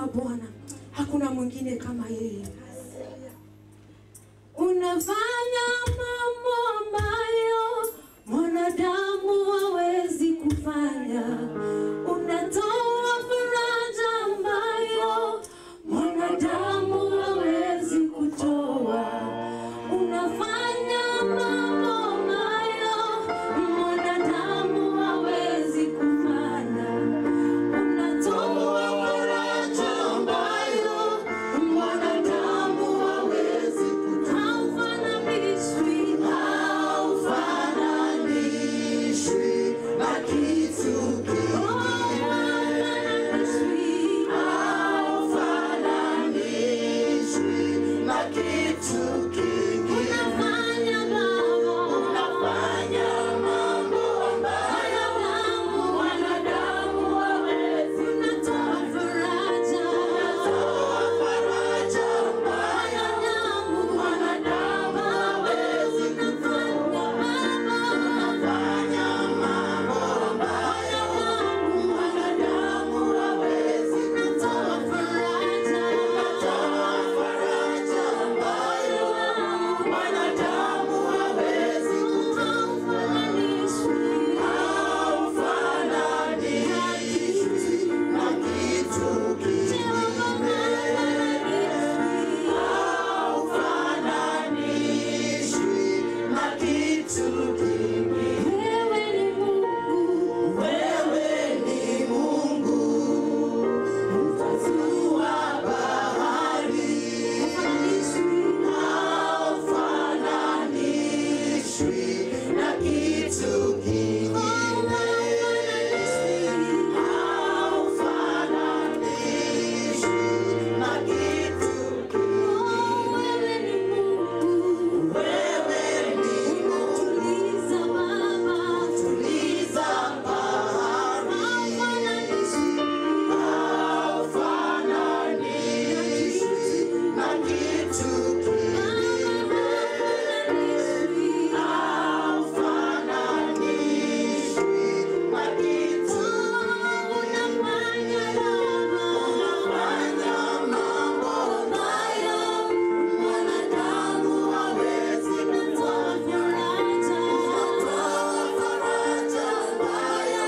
wa Bwana. Hakuna mwingine kama yeye. Unafanya mambo ambayo mwanadamu hawezi kufanya. Unatoa faraja ambayo mwanadamu hawezi kutoa. Unafanya mambo ambayo mwanadamu hawezi kufanya. Unatoa faraja ambayo mwanadamu hawezi kutoa. Haufananishwi na kitu kingine. Haufananishwi na kitu kingine. Unafanya mambo ambayo mwanadamu hawezi. Unatoa faraja ambayo mwanadamu hawezi. Unafanya mambo ambayo mwanadamu hawezi. Unatoa faraja ambayo mwanadamu hawezi. Haufananishwi na kitu kingine. Haufananishwi na kitu kingine. Wewe ni Mungu, wewe ni Mungu, mpasua bahari. Haufananishwi na kitu kingine. Haufananishwi na kitu kingine. Wewe ni Mungu, wewe ni Mungu, tuliza Baba, tuliza bahari. Haufananishwi na kitu kingine. Haufananishwi na kitu. Unafanya mambo ambayo mwanadamu hawezi. Unatoa faraja ambayo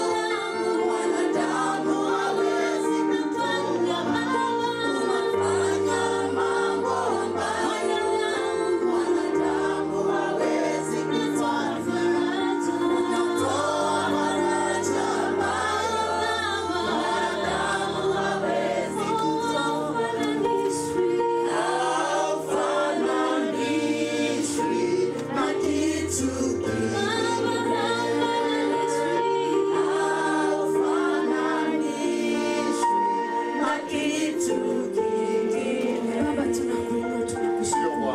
mwanadamu hawezi. Unafanya mambo ambayo mwanadamu hawezi. Unatoa faraja ambayo mwanadamu hawezi. Haufananishwi na kitu kingine. Haufananishwi na kitu kingine. Baba, tunakuinua, tunakushukuru.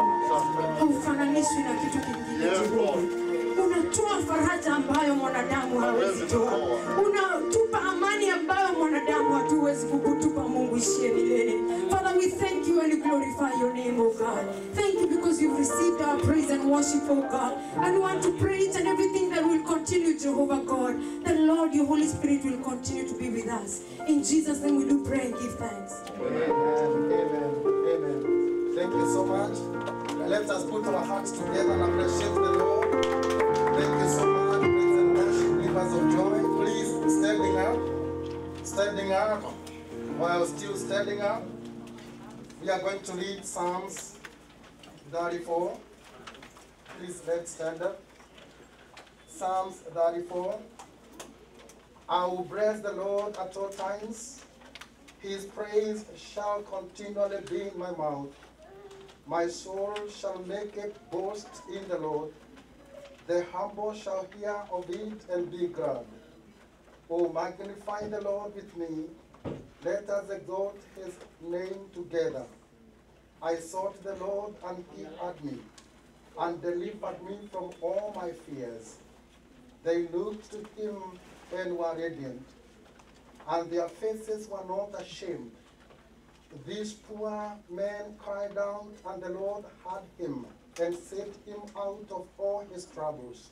Haufananishwi na kitu kingine. Unatoa faraja ambayo mwanadamu hawezi toa. Unatupa amani ambayo mwanadamu hatuwezi kukutupa. Mungu ishie milele. Father, we thank you and we glorify your name, oh God. Thank you because you've received our praise and worship, oh God. And we want to pray it and everything that will continue, Jehovah God. That Lord, your Holy Spirit will continue to be with us. In Jesus' name we do pray and give thanks. Amen. Amen. Amen. Thank you so much. Let us put our hearts together and appreciate the Lord. Thank you so much. Praise and worship, givers of joy. Please, standing up. Standing up. While still standing up, we are going to read Psalms 34. Please, let's stand up. Psalms 34. I will bless the Lord at all times. His praise shall continually be in my mouth. My soul shall make a boast in the Lord. The humble shall hear of it and be glad. Oh, magnify the Lord with me. Let us exalt his name together. I sought the Lord and he heard me and delivered me from all my fears. They looked to him and were radiant, and their faces were not ashamed. This poor man cried out, and the Lord heard him and saved him out of all his troubles.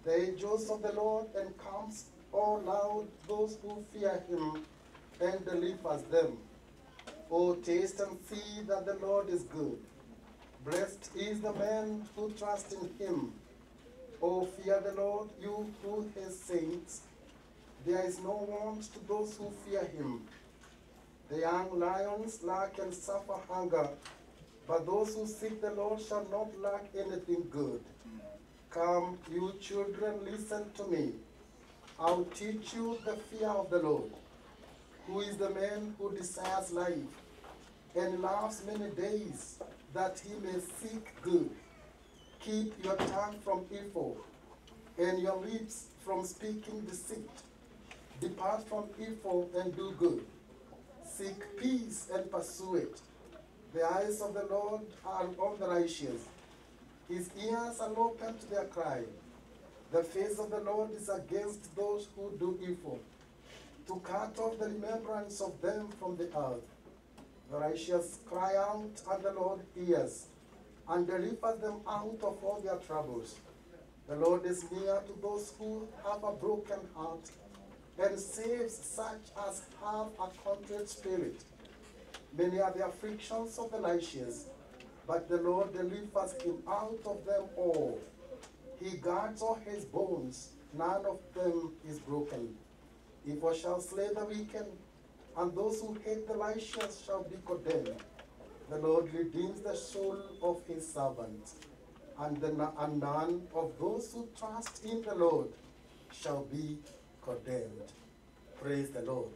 The angels of the Lord encamps all around those who fear him and delivers them. Oh, taste and see that the Lord is good. Blessed is the man who trusts in him. Oh, fear the Lord, you who his saints. There is no want to those who fear him. The young lions lack and suffer hunger, but those who seek the Lord shall not lack anything good. Come, you children, listen to me. I'll teach you the fear of the Lord. Who is the man who desires life and loves many days, that he may seek good? Keep your tongue from evil and your lips from speaking deceit. Depart from evil and do good. Seek peace and pursue it. The eyes of the Lord are on the righteous. His ears are open to their cry. The face of the Lord is against those who do evil, to cut off the remembrance of them from the earth. The righteous cry out, and the Lord hears, and delivers them out of all their troubles. The Lord is near to those who have a broken heart, and saves such as have a contrite spirit. Many are the afflictions of the righteous, but the Lord delivers him out of them all. He guards all his bones, none of them is broken. Evil shall slay the wicked, and those who hate the righteous shall be condemned. The Lord redeems the soul of his servants, and none of those who trust in the Lord shall be condemned. Praise the Lord.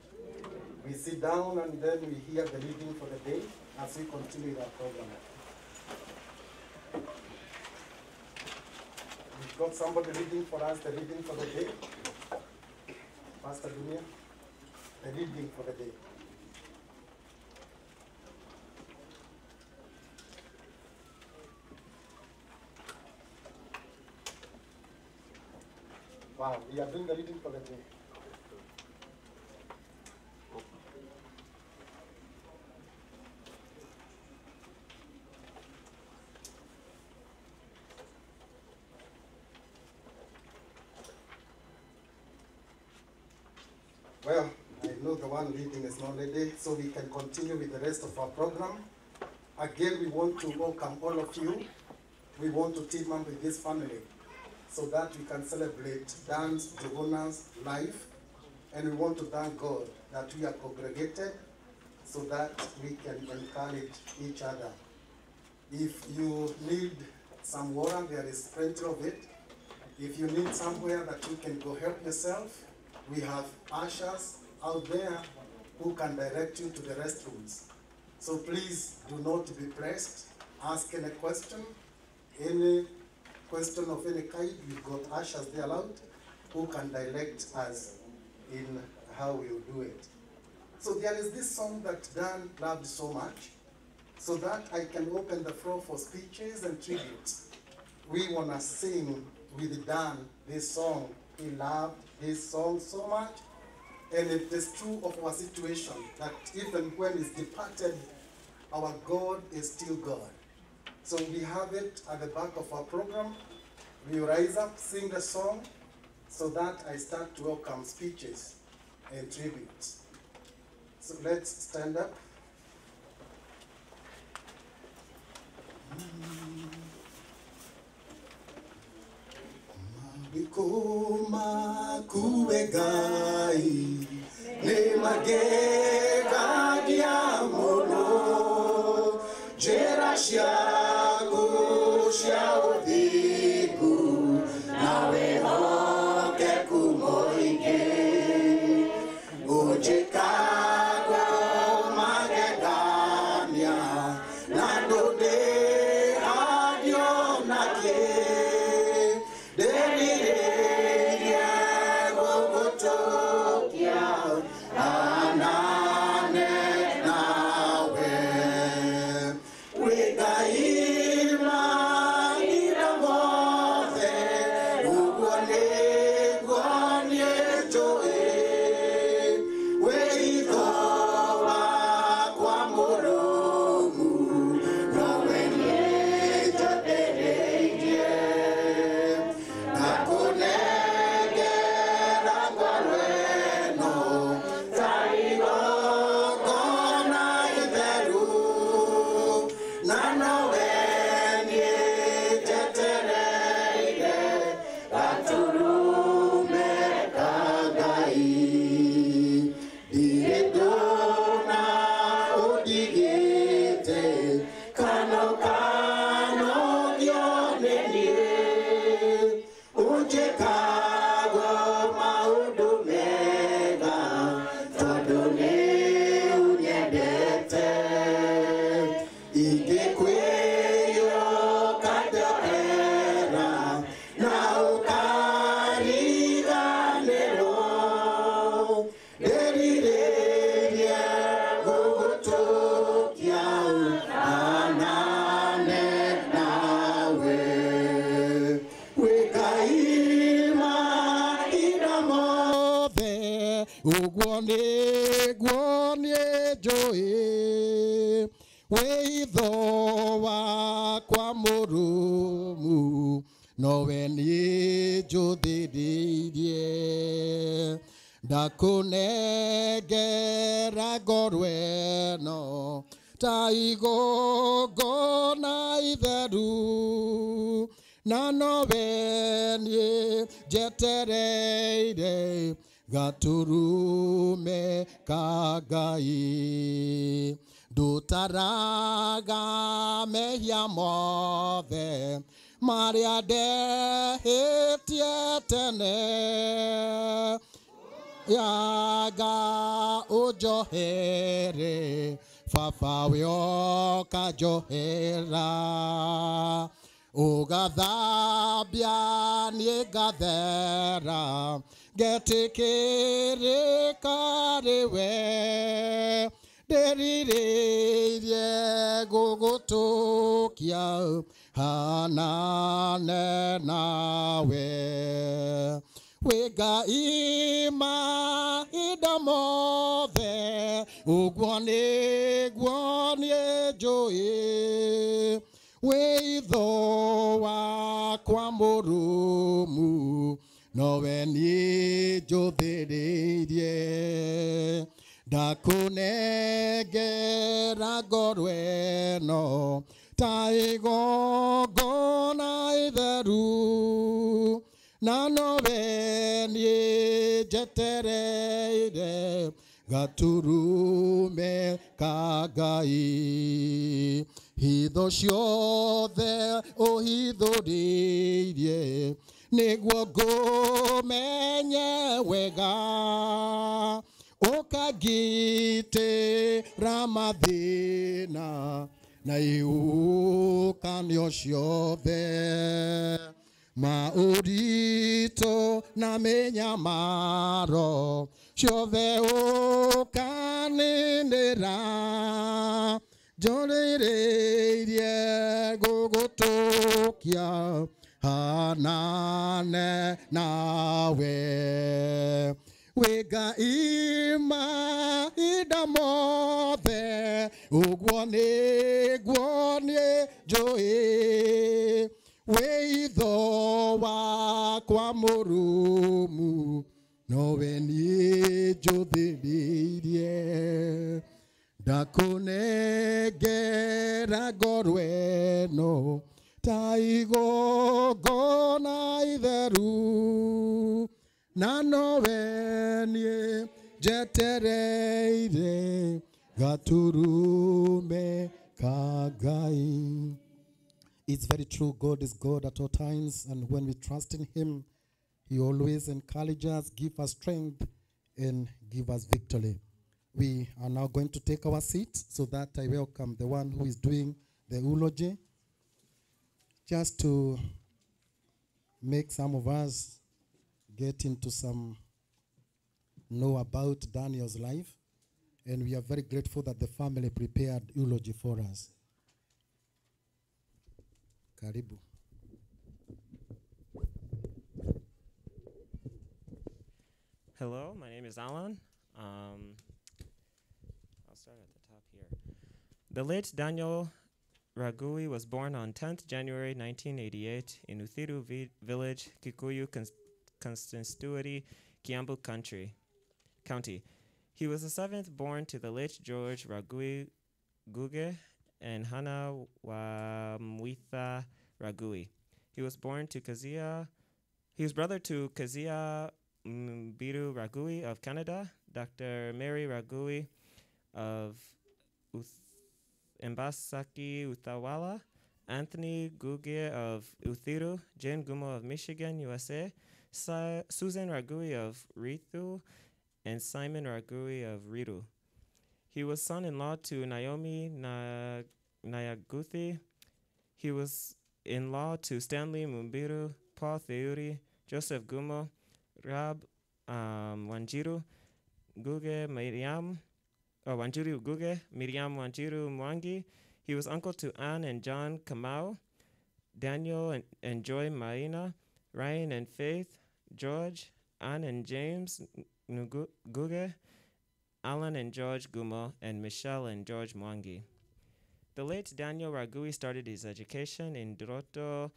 We sit down and then we hear the reading for the day as we continue with our program. We've got somebody reading for us the reading for the day. Pastor Dunia, the reading for the day. Wow, we are doing the reading for the day. Well, I know the one reading is not ready, so we can continue with the rest of our program. Again, we want to welcome all of you. We want to team up with this family so that we can celebrate Dan's, Njuguna's life. And we want to thank God that we are congregated so that we can encourage each other. If you need some water, there is plenty of it. If you need somewhere that you can go help yourself, we have ushers out there who can direct you to the restrooms. So please do not be pressed. Ask any question of any kind. We've got ushers there out who can direct us in how we'll do it. So there is this song that Dan loved so much, so that I can open the floor for speeches and tributes. We want to sing with Dan this song. He loved this song so much, and it is true of our situation that even when he's departed, our God is still God. So we have it at the back of our program. We rise up, sing the song, so that I start to welcome speeches and tributes. So let's stand up. Bikoma kuegai ne magega diamono jerashia kushia udiku nawe hoke kumoike ojekagwa magegania nadode adionake Yeah. ugwone joe weitho wakwa murumu nowe ni njũthĩrĩirie ndakunengera ngorwe no ta igongona itheru na nowe niĩ njetereire gaturume ka Ngai ndutaraga mehia mothe marĩa ndehĩtie tene yaga ũnjohere baba we ũkanjohera ũgathambia niĩ ngathera ngetĩkĩrĩka rĩwe ndĩrirĩirie gũgũtũkia hanane nawe wĩ Ngai mahinda mothe ũguo nĩguo niĩ njũĩ wĩitho wakwa mũrũmu nowe niĩ njũthĩrĩirie ndakunengera ngoro ĩno ta igongona itheru na nowe niĩ njetereire gaturume ka Ngai hitho ciothe ũhithũrĩirie nĩguo ngũmenye wega ũkangitĩra mathĩna na iũkanio ciothe maũritũ na mĩnyamaro ciothe ũkaninĩra njũrĩrĩirie gũgũtũkia hanane nawe wĩ Ngai mahinda mothe ũguo nĩguo niĩ njũĩ wĩitho wakwa mũrũmu nowe niĩ njũthĩrĩirie ndakunengera ngoro ĩno ta igongona itheru na nowe niĩ njetereire gaturume ka Ngai. It's very true, God is God at all times, and when we trust in Him, He always encourages us, give us strength, and give us victory. We are now going to take our seats so that I welcome the one who is doing the eulogy. Just to make some of us get into know about Daniel's life, and we are very grateful that the family prepared eulogy for us. Karibu. Hello, my name is Alan. I'll start at the top here. The late Daniel Ragui was born on 10th January 1988 in Uthiru Village, Kikuyu Constituency, Kiambu County. He was the seventh born to the late George Ragui Guge and Hannah Wamwitha Ragui. He was brother to Kazia Mbiru Ragui of Canada, Dr. Mary Ragui of Embasaki, Utawala, Anthony Guge of Uthiru, Jane Gumo of Michigan, USA, Susan Ragui of Rithu, and Simon Ragui of Riru. He was son-in-law to Naomi Nayaguthi. He was in-law to Stanley Mumbiru, Paul Theuri, Joseph Gumo, Rab Wanjiru, Guge Miriam, Wanjiru Guge, Miriam Wanjiru Mwangi. He was uncle to Anne and John Kamau, Daniel and Joy Maina, Ryan and Faith, George, Anne and James Njuguna, Alan and George Gumo, and Michelle and George Mwangi. The late Daniel Ragui started his education in Doroto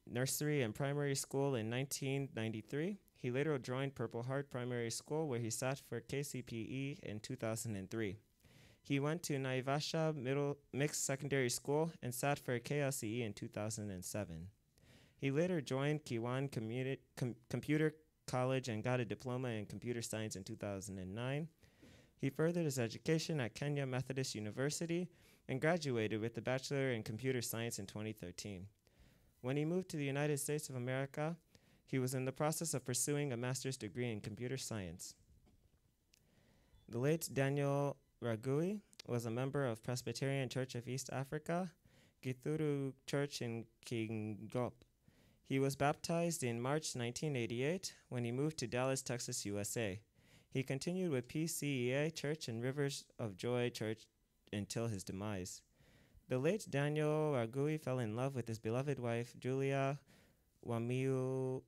Nursery and Primary School in 1993. He later joined Purple Heart Primary School, where he sat for KCPE in 2003. He went to Naivasha Mixed Secondary School and sat for KLCE in 2007. He later joined Kiwan Computer College and got a diploma in computer science in 2009. He furthered his education at Kenya Methodist University and graduated with a Bachelor in Computer Science in 2013. When he moved to the United States of America, he was in the process of pursuing a master's degree in computer science. The late Daniel Ragui was a member of Presbyterian Church of East Africa, Githuru Church in Kingop. He was baptized in March 1988 when he moved to Dallas, Texas, USA. He continued with PCEA Church and Rivers of Joy Church until his demise. The late Daniel Ragui fell in love with his beloved wife, Julia Wamiu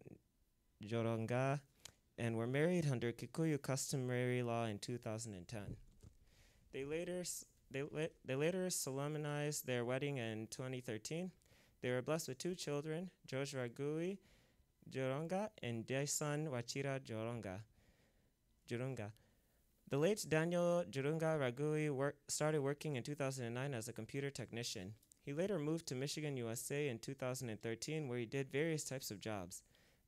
Joronga, and were married under Kikuyu customary law in 2010. They later solemnized their wedding in 2013. They were blessed with 2 children, George Ragui Joronga and Jason Wachira Joronga. The late Daniel Njuguna Ragui started working in 2009 as a computer technician. He later moved to Michigan, USA in 2013, where he did various types of jobs.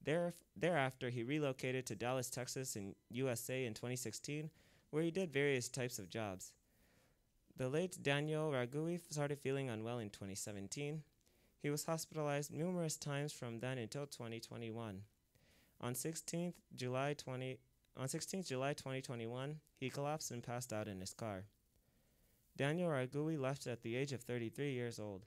Thereafter, he relocated to Dallas, Texas in USA in 2016, where he did various types of jobs. The late Daniel Ragui started feeling unwell in 2017. He was hospitalized numerous times from then until 2021. On 16th July 2021, he collapsed and passed out in his car. Daniel Ragui left at the age of 33 years old.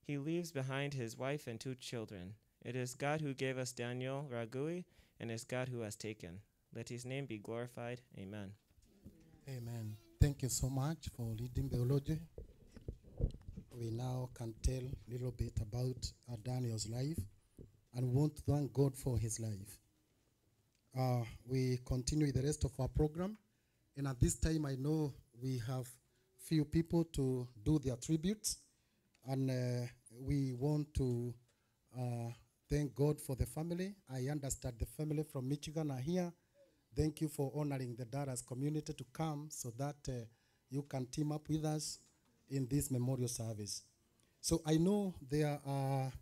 He leaves behind his wife and 2 children. It is God who gave us Daniel Ragui, and it is God who has taken. Let his name be glorified. Amen. Amen. Thank you so much for leading the eulogy. We now can tell a little bit about Daniel's life, and we want to thank God for his life. We continue with the rest of our program, and at this time I know we have few people to do their tributes, and we want to thank God for the family. I understand the family from Michigan are here. Thank you for honoring the Dallas community to come so that you can team up with us in this memorial service. So I know there are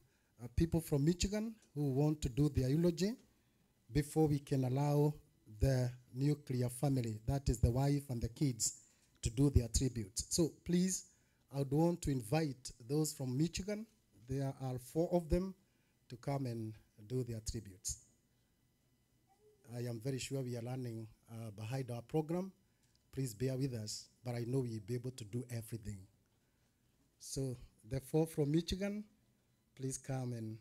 people from Michigan who want to do their eulogy before we can allow the nuclear family, that is the wife and the kids, to do their tributes. So please, I would want to invite those from Michigan, there are 4 of them, to come and do their tributes. I am very sure we are running behind our program. Please bear with us, but I know we'll be able to do everything. So the 4 from Michigan, please come and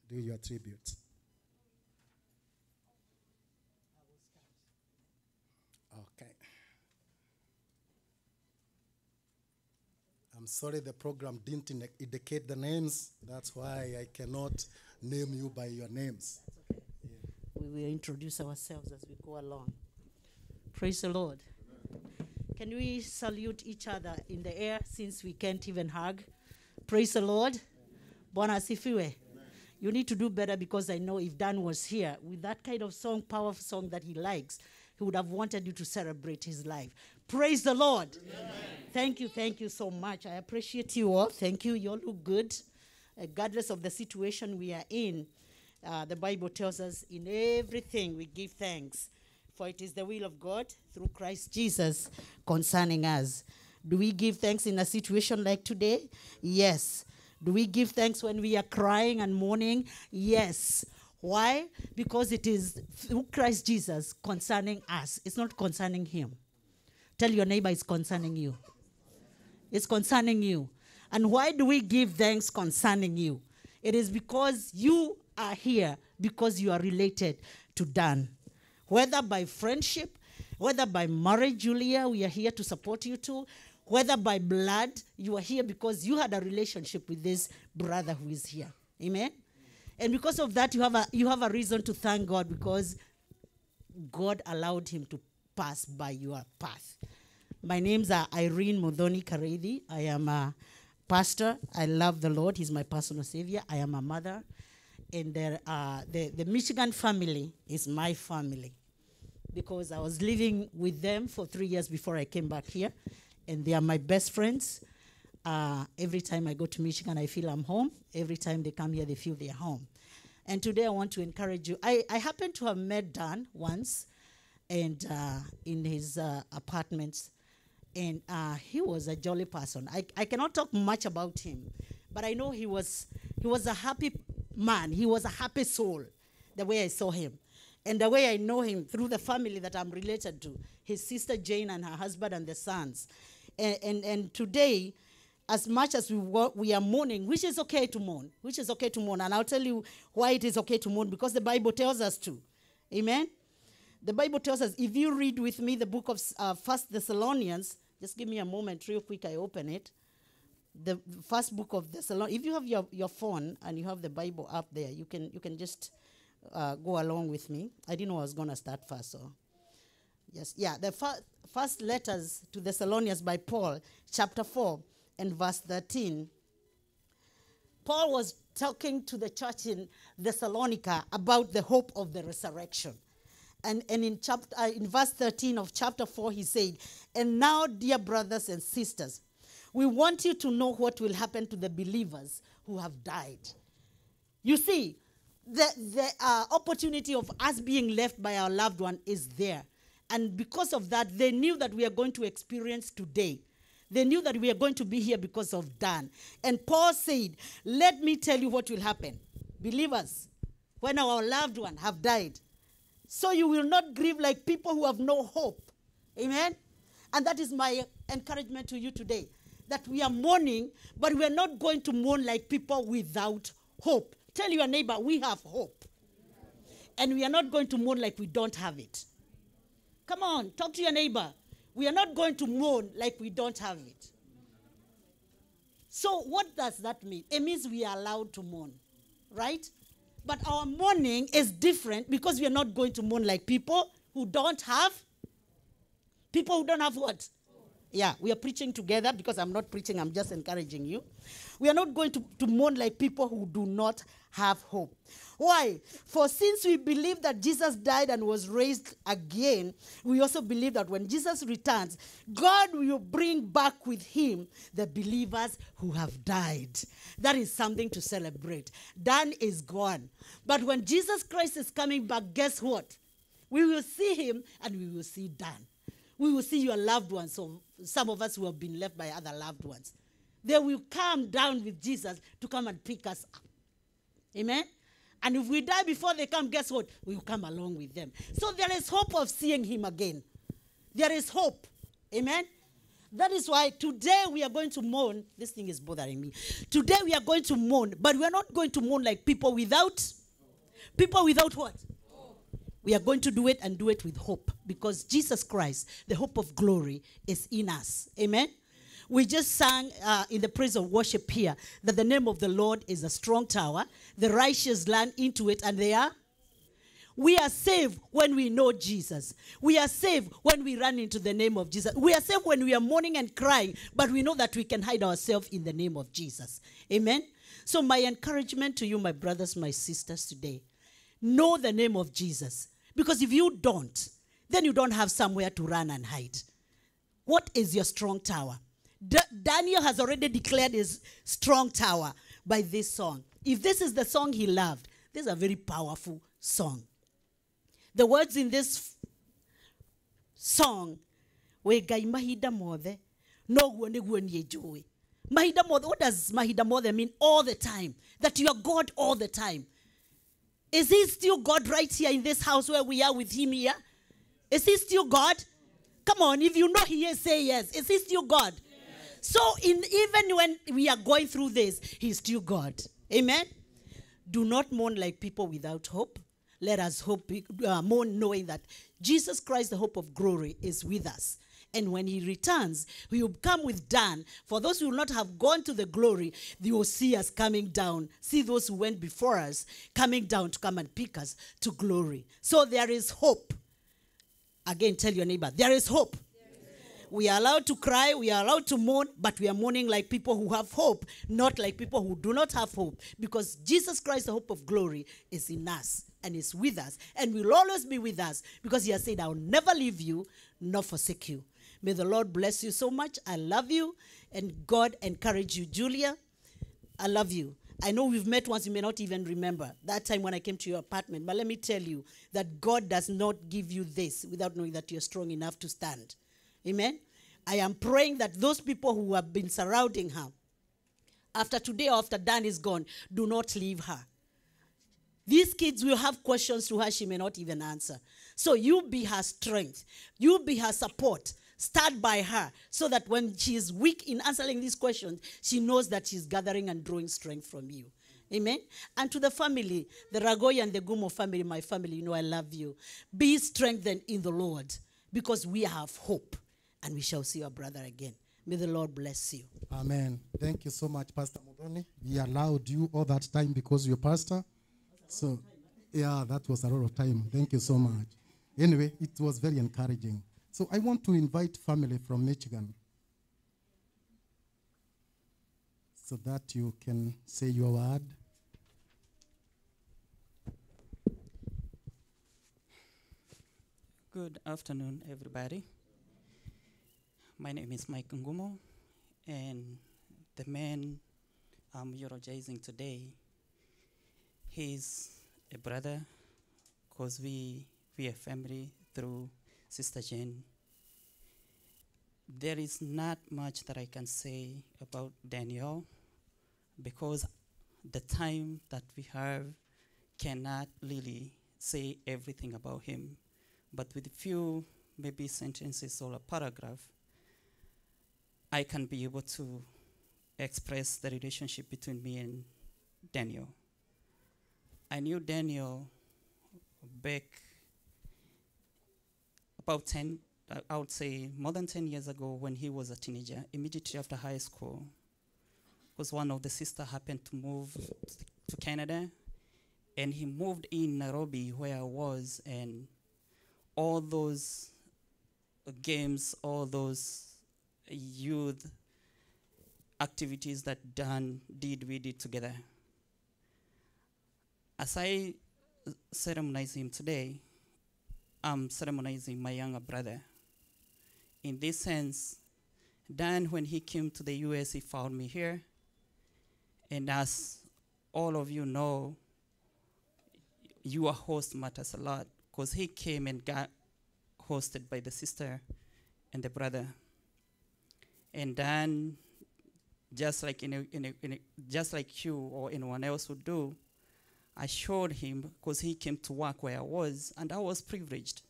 do your tributes. Okay. I'm sorry the program didn't indicate the names. That's why I cannot name you by your names. That's okay. Yeah. We will introduce ourselves as we go along. Praise the Lord. Amen. Can we salute each other in the air since we can't even hug? Praise the Lord. Bwana asifiwe. You need to do better, because I know if Dan was here with that kind of song, powerful song that he likes, he would have wanted you to celebrate his life. Praise the Lord. Amen. Thank you so much. I appreciate you all. Thank you. You all look good. Regardless of the situation we are in, the Bible tells us in everything we give thanks, for it is the will of God through Christ Jesus concerning us. Do we give thanks in a situation like today? Yes. Do we give thanks when we are crying and mourning? Yes. Why? Because it is through Christ Jesus concerning us. It's not concerning him. Tell your neighbor it's concerning you. It's concerning you. And why do we give thanks concerning you? It is because you are here, because you are related to Dan. Whether by friendship, whether by marriage, Julia, we are here to support you too. Whether by blood, you are here because you had a relationship with this brother who is here. Amen? And because of that, you have a reason to thank God, because God allowed him to pass by your path. My name's Irene Modoni Karethi. I am a pastor. I love the Lord. He's my personal savior. I am a mother. And the Michigan family is my family, because I was living with them for 3 years before I came back here. And they are my best friends. Every time I go to Michigan, I feel I'm home. Every time they come here, they feel they're home. And today I want to encourage you. I happen to have met Dan once, and in his apartments. And he was a jolly person. I cannot talk much about him, but I know he was a happy man. He was a happy soul, the way I saw him. And the way I know him through the family that I'm related to, his sister Jane and her husband and the sons. And today, as much as we are mourning, which is okay to mourn, and I'll tell you why it is okay to mourn, because the Bible tells us to. Amen? The Bible tells us, if you read with me the book of 1 Thessalonians, just give me a moment real quick, I open it. The first book of Thessalonians. If you have your phone and you have the Bible up there, you can just go along with me. I didn't know I was going to start first, so. Yes, yeah, the first letters to Thessalonians by Paul, chapter 4 and verse 13. Paul was talking to the church in Thessalonica about the hope of the resurrection. And in verse 13 of chapter 4, he said, "And now, dear brothers and sisters, we want you to know what will happen to the believers who have died." You see, the opportunity of us being left by our loved one is there. And because of that, they knew that we are going to experience today. They knew that we are going to be here because of Dan. And Paul said, "Let me tell you what will happen. Believers, when our loved one have died, so you will not grieve like people who have no hope." Amen? And that is my encouragement to you today, that we are mourning, but we are not going to mourn like people without hope. Tell your neighbor, we have hope. And we are not going to mourn like we don't have it. Come on, talk to your neighbor. We are not going to mourn like we don't have it. So what does that mean? It means we are allowed to mourn, right? But our mourning is different, because we are not going to mourn like people who don't have what? Yeah, we are preaching together, because I'm not preaching, I'm just encouraging you. We are not going to mourn like people who do not have hope. Why? For since we believe that Jesus died and was raised again, we also believe that when Jesus returns, God will bring back with him the believers who have died. That is something to celebrate. Dan is gone. But when Jesus Christ is coming back, guess what? We will see him and we will see Dan. We will see your loved ones, so some of us who have been left by other loved ones. They will come down with Jesus to come and pick us up. Amen? And if we die before they come, guess what? We will come along with them. So there is hope of seeing him again. There is hope. Amen? That is why today we are going to mourn. This thing is bothering me. Today we are going to mourn, but we are not going to mourn like people without what? We are going to do it, and do it with hope, because Jesus Christ, the hope of glory, is in us. Amen? We just sang in the praise of worship here that the name of the Lord is a strong tower. The righteous run into it, and they are. We are saved when we know Jesus. We are saved when we run into the name of Jesus. We are saved when we are mourning and crying, but we know that we can hide ourselves in the name of Jesus. Amen? So my encouragement to you, my brothers, my sisters today, know the name of Jesus. Because if you don't, then you don't have somewhere to run and hide. What is your strong tower? Daniel has already declared his strong tower by this song. If this is the song he loved, this is a very powerful song. The words in this song, "Wegai mahida mothe, no guone joy." Mahida mothe, what does mahida mothe mean? All the time. That you are God all the time. Is he still God right here in this house where we are with him here? Is he still God? Come on, if you know he is, say yes. Is he still God? Yes. So even when we are going through this, he's still God. Amen? Do not mourn like people without hope. Let us mourn knowing that Jesus Christ, the hope of glory, is with us. And when he returns, he will come with Dan. For those who will not have gone to the glory, they will see us coming down. See those who went before us coming down to come and pick us to glory. So there is hope. Again, tell your neighbor, there is hope. We are allowed to cry, we are allowed to mourn, but we are mourning like people who have hope, not like people who do not have hope. Because Jesus Christ, the hope of glory, is in us and is with us and will always be with us, because he has said, I will never leave you nor forsake you. May the Lord bless you so much. I love you, and God encourage you. Julia, I love you. I know we've met once, you may not even remember that time when I came to your apartment, but let me tell you that God does not give you this without knowing that you're strong enough to stand. Amen. I am praying that those people who have been surrounding her, after today or after Dan is gone, do not leave her. These kids will have questions to her she may not even answer. So you be her strength. You be her support. Start by her so that when she is weak in answering these questions, she knows that she's gathering and drawing strength from you. Amen. And to the family, the Ragui and the Gumo family, my family, you know I love you. Be strengthened in the Lord, because we have hope and we shall see our brother again. May the Lord bless you. Amen. Thank you so much, Pastor Modoni. We allowed you all that time because you're pastor. So, yeah, that was a lot of time. Thank you so much. Anyway, it was very encouraging. So I want to invite family from Michigan so that you can say your word. Good afternoon, everybody. My name is Mike Ngumo, and the man I'm eulogizing today, he's a brother, because we are family through Sister Jane. There is not much that I can say about Daniel, because the time that we have cannot really say everything about him. But with a few, maybe sentences or a paragraph, I can be able to express the relationship between me and Daniel. I knew Daniel back about 10, I would say more than 10 years ago, when he was a teenager, immediately after high school. Because one of the sisters happened to move to Canada, and he moved in Nairobi where I was, and all those games, all those youth activities that we did together. As I ceremonize him today, I'm ceremonizing my younger brother. In this sense, Dan, when he came to the US, he found me here. And as all of you know, your host matters a lot, because he came and got hosted by the sister and the brother. And then, just like just like you or anyone else would do, I showed him, because he came to work where I was, and I was privileged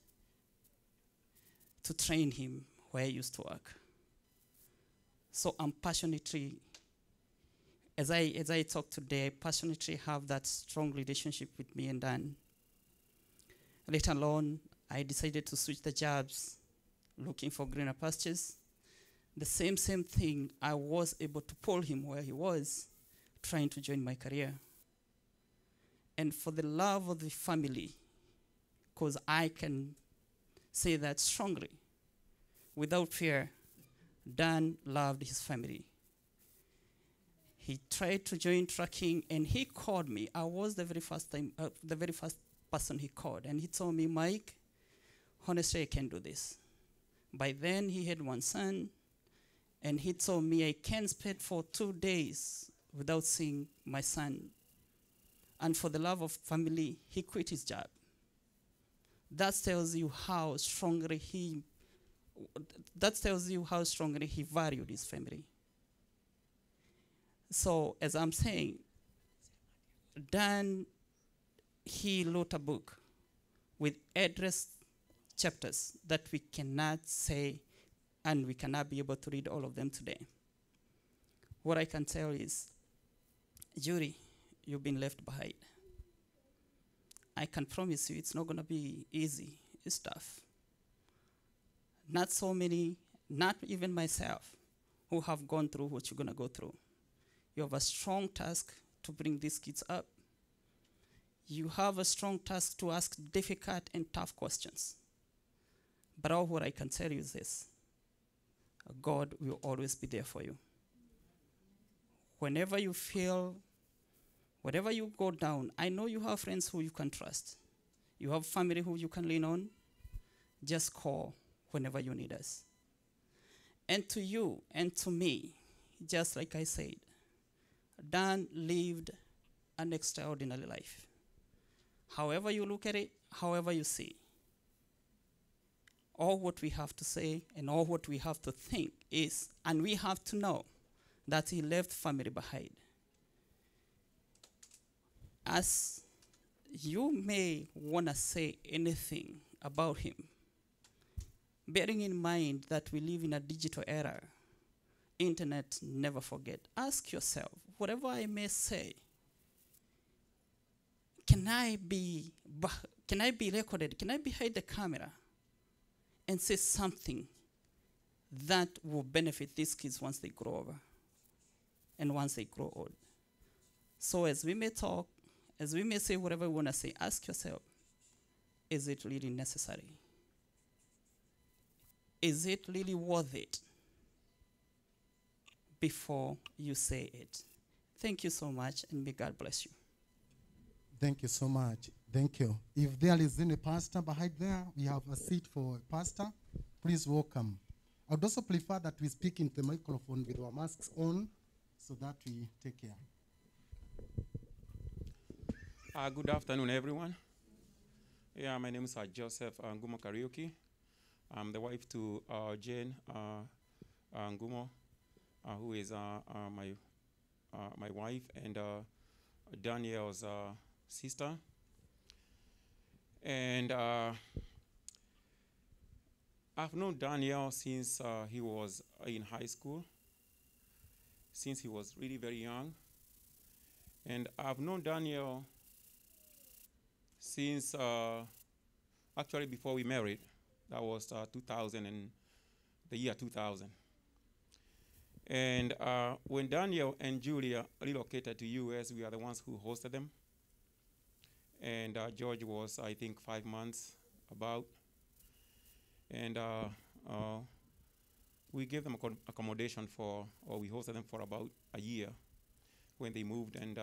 to train him where I used to work. So I'm passionately, as I talk today, I passionately have that strong relationship with me and Dan. Later on, I decided to switch the jobs, looking for greener pastures. The same thing, I was able to pull him where he was, trying to join my career. And for the love of the family, because I can say that strongly, without fear, Dan loved his family. He tried to join trucking, and he called me. I was the very first person he called, and he told me, Mike, honestly, I can't do this. By then, he had one son, and he told me I can't spend for 2 days without seeing my son. And for the love of family, he quit his job. That tells you how strongly he valued his family. So, as I'm saying, Dan, he wrote a book with address chapters that we cannot say, and we cannot be able to read all of them today. What I can tell is, Judy, you've been left behind. I can promise you it's not going to be easy. It's tough. Not so many, not even myself, who have gone through what you're going to go through. You have a strong task to bring these kids up. You have a strong task to ask difficult and tough questions. But all what I can tell you is this: God will always be there for you. Whenever you feel, whatever you go down, I know you have friends who you can trust. You have family who you can lean on. Just call whenever you need us. And to you and to me, just like I said, Dan lived an extraordinary life. However you look at it, however you see, all what we have to say and all what we have to think is, and we have to know, that he left family behind. As you may want to say anything about him, bearing in mind that we live in a digital era, internet never forget. Ask yourself, whatever I may say, can I be recorded? Can I behind the camera and say something that will benefit these kids once they grow over and once they grow old? So as we may talk, as we may say whatever we want to say, ask yourself, is it really necessary? Is it really worth it before you say it? Thank you so much, and may God bless you. Thank you so much. Thank you. If there is any pastor behind there, we have a seat for a pastor. Please welcome. I would also prefer that we speak into the microphone with our masks on so that we take care. Good afternoon, everyone. Yeah, my name is Joseph Ngumo Karaoke. I'm the wife to Jane Ngumo, who is my wife, and Daniel's sister. And I've known Daniel since he was in high school, since he was really very young. And I've known Daniel since actually before we married. That was 2000 and the year 2000. And when Daniel and Julia relocated to US, we are the ones who hosted them. And George was, I think, 5 months about. And we gave them accommodation for, or we hosted them for about a year when they moved. And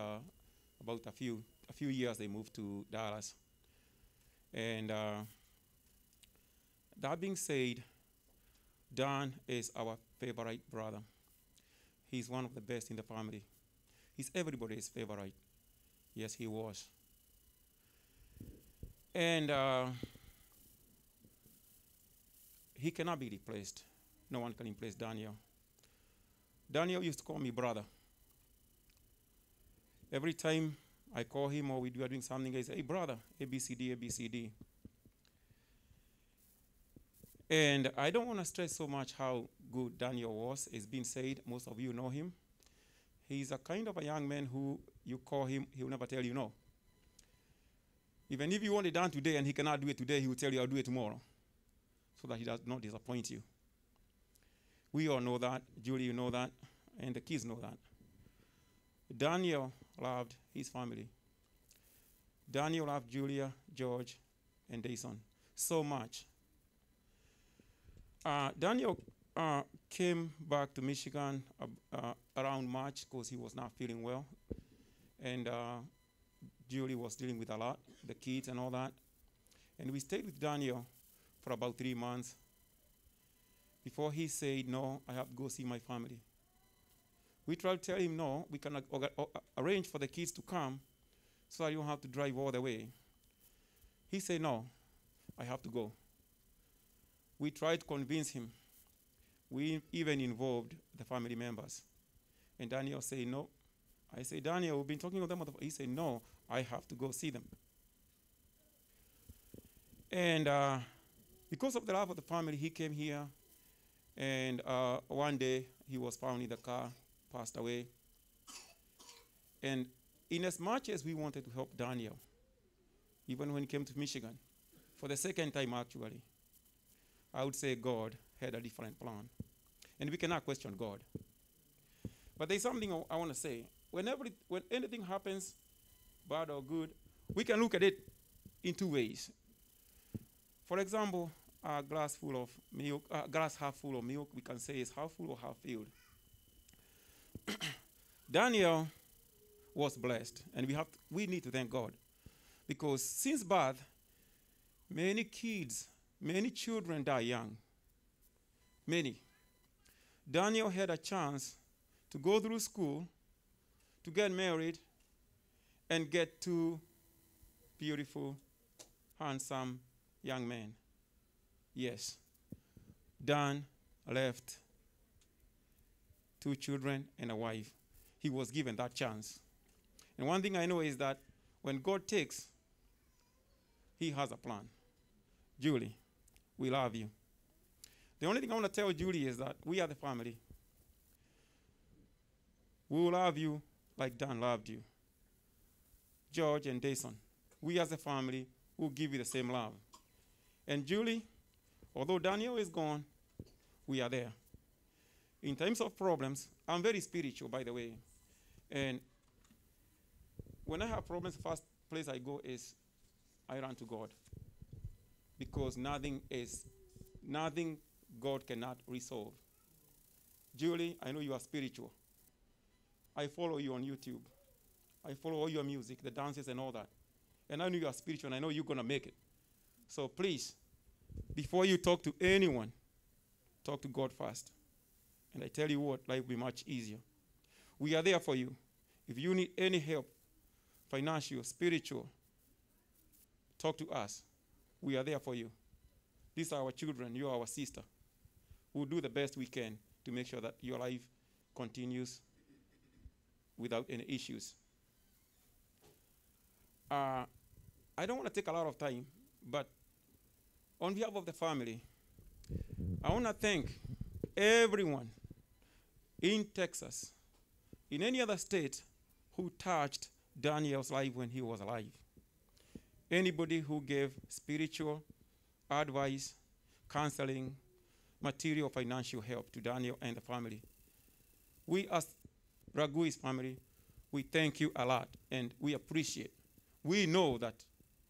about a few years, they moved to Dallas. And that being said, Dan is our favorite brother. He's one of the best in the family. He's everybody's favorite. Yes, he was. And he cannot be replaced. No one can replace Daniel. Daniel used to call me brother. Every time I call him or we are doing something, he says, hey, brother, ABCD, ABCD. And I don't want to stress so much how good Daniel was. It's been said, most of you know him. He's a kind of a young man who you call him, he'll never tell you no. Even if you want it done today and he cannot do it today, he will tell you, I'll do it tomorrow, so that he does not disappoint you. We all know that. Julie, you know that. And the kids know that. Daniel loved his family. Daniel loved Julia, George, and Dayson so much. Daniel came back to Michigan around March because he was not feeling well. And Julie was dealing with a lot, the kids and all that. And we stayed with Daniel for about 3 months before he said, no, I have to go see my family. We tried to tell him, no, we cannot arrange for the kids to come so that you don't have to drive all the way. He said, no, I have to go. We tried to convince him. We even involved the family members. And Daniel said, no. I said, Daniel, we've been talking to them. He said, no, I have to go see them. And because of the love of the family, he came here. And one day, he was found in the car, passed away. And in as much as we wanted to help Daniel, even when he came to Michigan, for the second time actually, I would say God had a different plan. And we cannot question God. But there's something I want to say. When anything happens, bad or good, we can look at it in two ways. For example, a glass full of milk, a glass half full of milk, we can say it's half full or half filled. Daniel was blessed, and we need to thank God, because since birth, many children die young. Many. Daniel had a chance to go through school, to get married, and get 2 beautiful, handsome young men. Yes, Dan left 2 children and a wife. He was given that chance. And one thing I know is that when God takes, he has a plan. Julie, we love you. The only thing I want to tell Julie is that we are the family. We will love you like Dan loved you. George and Dayson, we as a family will give you the same love. And Julie, although Daniel is gone, we are there. In terms of problems, I'm very spiritual, by the way. And when I have problems, the first place I go is I run to God. Because nothing God cannot resolve. Julie, I know you are spiritual. I follow you on YouTube. I follow all your music, the dances and all that. And I know you are spiritual, and I know you're going to make it. So please, before you talk to anyone, talk to God first. And I tell you what, life will be much easier. We are there for you. If you need any help, financial, spiritual, talk to us. We are there for you. These are our children. You are our sister. We'll do the best we can to make sure that your life continues without any issues. I don't want to take a lot of time, but on behalf of the family, I want to thank everyone in Texas, in any other state, who touched Daniel's life when he was alive. Anybody who gave spiritual advice, counseling, material, financial help to Daniel and the family. We as Ragui's family, we thank you a lot, and we appreciate. We know that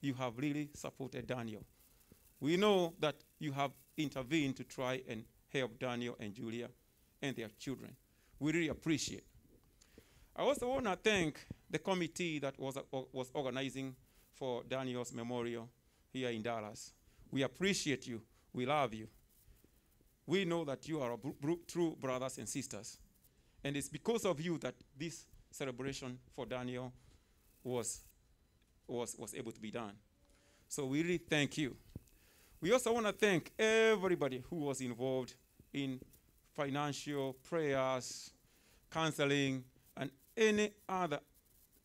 you have really supported Daniel. We know that you have intervened to try and help Daniel and Julia and their children. We really appreciate. I also want to thank the committee that was organizing for Daniel's memorial here in Dallas. We appreciate you. We love you. We know that you are true brothers and sisters. And it's because of you that this celebration for Daniel was able to be done. So we really thank you. We also want to thank everybody who was involved in financial prayers, counseling, and any other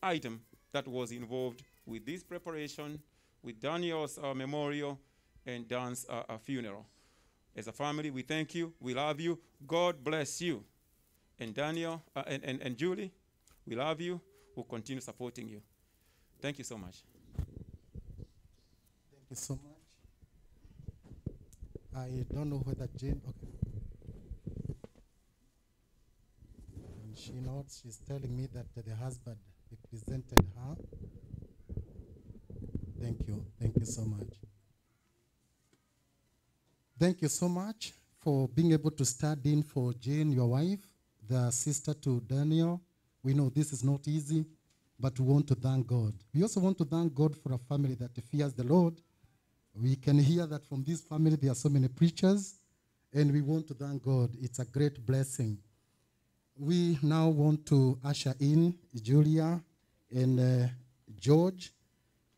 item that was involved with this preparation, with Daniel's memorial, and Dan's funeral. As a family, we thank you. We love you. God bless you. And Daniel and Julie, we love you. We'll continue supporting you. Thank you so much. Thank you so much. I don't know whether Jane, okay. And she notes, she's telling me that the husband represented her. Thank you. Thank you so much. Thank you so much for being able to stand in for Jane, your wife, the sister to Daniel. We know this is not easy, but we want to thank God. We also want to thank God for a family that fears the Lord. We can hear that from this family there are so many preachers, and we want to thank God. It's a great blessing. We now want to usher in Julia and George,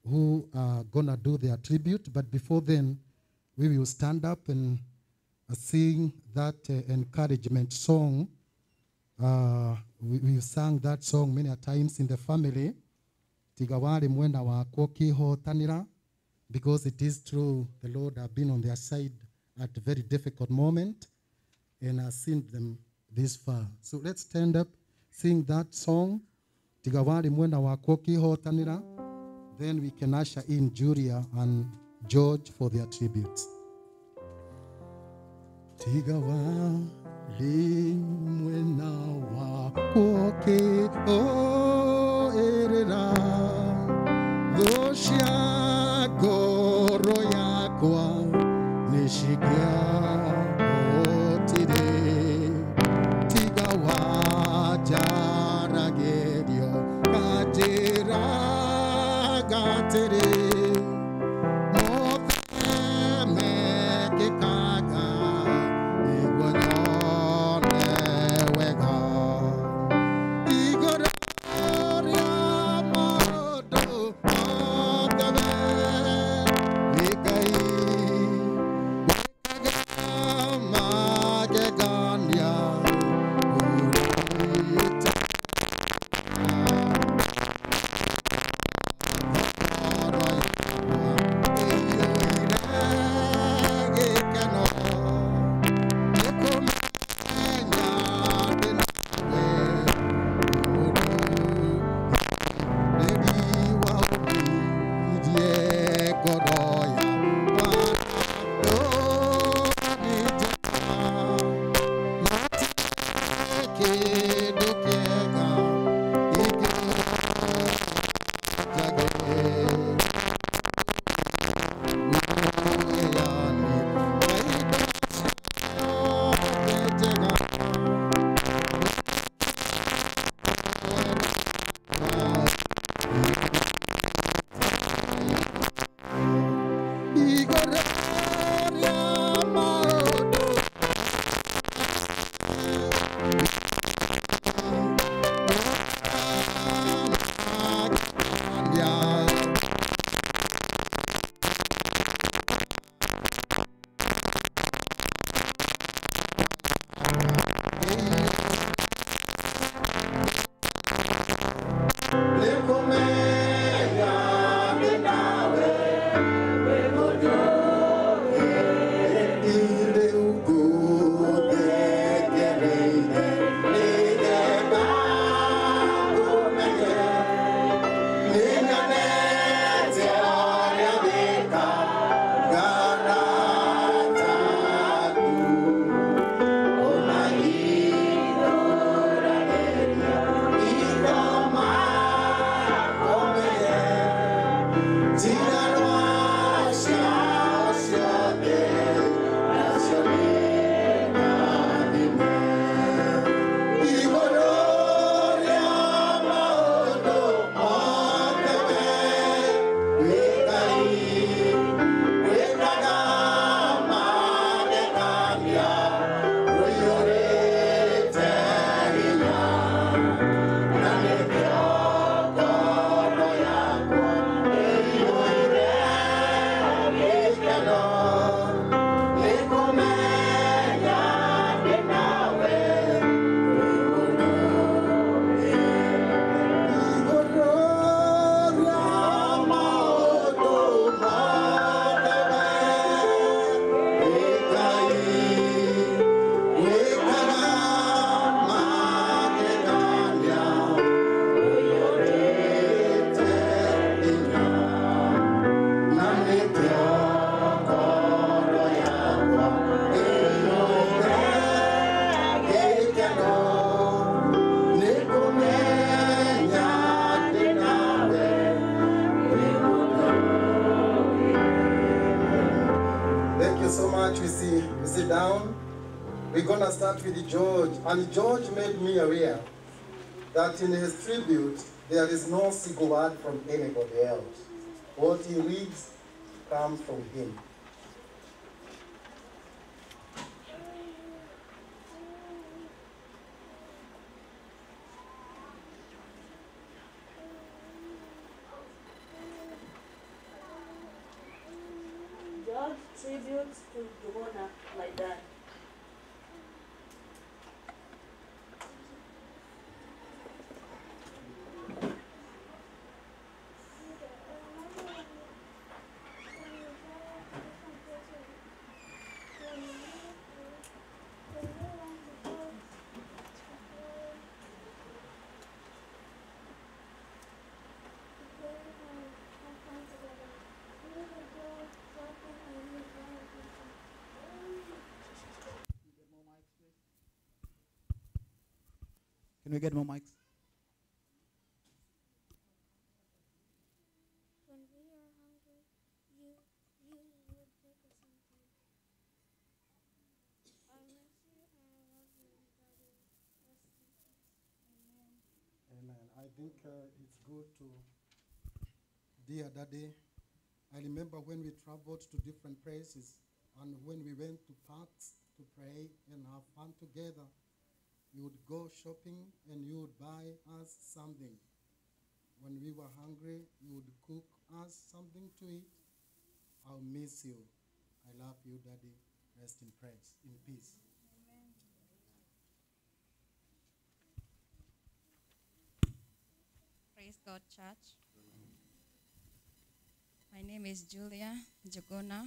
who are going to do their tribute. But before then, we will stand up and sing that encouragement song. We sang that song many times in the family. Tigawari mwenda wa kokiho tanira, because it is true the Lord have been on their side at a very difficult moment and has seen them this far. So let's stand up, sing that song. Tigawari mwenda wa kokiho tanira. Then we can usher in Julia and George for their tributes. Tigawari mwena wa kokiho erera. Gosha goro yakwa nishi We're going to start with George. And George made me aware that in his tribute, there is no single word from anybody else. What he reads comes from him. George tributes to Njuguna, my dad. Can we get more mics? When we are hungry, you would make us hungry. I miss you and I love you, Daddy. Rest in peace. Amen. Amen. I think it's good to Dear Daddy, I remember when we traveled to different places and when we went to parks to pray and have fun together, you would go shopping and you would buy us something. When we were hungry, you would cook us something to eat. I'll miss you. I love you, Daddy. Rest in peace. Praise God, church. My name is Julia Njuguna.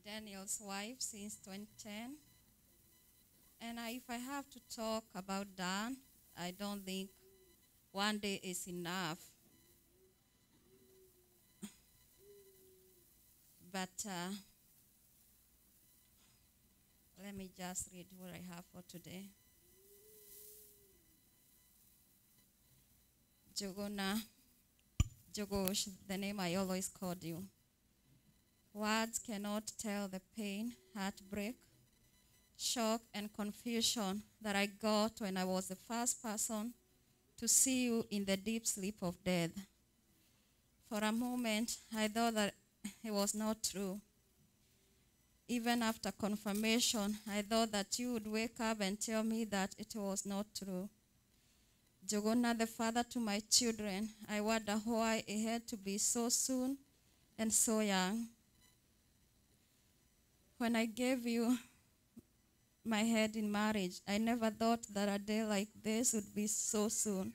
Daniel's wife since 2010. And if I have to talk about Dan, I don't think one day is enough. But let me just read what I have for today. Njuguna, Jogosh, the name I always called you. Words cannot tell the pain, heartbreak, shock, and confusion that I got when I was the first person to see you in the deep sleep of death. For a moment, I thought that it was not true. Even after confirmation, I thought that you would wake up and tell me that it was not true. Njuguna, the father to my children, I wonder why it had to be so soon and so young. When I gave you my head in marriage, I never thought that a day like this would be so soon.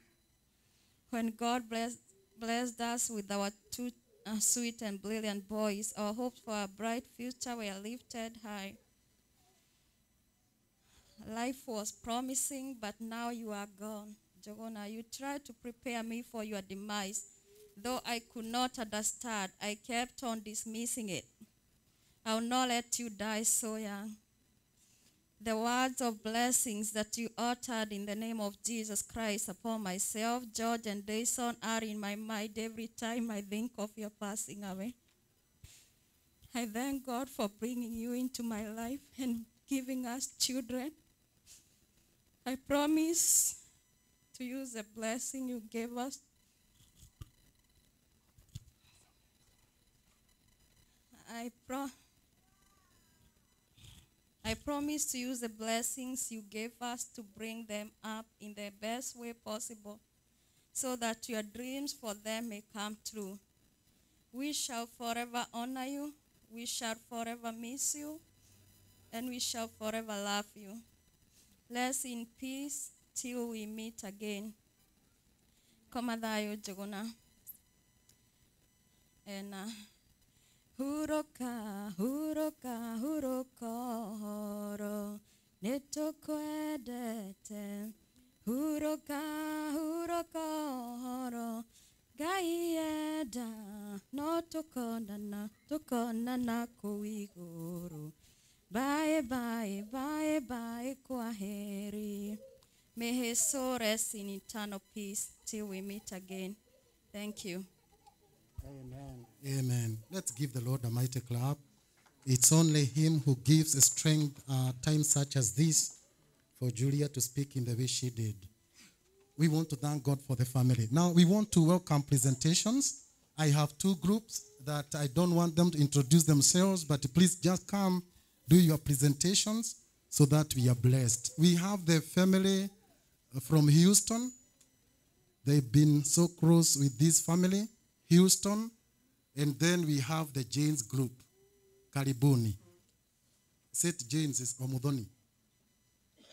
When God blessed us with our two sweet and brilliant boys, our hopes for a bright future were lifted high. Life was promising, but now you are gone. Njuguna, you tried to prepare me for your demise. Though I could not understand, I kept on dismissing it. I will not let you die so young. The words of blessings that you uttered in the name of Jesus Christ upon myself, George, and Dayson are in my mind every time I think of your passing away. I thank God for bringing you into my life and giving us children. I promise to use the blessing you gave us. I promise to use the blessings you gave us to bring them up in the best way possible, so that your dreams for them may come true. We shall forever honor you, we shall forever miss you, and we shall forever love you. Let's in peace till we meet again. Komadhayo Njuguna. And Huroka, huroka, hurokoro, netokwedete. Huroka, hurokoro, gaieda, no tokonana kuiguru. Bye, bye, bye, bye, kwaheri. May his soul rest in eternal peace till we meet again. Thank you. Amen. Amen. Let's give the Lord a mighty clap. It's only him who gives strength times such as this for Julia to speak in the way she did. We want to thank God for the family. Now, we want to welcome presentations. I have two groups that I don't want them to introduce themselves, but please just come, do your presentations so that we are blessed. We have the family from Houston. They've been so close with this family. Houston, and then we have the Janes group, Karibuni. St. James is Omudoni,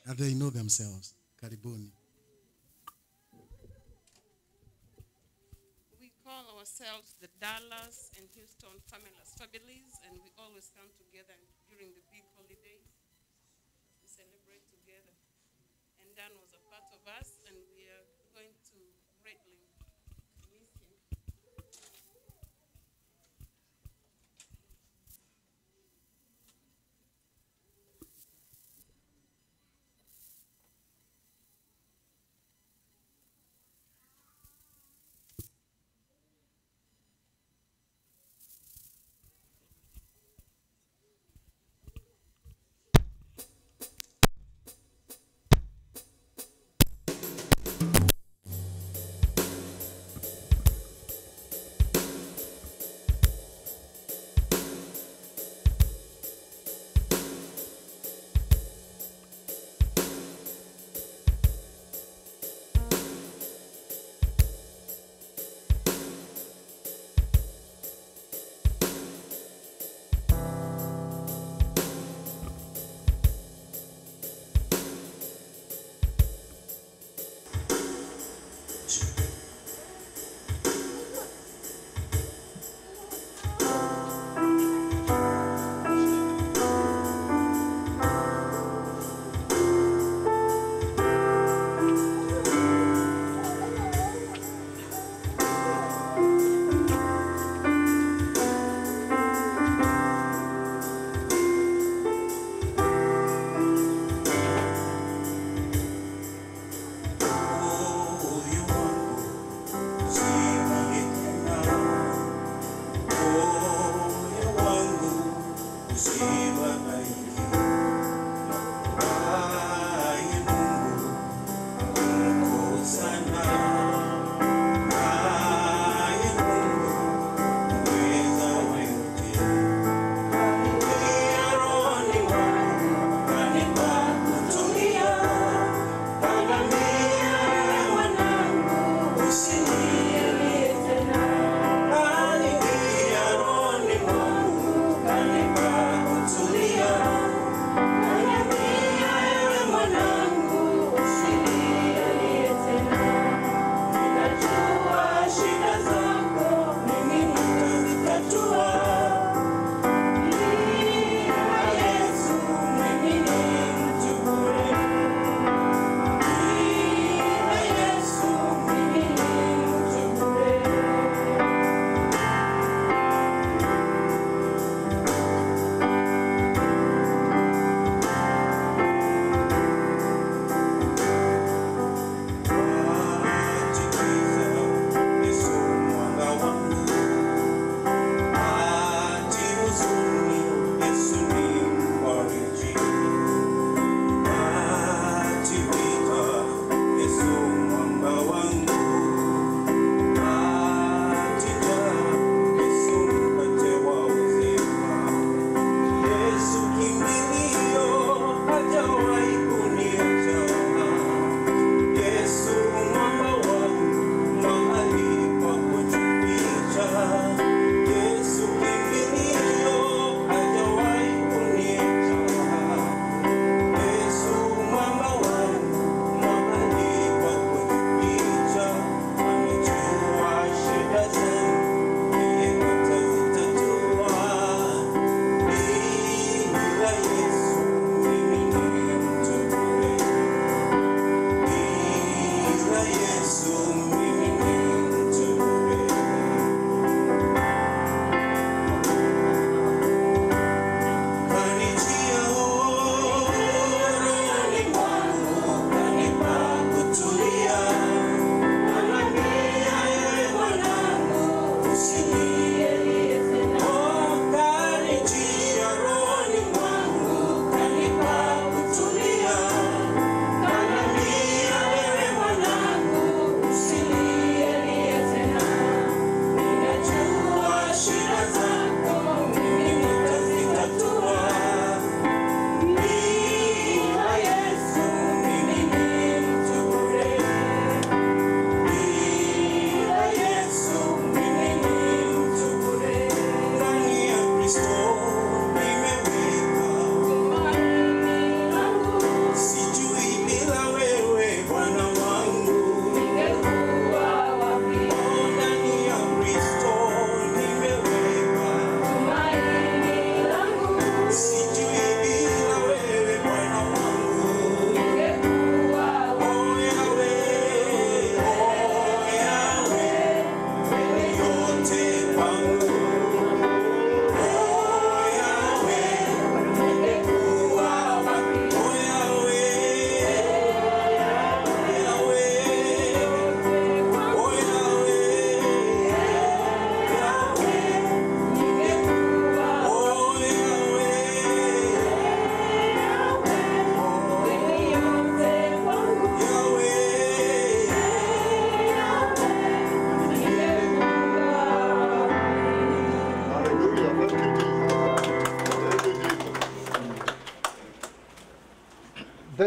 and they know themselves, Karibuni. We call ourselves the Dallas and Houston families, and we always come together during the big holidays to celebrate together. And Dan was a part of us, and we are going to greatly miss him.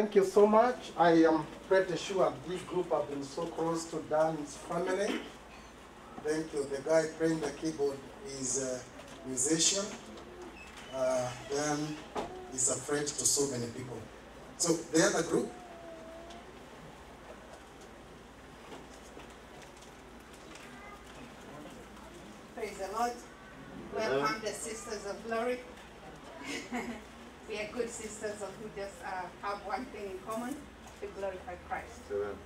Thank you so much. I am pretty sure this group have been so close to Dan's family. Thank you. The guy playing the keyboard is a musician. Dan is a friend to so many people. So the other group. Praise the Lord. Welcome the Sisters of Glory. We are good sisters who just have one thing in common, to glorify Christ. Amen.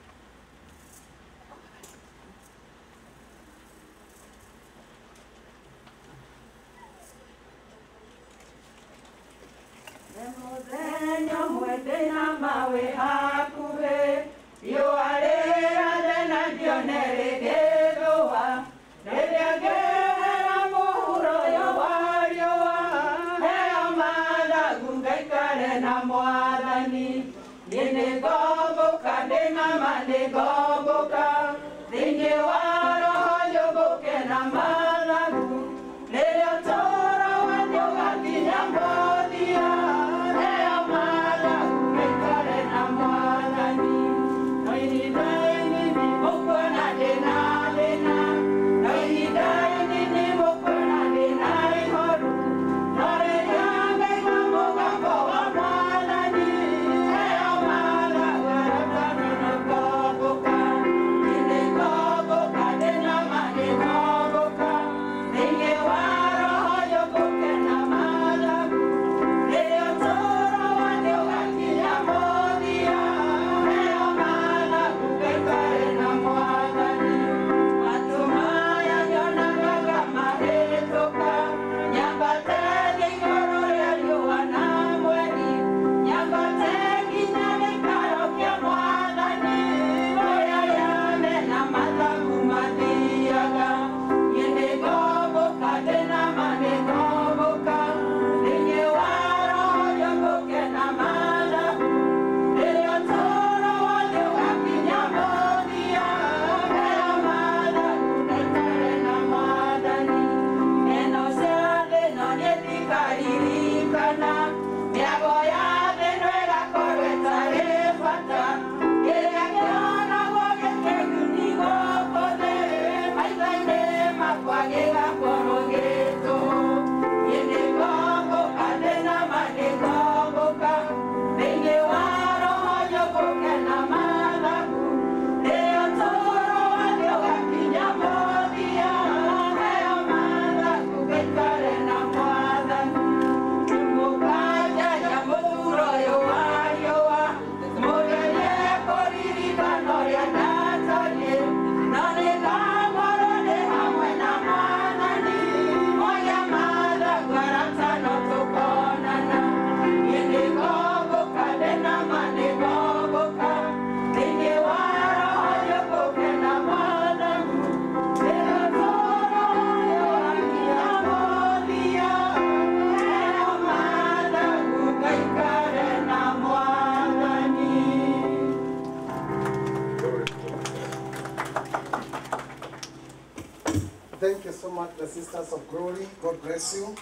Thank you so much, the Sisters of Glory. God bless you.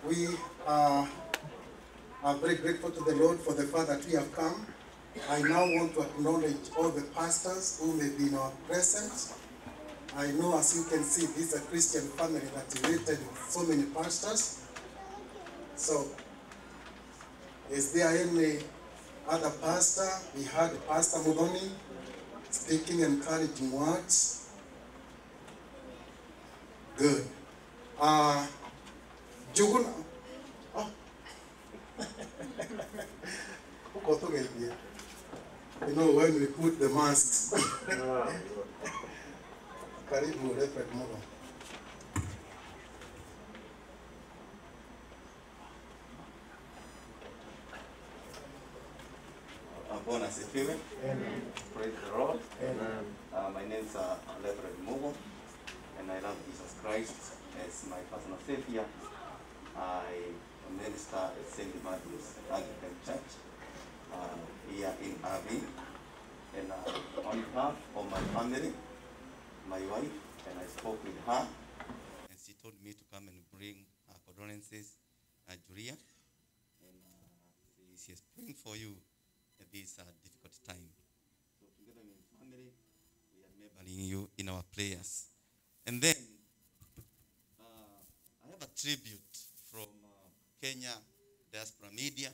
We are very grateful to the Lord for the fact that we have come. I now want to acknowledge all the pastors who may be in our presence. I know, as you can see, this is a Christian family that related with so many pastors. So, is there any other pastor? We had Pastor Mudoni speaking encouraging words. Good. Njuguna. Oh. You know, when we put the masks. Karibu, Reverend Mogo. Bwana asifiwe. Praise the Lord. My name is Reverend Mogo, and I love Jesus Christ as my personal Savior. I minister at St. Matthew's Anglican Church here in Ragui, and on behalf of my family, my wife, and I spoke with her, and she told me to come and bring condolences, Julia, and she is praying for you at this difficult time. So together with family, we are remembering you in our prayers. And then I have a tribute from Kenya Diaspora Media,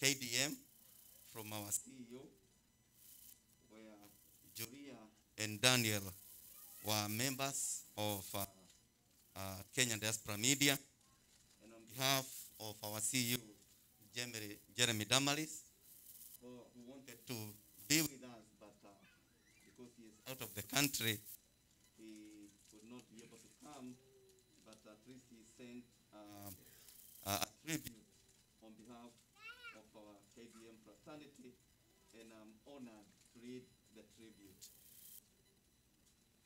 KDM, from our CEO, where Julia and Daniel were members of Kenya Diaspora Media. And on behalf of our CEO, Jeremy Damaris, who wanted to be with us, but because he is out of the country, he could not be able to come, but at least he sent a tribute on behalf of our KDM fraternity, and I'm honored to read the tribute.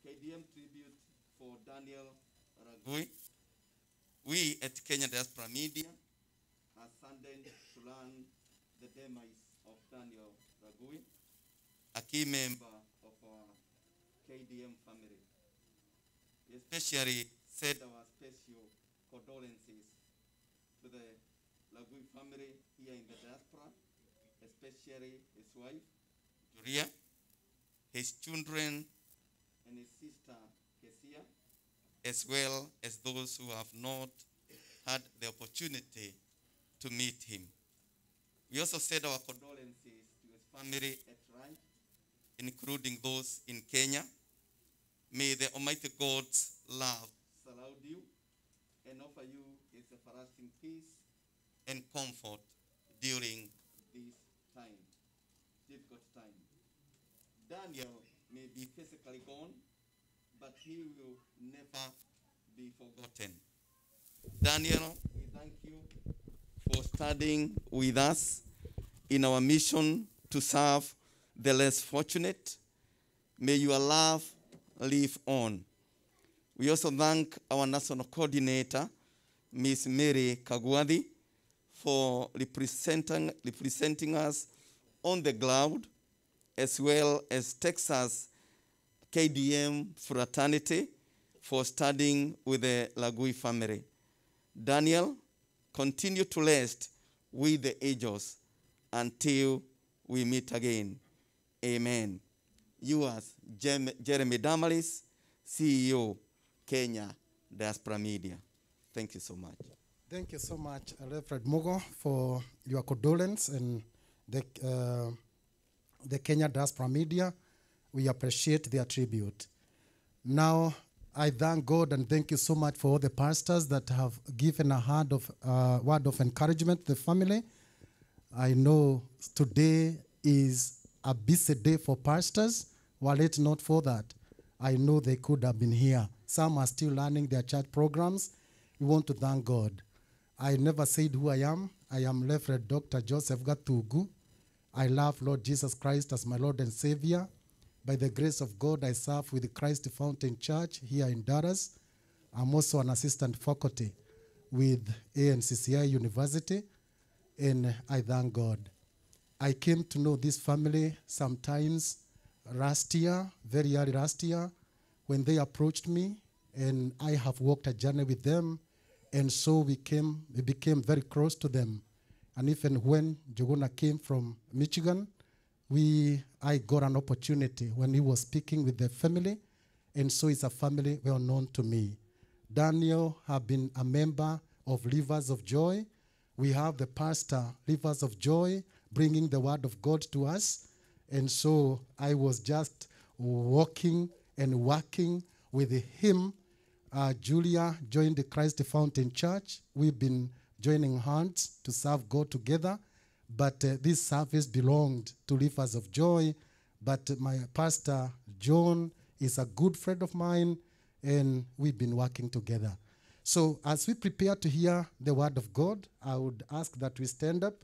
KDM tribute for Daniel Ragui. We at Kenya Diaspora Media are saddened to learn the demise of Daniel Ragui, a key member of our KDM family. We especially said our special condolences to the Ragui family here in the diaspora, especially his wife, Julia, his children, and his sister, Kesia, as well as those who have not had the opportunity to meet him. We also said our condolences to his family at Ranch, including those in Kenya. May the Almighty God's love surround you and offer you his everlasting peace and comfort during this time, difficult time. Daniel may be physically gone, but he will never be forgotten. Daniel, we thank you for studying with us in our mission to serve the less fortunate. May your love live on. We also thank our national coordinator, Ms. Mary Kagwadi, for representing us on the ground, as well as Texas KDM fraternity for studying with the Ragui family. Daniel, continue to rest with the angels until we meet again. Amen. Yours, Jeremy Damaris, CEO, Kenya Diaspora Media. Thank you so much. Thank you so much, Reverend Mugo, for your condolence and the Kenya Diaspora Media. We appreciate their tribute. Now, I thank God and thank you so much for all the pastors that have given a word of encouragement to the family. I know today is a busy day for pastors. Were it not for that, I know they could have been here. Some are still learning their church programs. We want to thank God. I never said who I am. I am Reverend Dr. Joseph Gatugu. I love Lord Jesus Christ as my Lord and Savior. By the grace of God, I serve with the Christ Fountain Church here in Dallas. I'm also an assistant faculty with ANCCI University, and I thank God. I came to know this family sometimes last year, very early last year, when they approached me, and I have walked a journey with them, and so we became very close to them. And even when Njuguna came from Michigan, I got an opportunity when he was speaking with the family, and so it's a family well known to me. Daniel have been a member of Rivers of Joy. We have the pastor, Rivers of Joy, bringing the word of God to us, and so I was just walking and working with him. Julia joined the Christ Fountain Church. We've been joining hands to serve God together. But this service belonged to Rivers of Joy. But my pastor, John, is a good friend of mine, and we've been working together. So as we prepare to hear the word of God, I would ask that we stand up,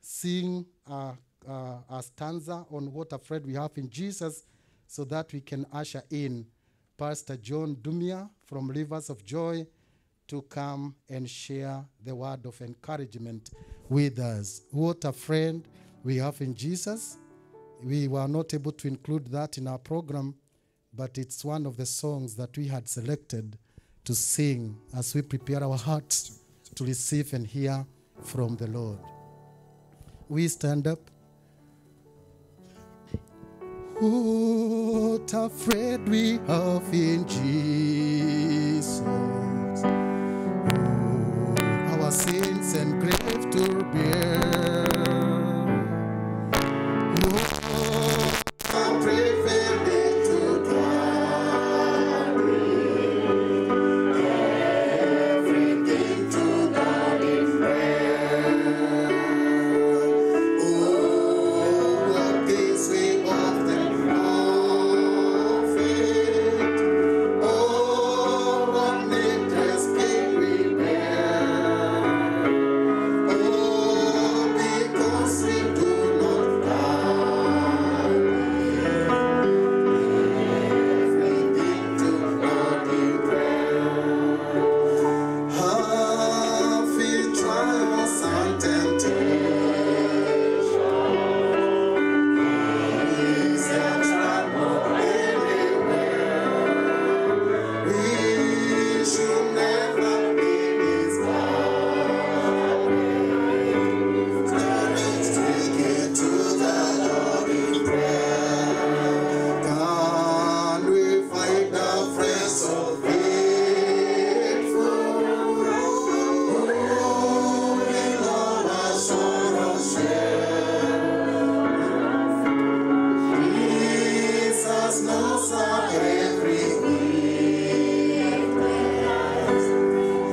sing a stanza on what a friend we have in Jesus, so that we can usher in Pastor John Dumia from Rivers of Joy to come and share the word of encouragement with us. What a friend we have in Jesus. We were not able to include that in our program, but it's one of the songs that we had selected to sing as we prepare our hearts to receive and hear from the Lord. we stand up. What afraid we have in Jesus. Our sins and grief to bear. Oh, I prefer to carry everything to God in prayer. Oh, what peace we often forfeit. Oh, what needless pain we bear. Oh, because we do not carry everything to God in prayer. Have we trials and temptation? Is there trouble anywhere? We should never be discouraged. Let's take it to the Lord in prayer. Can we find a friend so faithful? Who will all our sorrows share? Jesus knows our every weakness.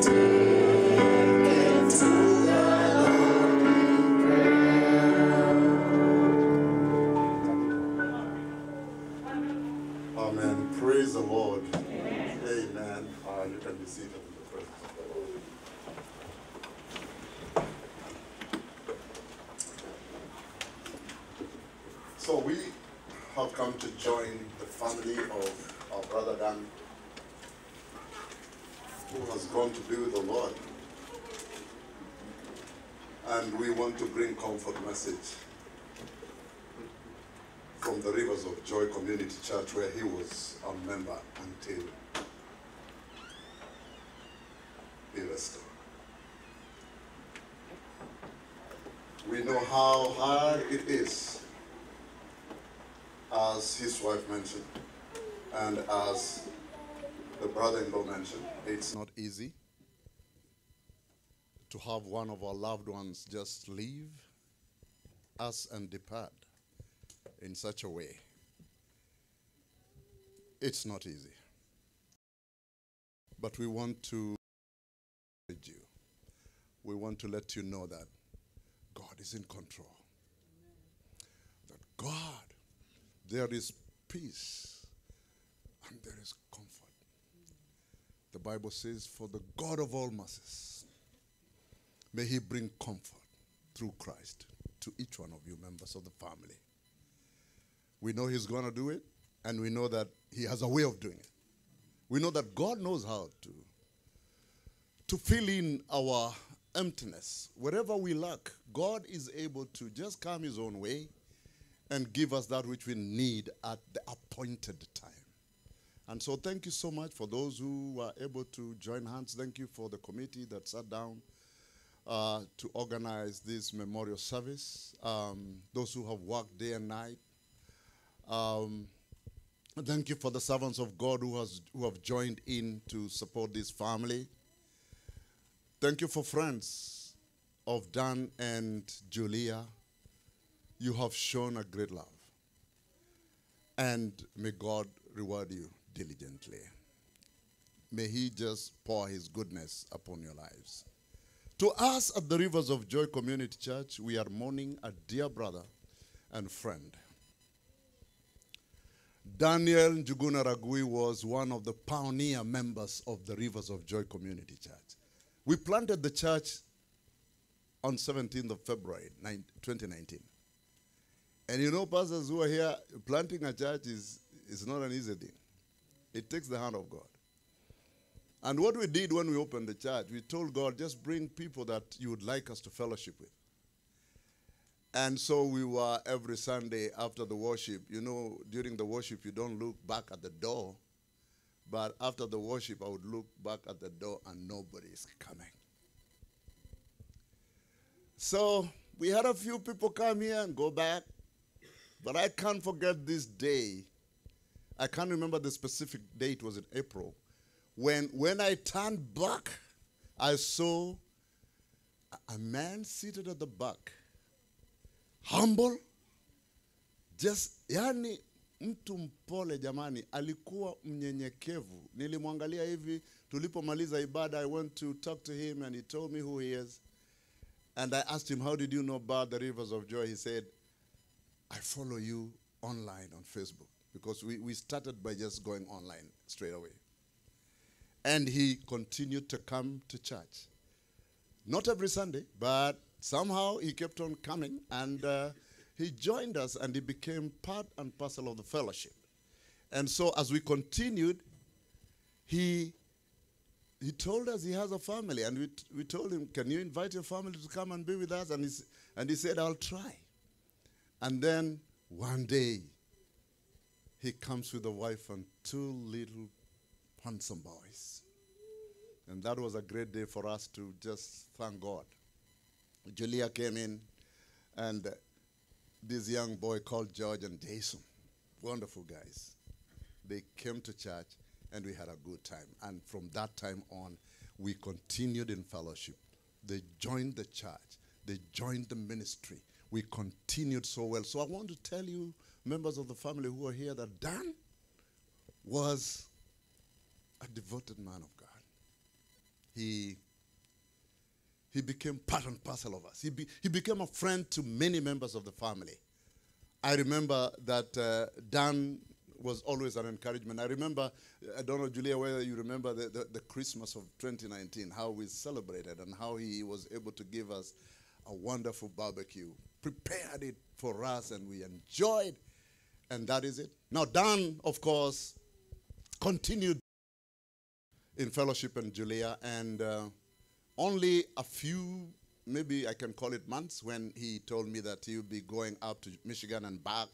Take it to the Lord in prayer. Amen. Praise the Lord. Amen. You can be seated in the presence of the Lord. So we have come to join the family of our brother Dan, who has gone to be with the Lord. And we want to bring comfort message from the Rivers of Joy Community Church, where he was a member until he rested. We know how hard it is, as his wife mentioned, and as the brother-in-law mentioned. It's not easy to have one of our loved ones just leave us and depart in such a way. It's not easy. But we want to encourage you. We want to let you know that God is in control. That God, there is peace and there is comfort. The Bible says, for the God of all mercies, may he bring comfort through Christ to each one of you members of the family. We know he's going to do it, and we know that he has a way of doing it. We know that God knows how to fill in our emptiness. Wherever we lack, God is able to just come his own way and give us that which we need at the appointed time. And so thank you so much for those who were able to join hands. Thank you for the committee that sat down to organize this memorial service. Those who have worked day and night. Thank you for the servants of God who have joined in to support this family. Thank you for friends of Dan and Julia. You have shown a great love. And may God reward you diligently. May he just pour his goodness upon your lives. To us at the Rivers of Joy Community Church, we are mourning a dear brother and friend. Daniel Njuguna Ragui was one of the pioneer members of the Rivers of Joy Community Church. We planted the church on 17th of February, 2019. And you know, pastors who are here, planting a church is not an easy thing. It takes the hand of God. And what we did when we opened the church, we told God, just bring people that you would like us to fellowship with. And so we were every Sunday after the worship. You know, during the worship, you don't look back at the door. But after the worship, I would look back at the door and nobody is coming. So We had a few people come here and go back. But I can't forget this day. I can't remember the specific date. It was in April. When I turned back, I saw a man seated at the back. Humble. Just, yani, mtu mpole jamani. Alikuwa mnyenyekevu. Nilimwangalia hivi. Tulipomaliza ibada, I went to talk to him and he told me who he is. And I asked him, how did you know about the Rivers of Joy? He said, I follow you online on Facebook. Because we started by just going online straight away. And he continued to come to church. Not every Sunday, but somehow he kept on coming. And he joined us and he became part and parcel of the fellowship. And so as we continued, he told us he has a family. And we told him, can you invite your family to come and be with us? And he said, I'll try. And then one day, he comes with a wife and 2 little handsome boys. And that was a great day for us to just thank God. Julia came in, and this young boy called George and Jason, wonderful guys. They came to church, and we had a good time. And from that time on, we continued in fellowship. They joined the church. They joined the ministry. We continued so well. So I want to tell you, members of the family who are here, that Dan was a devoted man of God. He became part and parcel of us. He became a friend to many members of the family. I remember that Dan was always an encouragement. I remember, I don't know, Julia, whether you remember the Christmas of 2019, how we celebrated and how he was able to give us a wonderful barbecue, prepared it for us, and we enjoyed, and that is it. Now, Dan, of course, continued in fellowship in Julia, and only a few, maybe I can call it months, when he told me that he would be going up to Michigan and back.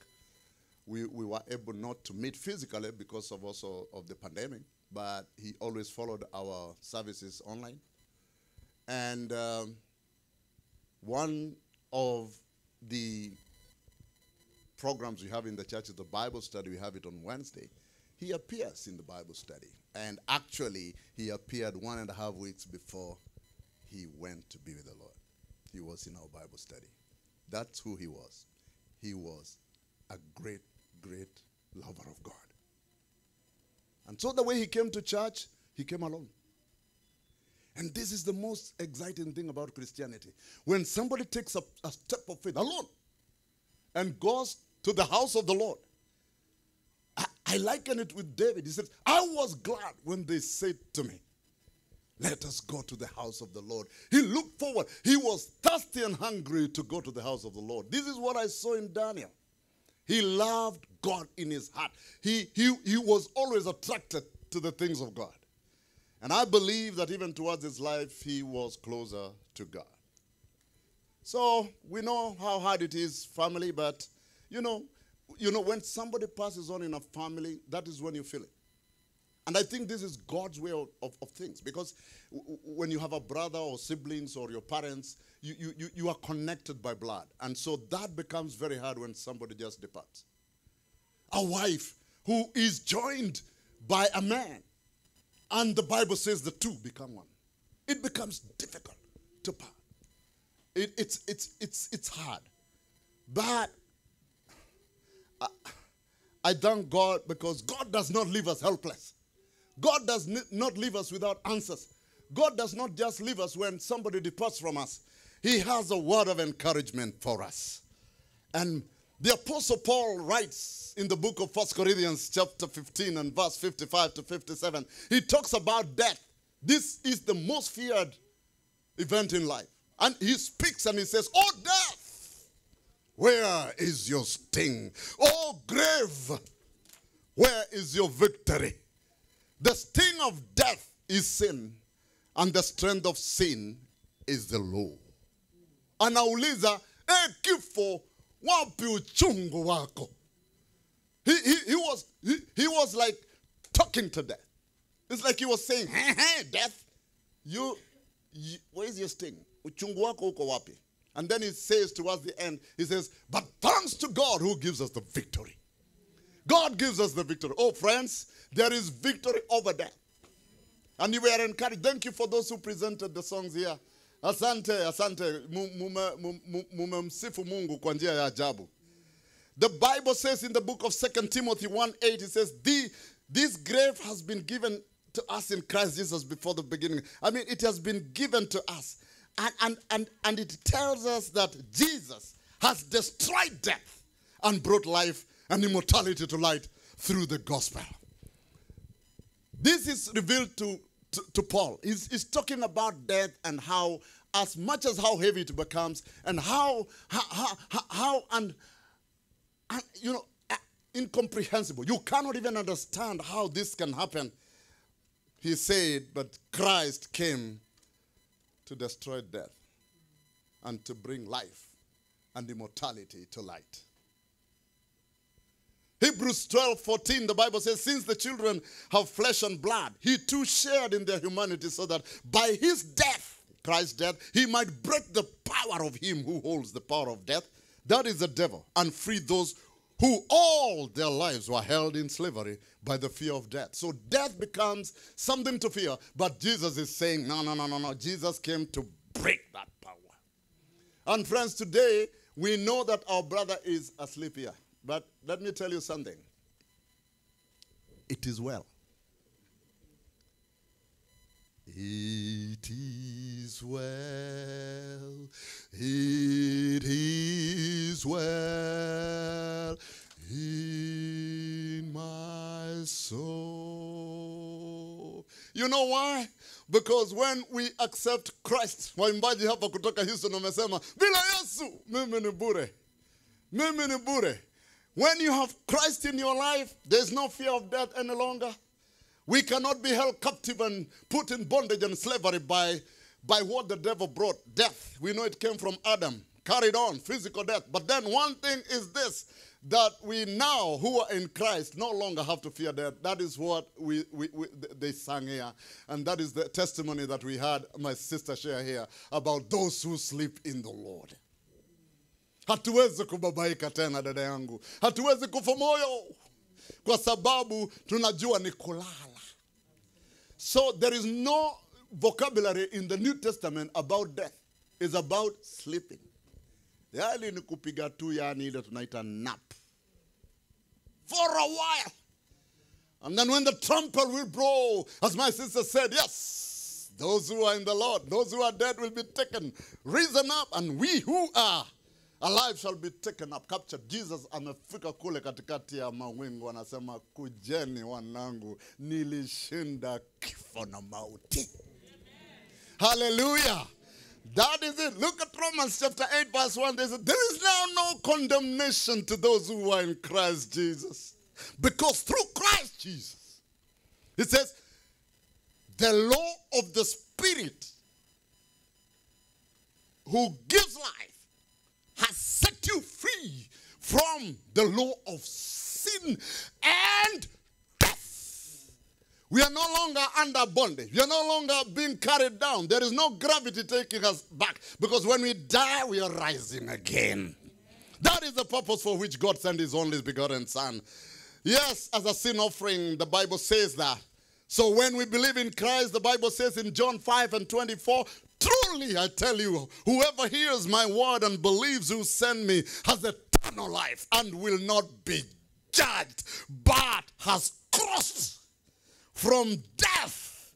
We were able not to meet physically because of also of the pandemic, but he always followed our services online. And one of the programs we have in the church is the Bible study. We have it on Wednesday. He appears in the Bible study. And actually, he appeared 1.5 weeks before he went to be with the Lord. He was in our Bible study. That's who he was. He was a great, great lover of God. And so the way he came to church, he came alone. And this is the most exciting thing about Christianity. When somebody takes a step of faith alone and goes to the house of the Lord. I liken it with David. He says, I was glad when they said to me, let us go to the house of the Lord. He looked forward. He was thirsty and hungry to go to the house of the Lord. This is what I saw in Daniel. He loved God in his heart. He was always attracted to the things of God. And I believe that even towards his life, he was closer to God. So we know how hard it is, family, but you know, when somebody passes on in a family, that is when you feel it. And I think this is God's way of things, because when you have a brother or siblings or your parents, you are connected by blood. And so that becomes very hard when somebody just departs. A wife who is joined by a man, and the Bible says the two become one. It becomes difficult to part. It's hard. But I thank God, because God does not leave us helpless. God does not leave us without answers. God does not just leave us when somebody departs from us. He has a word of encouragement for us. And the Apostle Paul writes in the book of 1 Corinthians chapter 15 and verse 55 to 57. He talks about death. This is the most feared event in life. And he speaks and he says, "Oh death, where is your sting? Oh grave, where is your victory? The sting of death is sin, and the strength of sin is the law." Anauliza, kifo, wapi uchungu wako? He was like talking to death. It's like he was saying, hey, death, where is your sting? Uchungu wako uko wapi? And then he says towards the end, he says, but thanks to God who gives us the victory. God gives us the victory. Oh, friends, there is victory over death. And you were encouraged. Thank you for those who presented the songs here. Asante, asante. Mumemsifu Mungu kwa njia ya ajabu. The Bible says in the book of 2 Timothy 1:8, it says, this grave has been given to us in Christ Jesus before the beginning. I mean, it has been given to us. And it tells us that Jesus has destroyed death and brought life and immortality to light through the gospel. This is revealed to Paul. He's talking about death and how, as much as how heavy it becomes, and how you know, incomprehensible. You cannot even understand how this can happen. He said, but Christ came to destroy death and to bring life and immortality to light. Hebrews 12:14, the Bible says, since the children have flesh and blood, he too shared in their humanity so that by his death, Christ's death, he might break the power of him who holds the power of death, that is the devil, and free those who all their lives were held in slavery by the fear of death. So death becomes something to fear, but Jesus is saying, no. Jesus came to break that power. And friends, today, we know that our brother is asleep here. But let me tell you something. It is well. It is well. It is well in my soul. You know why? Because when we accept Christ, waimbaji hapa kutoka Houston wamesema, bila Yesu, mimi ni bure. Mimi ni bure. When you have Christ in your life, there is no fear of death any longer. We cannot be held captive and put in bondage and slavery by what the devil brought, death. We know it came from Adam, carried on, physical death. But then one thing is this, that we now who are in Christ no longer have to fear death. That is what they sang here. And that is the testimony that we had my sister share here about those who sleep in the Lord. Hatuwezi kubabaika tena dada yangu. Hatuwezi kufa moyo. Kwa sababu tunajua ni kulala. So there is no vocabulary in the New Testament about death. It's about sleeping. Yali ni kupiga tu yani ile tunaita nap. For a while. And then when the trumpet will blow, as my sister said, yes, those who are in the Lord, those who are dead will be taken, risen up, and we who are alive shall be taken up, captured. Jesus amefika kule katikati ya mawingu, anasema kujeni wanangu, nilishinda kifo na mauti. Hallelujah. That is it. Look at Romans chapter 8 verse 1. They said, there is now no condemnation to those who are in Christ Jesus. Because through Christ Jesus, it says, the law of the Spirit who gives life has set you free from the law of sin and death. We are no longer under bondage. We are no longer being carried down. There is no gravity taking us back. Because when we die, we are rising again. That is the purpose for which God sent his only begotten Son. Yes, as a sin offering, the Bible says that. So when we believe in Christ, the Bible says in John 5:24, truly I tell you, whoever hears my word and believes who sent me has eternal life and will not be judged, but has crossed from death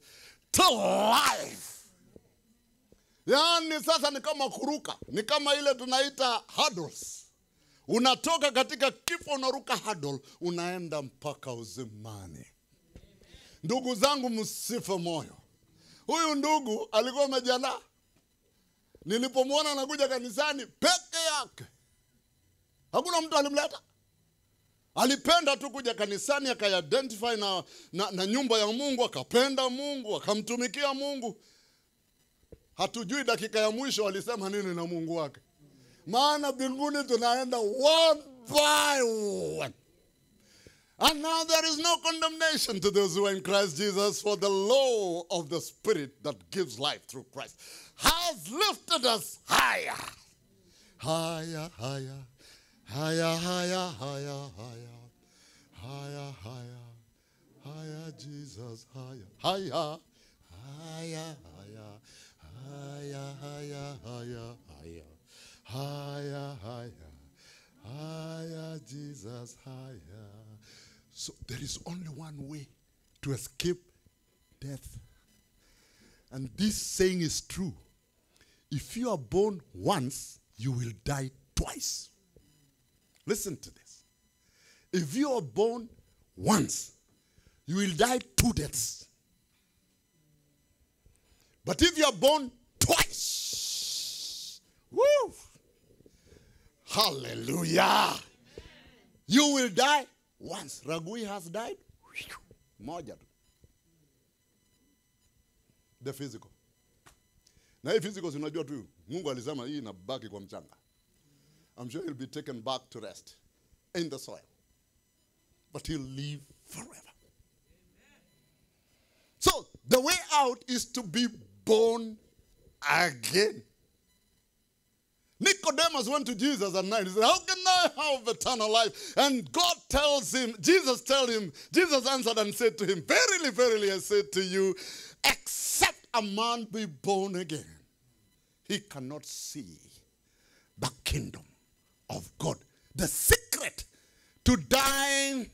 to life. Yani sasa ni kama kuruka, ni kama ile tunaita hurdles. Unatoka katika kifo unaruka hurdle, unaenda mpaka uzimani. Ndugu zangu msife moyo. Huyu ndugu alikuwa amejiandaa. Nilipomwona anakuja kanisani peke yake. Hakuna mtu alimleta. Alipenda tu kuja kanisani, akaidentify na nyumba ya Mungu, akapenda Mungu, akamtumikia Mungu. Hatujui dakika ya mwisho alisema nini na Mungu wake. Maana mbinguni tunaenda one by one. And now there is no condemnation to those who are in Christ Jesus, for the law of the Spirit that gives life through Christ has lifted us higher. higher, higher, higher, higher, higher, higher, higher, higher, higher, Jesus, higher, higher, higher, higher, higher, higher, higher, higher, higher, higher, higher, Jesus, higher. So there is only one way to escape death. And this saying is true. If you are born once, you will die twice. Listen to this. If you are born once, you will die 2 deaths. But if you are born twice, woo, hallelujah, you will die once. Ragui has died, moja tu. The physical. Na hii physical unajua tu, Mungu alisema hii inabaki kwa mchanga. I'm sure he'll be taken back to rest in the soil. But he'll live forever. So, the way out is to be born again. Nicodemus went to Jesus at night. He said, how can I have eternal life? And God tells him, Jesus answered and said to him, verily, verily, I say to you, except a man be born again, he cannot see the kingdom of God. The secret to dying,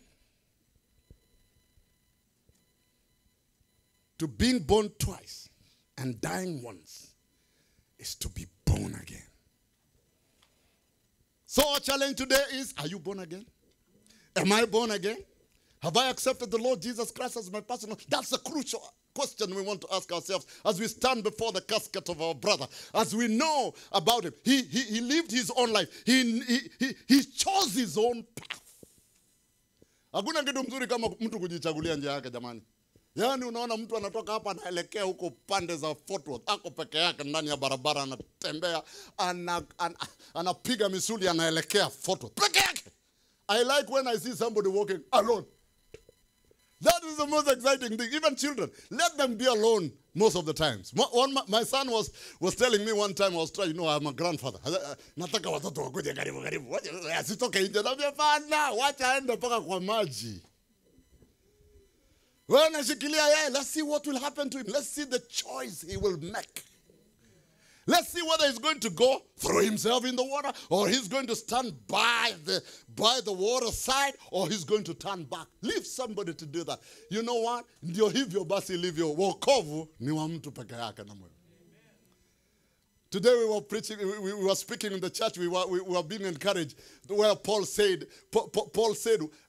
to being born twice and dying once, is to be born again. So our challenge today is, are you born again? Am I born again? Have I accepted the Lord Jesus Christ as my personal? That's a crucial question we want to ask ourselves as we stand before the casket of our brother. As we know about him, he lived his own life. He chose his own path. Hakuna kitu mzuri kama mtu kujichagulia njia yake jamani. Yaani unaona mtu anatoka hapa anaelekea huko pande za Fort Worth, ako peke yake ndani ya barabara anatembea, anapiga misuli anaelekea Fort Worth peke yake. I like when I see somebody walking alone. That is the most exciting thing. Even children, let them be alone most of the times. My son was telling me one time, I was trying, I'm a grandfather. Nataka watoto wakuje karibu karibu. Asitoke nje. Naambia fana, wacha aende mpaka kwa maji. Let's see what will happen to him. Let's see the choice he will make. Let's see whether he's going to go throw himself in the water, or he's going to stand by the water side, or he's going to turn back. Leave somebody to do that. You know what? Ndio hivyo basi livyo. Wokovu ni wa mtu peke yake na Mungu. Today we were preaching, we were speaking in the church, we were being encouraged, where Paul said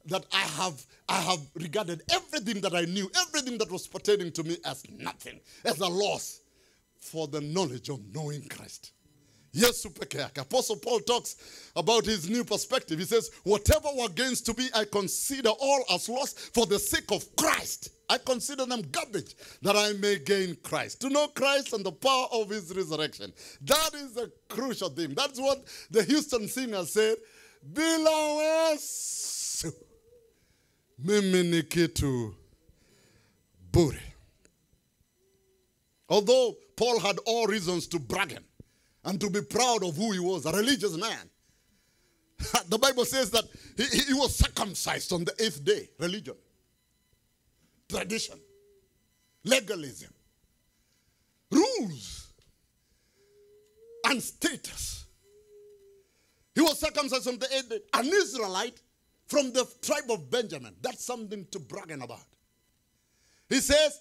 that I have regarded everything that I knew, everything that was pertaining to me as nothing, as a loss, for the knowledge of knowing Christ. Yes, Apostle Paul talks about his new perspective. He says, whatever were gains to me, I consider all as loss for the sake of Christ. I consider them garbage that I may gain Christ. To know Christ and the power of his resurrection. That is a crucial thing. That's what the Houston singer said. Bila Yesu, mimi ni kitu bure. Although Paul had all reasons to brag and to be proud of who he was, a religious man. The Bible says that he was circumcised on the 8th day. Religion, tradition, legalism, rules, and status. He was circumcised on the 8th day. An Israelite from the tribe of Benjamin. That's something to brag about. He says,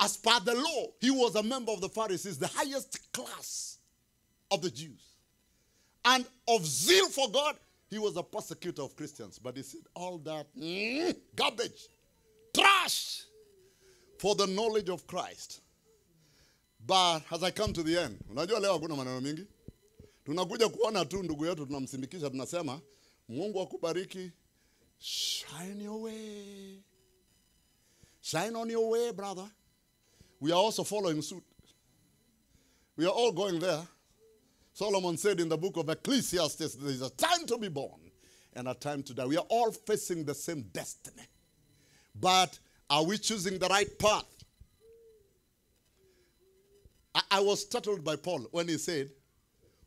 as per the law, he was a member of the Pharisees, the highest class of the Jews. And of zeal for God, he was a persecutor of Christians. But he said, all that garbage, trash, for the knowledge of Christ. But as I come to the end, unajua leo hakuna maneno mingi. Tunakuja kuona tu ndugu yetu tunamsindikisha, tunasema Mungu akubariki. Shine your way. Shine on your way, brother. We are also following suit. We are all going there. Solomon said in the book of Ecclesiastes, there is a time to be born and a time to die. We are all facing the same destiny. But are we choosing the right path? I was startled by Paul when he said,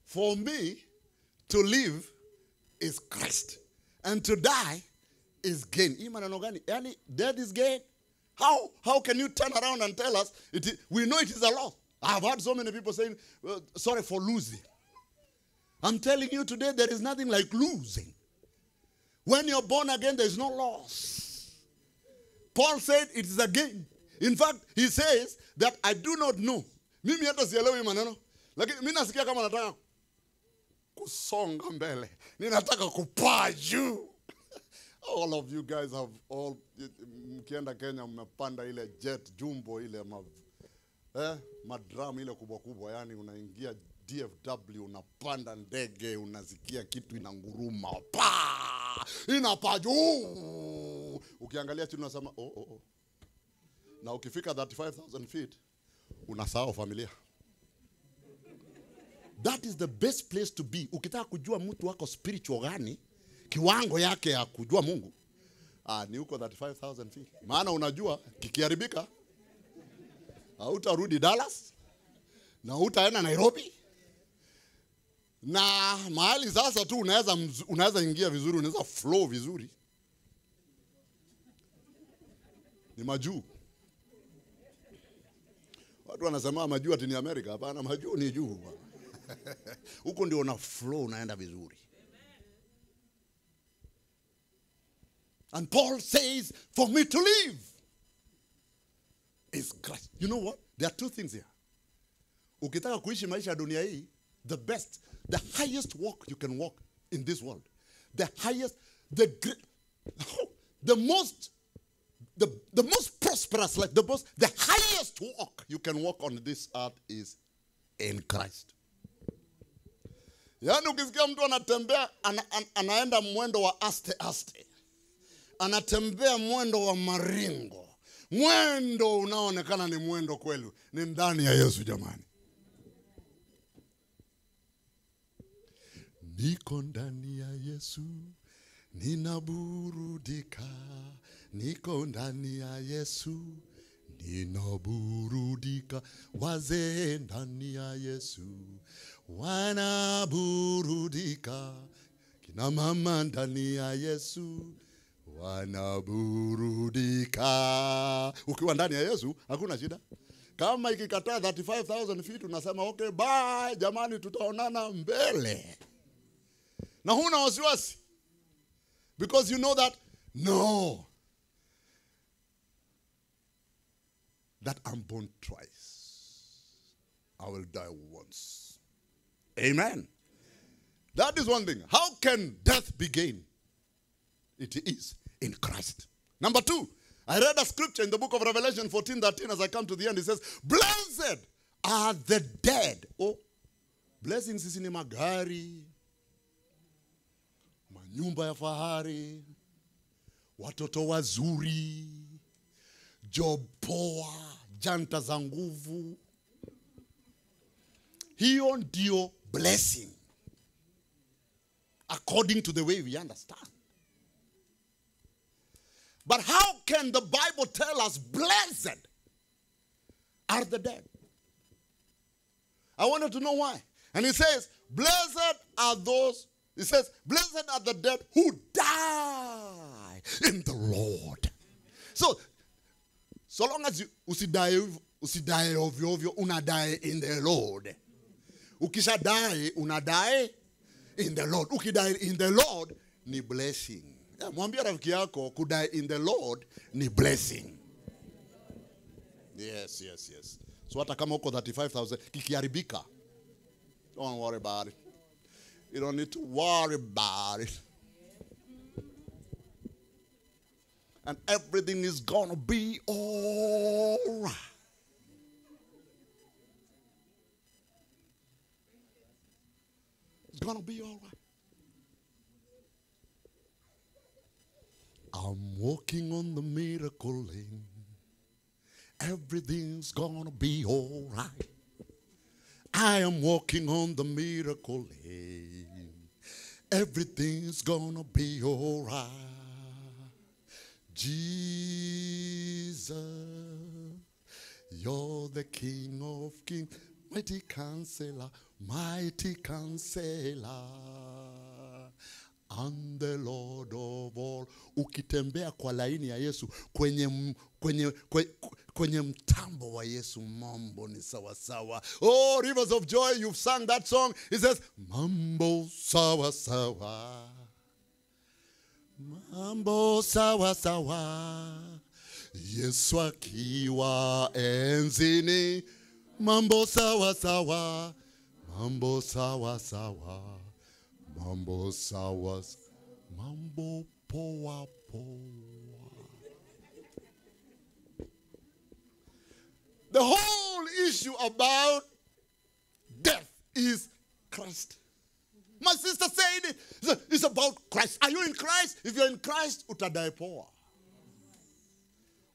for me, To live is Christ. And to die is gain. Yani, death is gain. How can you turn around and tell us, we know it is a loss? I've heard so many people saying, sorry for losing. I'm telling you today, there is nothing like losing. When you're born again, there is no loss. Paul said it is a gain. In fact, he says that I do not know. Mimi hata sielewi maneno. Lakini mimi nasikia kama nataka kusonga mbele. Ninataka kupaa juu. All of you guys have all, mkienda Kenya mmepanda ile jet jumbo ile madram ile kubwa kubwa, yani unaingia DFW, unapanda ndege, unasikia kitu inanguruma, inapaa juu. Ukiangalia chini unasema oh. Na ukifika 35,000 feet unasahau familia. That is the best place to be. Ukitaka kujua mtu wako spiritual gani, kiwango yake ya kujua Mungu, ni huko 35,000 feet. Maana unajua kikiharibika hautarudi Dallas na hutaenda Nairobi. Na mahali sasa tu unaweza ingia vizuri, unaweza flow vizuri. Ni majuu. Watu wanasema majuu ati ni Amerika. Hapana, majuu ni juu. Huko ndio una flow, unaenda vizuri. And Paul says, for me to live is Christ. You know what? There are two things here. Ukitaka kuishi maisha ya dunia hii, the best, the highest walk you can walk in this world, the highest, the most prosperous life, the highest walk you can walk on this earth is in Christ. Yani ukisikia mtu anatembea, anaenda mwendo wa aste, anatembea mwendo wa maringo, mwendo unaonekana ni mwendo kweli, ni ndani ya Yesu jamani. Niko ndani ya Yesu, ninaburudika. Niko ndani ya Yesu, ninaburudika. Wazee ndani ya Yesu wanaburudika. Kina mama ndani ya Yesu wanaburudika. Ukiwa ndani ya Yesu hakuna shida. Kama ikikataa 35,000 feet unasema okay bye jamani, tutaonana mbele. Na huna wasiwasi. Because you know that that I'm born twice. I will die once. Amen. That is one thing. How can death be gained? It is in Christ. Number two, I read a scripture in the book of Revelation 14:13 as I come to the end. It says, blessed are the dead. Oh, blessings is in magari, manyumba ya fahari, watoto wazuri, job poa, janta za nguvu. Hiyo ndio blessing, according to the way we understand. But how can the Bible tell us blessed are the dead? I wanted to know why. And it says, blessed are those, it says, blessed are the dead who die in the Lord. So long as you usidai ovyo ovyo, unadai in the Lord. Ukisha die, unadai in the Lord. Ukidai in the Lord, ni blessing. Mwambia rafiki yako, kudai in the Lord ni blessing. Yes. So hata kama uko 35,000, kikiharibika, don't worry about it. You don't need to worry about it. And everything is gonna be all right. It's gonna be all right. I'm walking on the miracle lane. Everything's gonna be all right. I am walking on the miracle lane. Everything's gonna be all right. Jesus, you're the King of Kings, mighty counselor, mighty counselor, and the Lord of all. Ukitembea kwa laini ya Yesu, kwenye mtambo wa Yesu, mambo ni sawa sawa. Oh, Rivers of Joy, you've sung that song. It says, mambo sawa sawa. Mambo sawa sawa. Yesu akiwa enzini. Mambo sawa sawa. Mambo sawa sawa. Mambo sawa. Mambo poa poa. The whole issue about death is Christ. My sister said it. It's about Christ. Are you in Christ? If you're in Christ, utadai poa.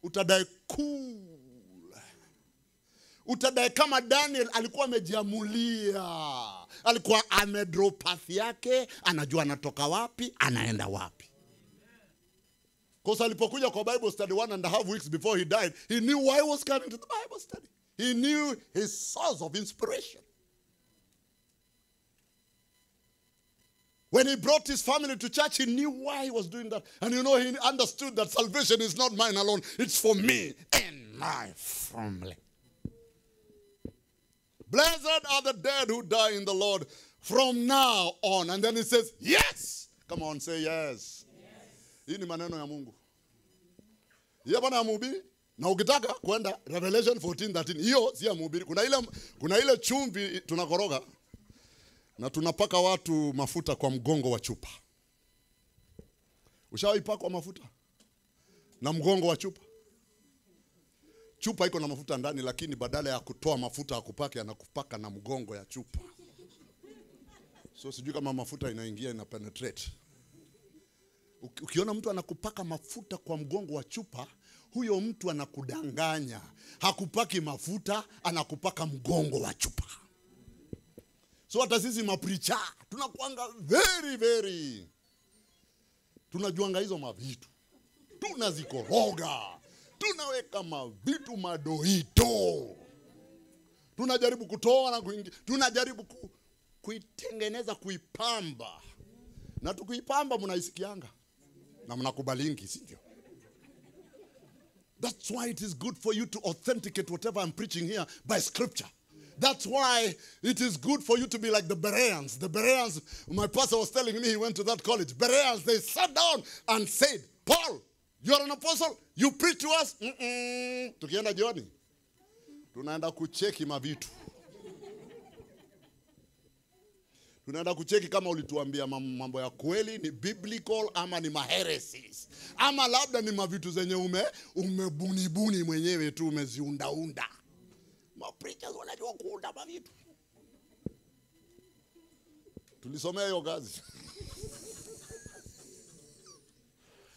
Utadai cool. Utadai kama Daniel alikuwa amejiamulia. Alikuwa amedrop path yake, anajua anatoka wapi, anaenda wapi. Because alipokuja kwa Bible study 1.5 weeks before he died, he knew why he was coming to the Bible study. He knew his source of inspiration. When he brought his family to church, he knew why he was doing that. And you know, he understood that salvation is not mine alone. It's for me and my family. Blessed are the dead who die in the Lord from now on. And then it says, yes. Come on, say yes. Hii ni maneno ya Mungu. Hiyo bana mhubiri na ukitaka kwenda Revelation 14:13. Hiyo si ya mhubiri. Kuna ile chumvi tunakoroga na tunapaka watu mafuta kwa mgongo wa chupa. Ushawahi pakwa mafuta na mgongo wa chupa? Chupa iko na mafuta ndani, lakini badala ya kutoa mafuta akupake anakupaka na mgongo ya chupa. So sijui kama mafuta inaingia ina penetrate. Ukiona mtu anakupaka mafuta kwa mgongo wa chupa, huyo mtu anakudanganya. Hakupaki mafuta, anakupaka mgongo wa chupa. So hata sisi mapreacher tunakuanga very tunajuanga hizo mavitu. Tunazikoroga. Tunaweka mavitu madoito. Tunajaribu kutoa na kuingia. Tunajaribu kuitengeneza, kuipamba. Na tukuipamba mnaisikianga. Na mnakubalingi, sivyo? That's why it is good for you to authenticate whatever I'm preaching here by scripture. That's why it is good for you to be like the Bereans. The Bereans, my pastor was telling me he went to that college. Bereans, they sat down and said, Paul, you're an apostle, you preach to us. Tukienda jioni, tunaenda kucheki mavitu. Tunaenda kucheki kama ulituambia mambo ya kweli ni biblical ama ni maheresies. Ama labda ni mavitu zenye umebuni mwenyewe tu, umeziunda. Mapreachers wanajua kuunda mavitu. Tulisomea hiyo kazi.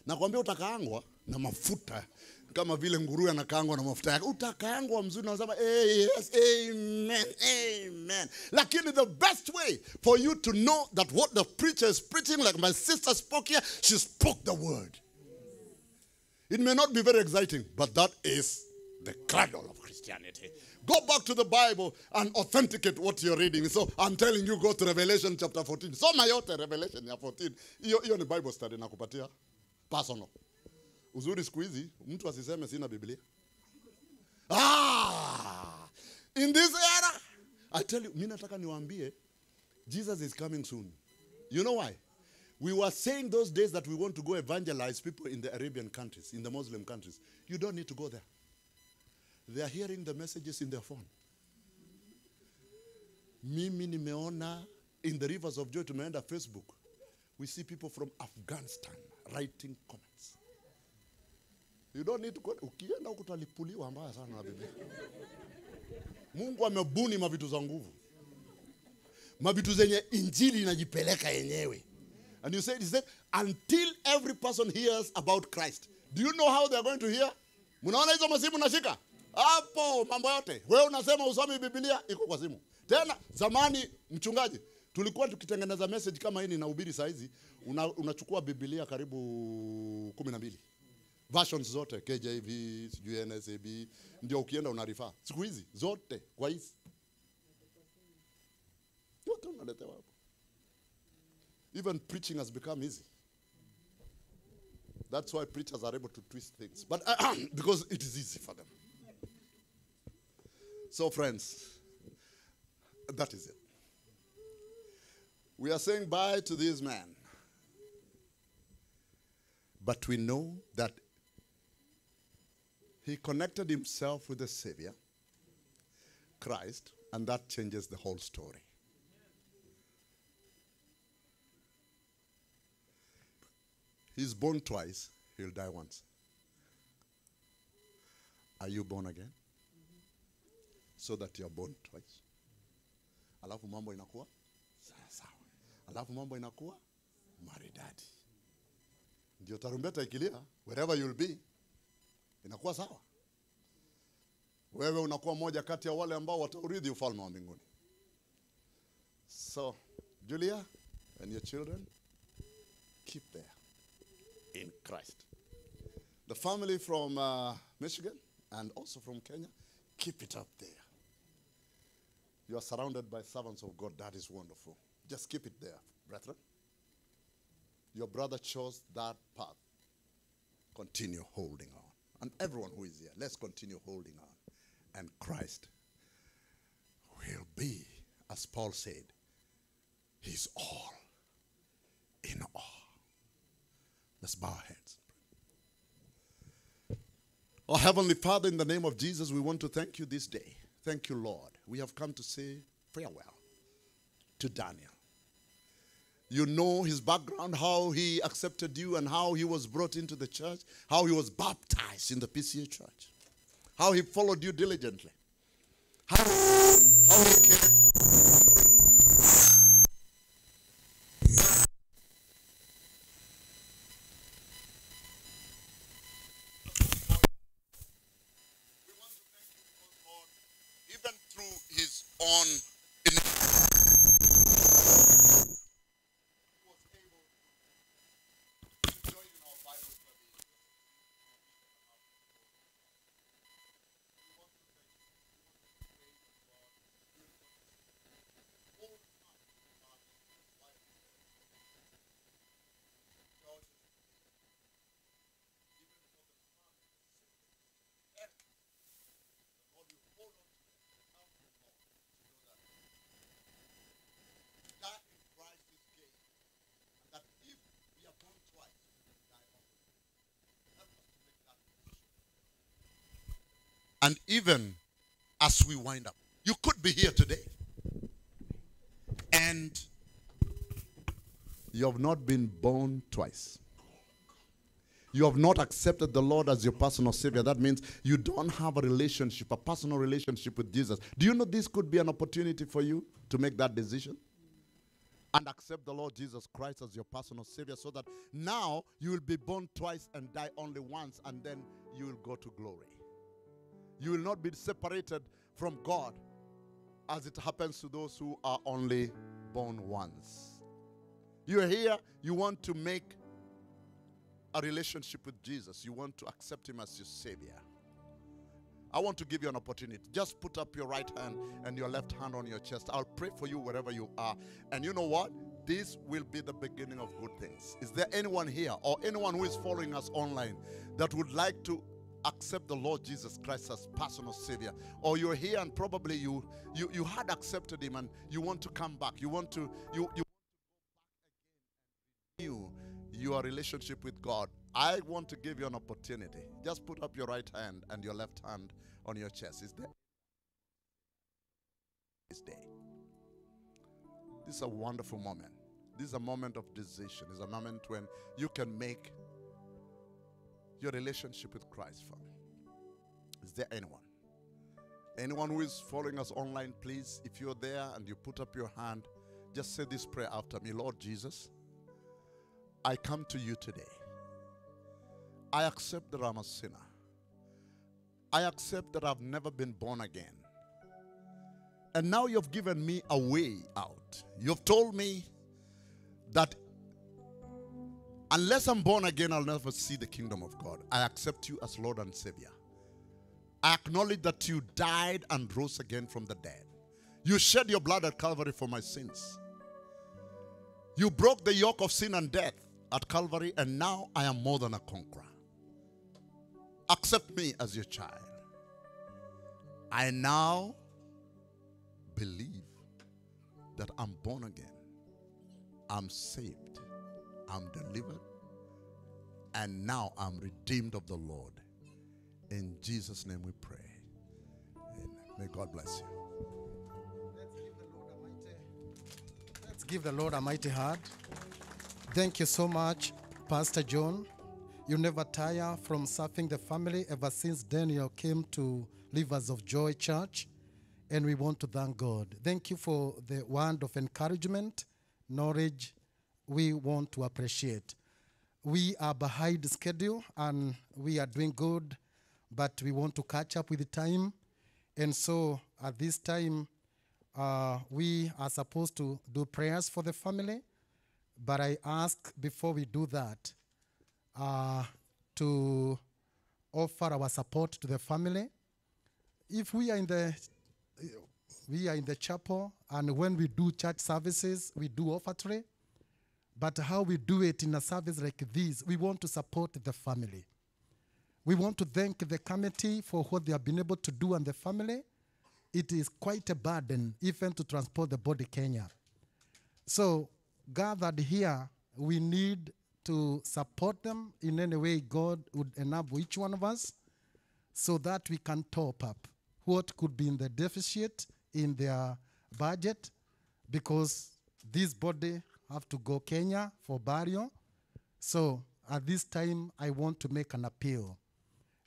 Nakwambia utakaangwa na mafuta kama vile nguruwe anakaangwa na mafuta yake. Utakaangwa mzuri na unasema yes, amen, amen. Lakini the best way for you to know that what the preacher is preaching, like my sister spoke here, she spoke the word. It may not be very exciting, but that is the cradle of Christianity. Go back to the Bible and authenticate what you're reading. So I'm telling you, go to Revelation chapter 14. Soma yote Revelation ya 14. Hiyo ni Bible study nakupatia. Personal. Uzuri siku hizi mtu asiseme sina Biblia. In this era, I tell you, mimi nataka niwaambie, Jesus is coming soon. You know why? We were saying those days that we want to go evangelize people in the Arabian countries, in the Muslim countries. You don't need to go there. They are hearing the messages in their phone. Mimi nimeona in the Rivers of Joy, tumeenda Facebook. We see people from Afghanistan writing comments. You don't need to go. Ukienda huko utalipuliwa mbaya sana na Biblia. Mungu amebuni mavitu za nguvu. Mavitu zenye injili inajipeleka yenyewe. And you said, he said, until every person hears about Christ. Do you know how they are going to hear? Munaona hizo masimu nashika? Hapo mambo yote. Wewe unasema usomi Biblia, iko kwa simu. Tena zamani mchungaji, tulikuwa tukitengeneza message kama hii ninahubiri saa hizi, unachukua Biblia karibu 12. Versions zote, KJV, NSAB, ndio ukienda unarifa. Siku hizi zote kwa hizi. yote unaletewa hapo. Even preaching has become easy. That's why preachers are able to twist things. But because it is easy for them. So friends, that is it. We are saying bye to this man. But we know that he connected himself with the Savior, Christ, and that changes the whole story. He's born twice, he'll die once. Are you born again? So that you're born twice. Alafu mambo inakuwa sawa. Alafu mambo inakuwa maridadi. Ndio tarumbeta ikilia, wherever you'll be, inakuwa sawa. Wewe unakuwa moja kati ya wale ambao wataurithi ufalme wa mbinguni. So, Julia and your children, keep there in Christ. The family from Michigan and also from Kenya, keep it up there. You are surrounded by servants of God. That is wonderful. Just keep it there, brethren. Your brother chose that path. Continue holding on. And everyone who is here, let's continue holding on. And Christ will be, as Paul said, he's all in all. Let's bow our heads. Oh, Heavenly Father, in the name of Jesus, we want to thank you this day. Thank you, Lord. We have come to say farewell to Daniel. You know his background, how he accepted you and how he was brought into the church, how he was baptized in the PCA church, how he followed you diligently, how he came. Even through his own and even as we wind up, you could be here today and you have not been born twice. You have not accepted the Lord as your personal Savior. That means you don't have a relationship, a personal relationship with Jesus. Do you know this could be an opportunity for you to make that decision? And accept the Lord Jesus Christ as your personal Savior, so that now you will be born twice and die only once, and then you will go to glory. You will not be separated from God as it happens to those who are only born once. You are here, you want to make a relationship with Jesus. You want to accept him as your Savior. I want to give you an opportunity. Just put up your right hand and your left hand on your chest. I'll pray for you wherever you are. And you know what? This will be the beginning of good things. Is there anyone here or anyone who is following us online that would like to accept the Lord Jesus Christ as personal Savior? Or you're here and probably you had accepted him and you want to come back. You want to renew your relationship with God. I want to give you an opportunity. Just put up your right hand and your left hand on your chest. Is there this day? This is a wonderful moment. This is a moment of decision. It's a moment when you can make your relationship with Christ firm. Is there anyone? Anyone who is following us online, please, if you're there and you put up your hand, just say this prayer after me. Lord Jesus, I come to you today. I accept that I'm a sinner. I accept that I've never been born again. And now you've given me a way out. You've told me that unless I'm born again, I'll never see the kingdom of God. I accept you as Lord and Savior. I acknowledge that you died and rose again from the dead. You shed your blood at Calvary for my sins. You broke the yoke of sin and death at Calvary, and now I am more than a conqueror. Accept me as your child. I now believe that I'm born again. I'm saved. I'm delivered. And now I'm redeemed of the Lord. In Jesus' name we pray. Amen. May God bless you. Let's give the Lord a mighty hand. Thank you so much, Pastor John. You never tire from serving the family ever since Daniel came to Rivers of Joy Church. And we want to thank God. Thank you for the word of encouragement, knowledge we want to appreciate. We are behind schedule and we are doing good, but we want to catch up with the time. And so at this time, we are supposed to do prayers for the family. But I ask before we do that to offer our support to the family. If we are in the chapel, and when we do church services, we do offertory. But how we do it in a service like this, we want to support the family. We want to thank the committee for what they have been able to do on the family. It is quite a burden even to transport the body Kenya. So gathered here, we need to support them in any way God would enable each one of us so that we can top up what could be in the deficit in their budget, because this body have to go Kenya for burial. So at this time, I want to make an appeal.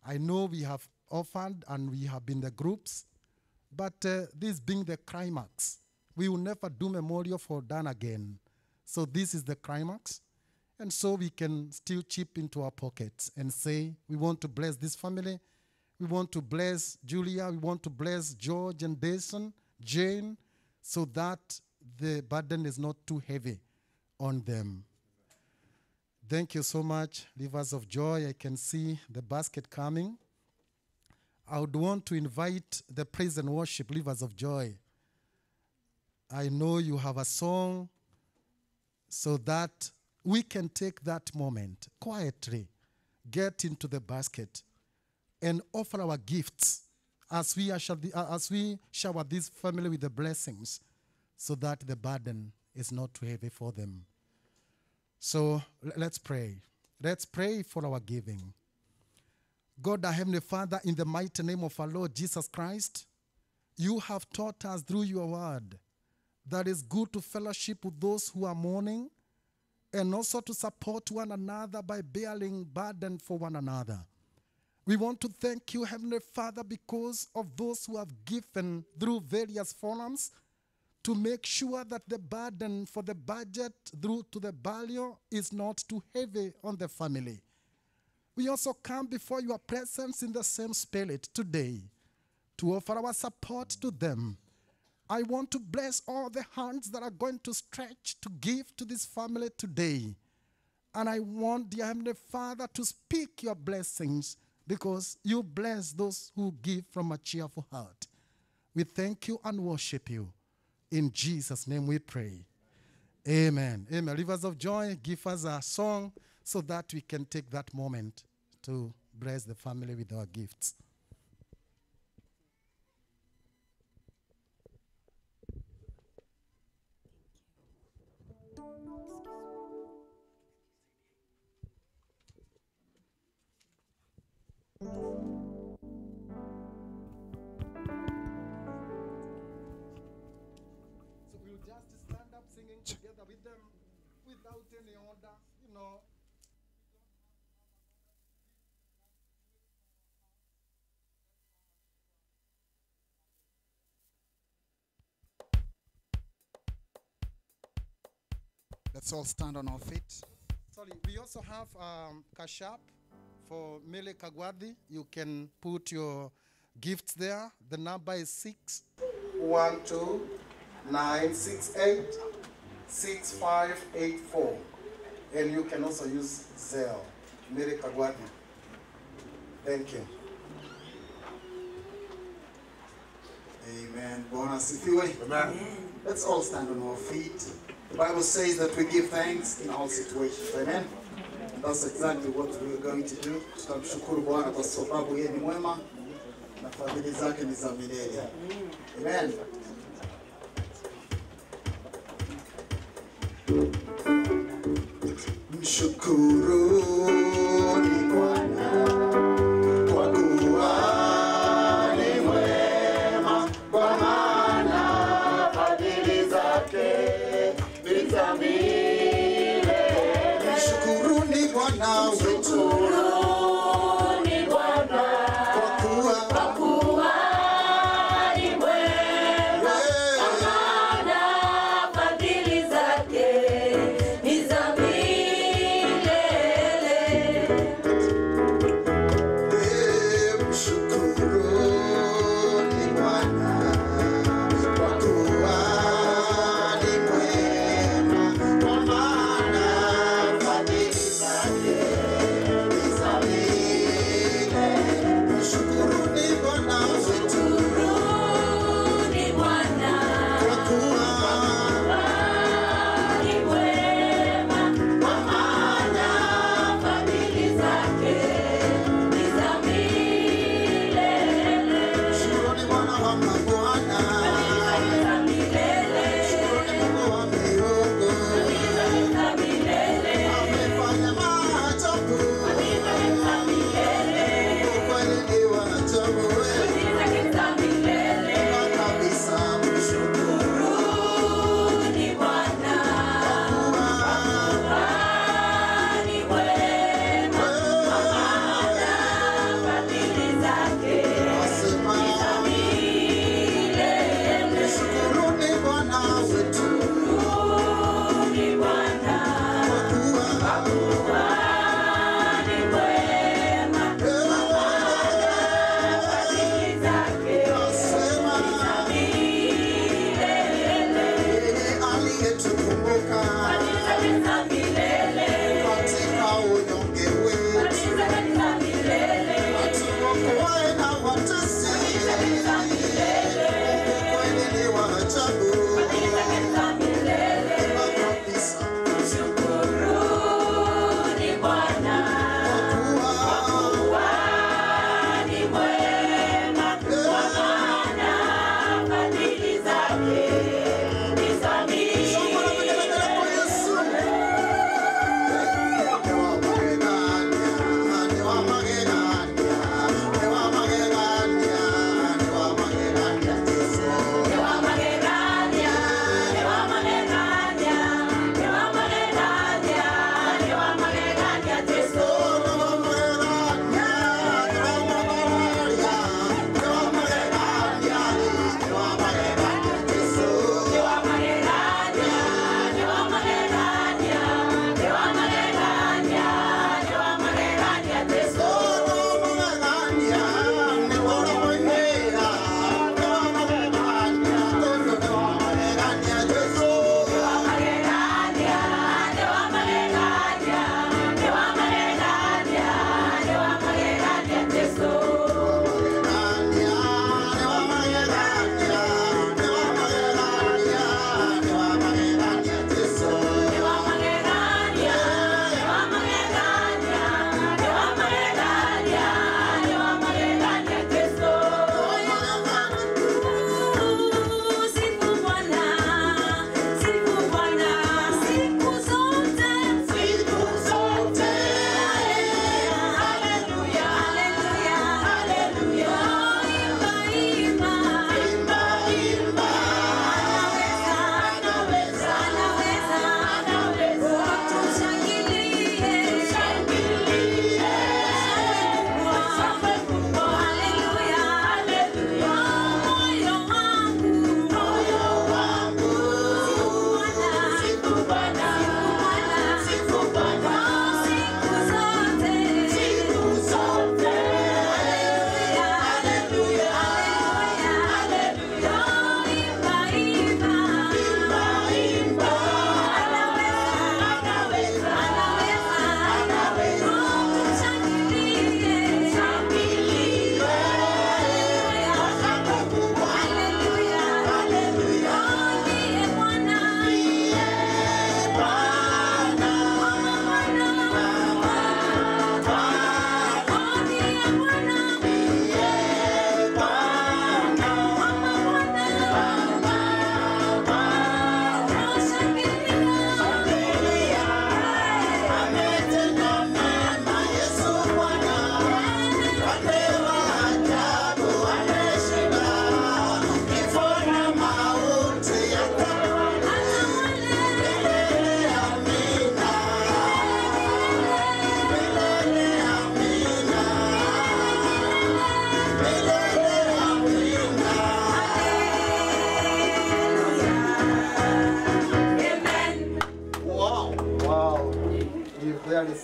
I know we have offered and we have been the groups, but this being the climax, we will never do memorial for Dan again. So this is the climax. And so we can still chip into our pockets and say, we want to bless this family. We want to bless Julia. We want to bless George and Jason, Jane, so that the burden is not too heavy on them. Thank you so much, Rivers of Joy. I can see the basket coming. I would want to invite the praise and worship Rivers of Joy. I know you have a song so that we can take that moment quietly, get into the basket, and offer our gifts as we shower this family with the blessings so that the burden is not too heavy for them. So let's pray. Let's pray for our giving. God, our Heavenly Father, in the mighty name of our Lord Jesus Christ, you have taught us through your word that it's good to fellowship with those who are mourning and also to support one another by bearing burden for one another. We want to thank you, Heavenly Father, because of those who have given through various forums to make sure that the burden for the budget through to the burial is not too heavy on the family. We also come before your presence in the same spirit today to offer our support to them. I want to bless all the hands that are going to stretch to give to this family today. And I want, dear Heavenly Father, to speak your blessings because you bless those who give from a cheerful heart. We thank you and worship you. In Jesus' name we pray. Amen. Amen. Rivers of Joy, give us a song so that we can take that moment to bless the family with our gifts. So we'll just stand up singing together with them without any order, you know. Let's all stand on our feet. Sorry, we also have Cash App for Mele Kagwadi. You can put your gifts there. The number is 612-968-6584. And you can also use Zelle. Mele Kagwadi. Thank you. Amen. Bwana asifiwe. Amen. Let's all stand on our feet. The Bible says that we give thanks in all situations. Amen. And that's exactly what we're going to do. Tutamshukuru Bwana kwa sababu yeye ni mwema na fadhili zake ni za milele. Amen. Mshukuruni Bwana kwa kuwa ni mwema, kwa maana fadhili zake ni za milele. Mshukuruni Bwana wetu, mshukuruni Bwana kwa kuwa ni mwema, kwa maana fadhili zake ni za milele.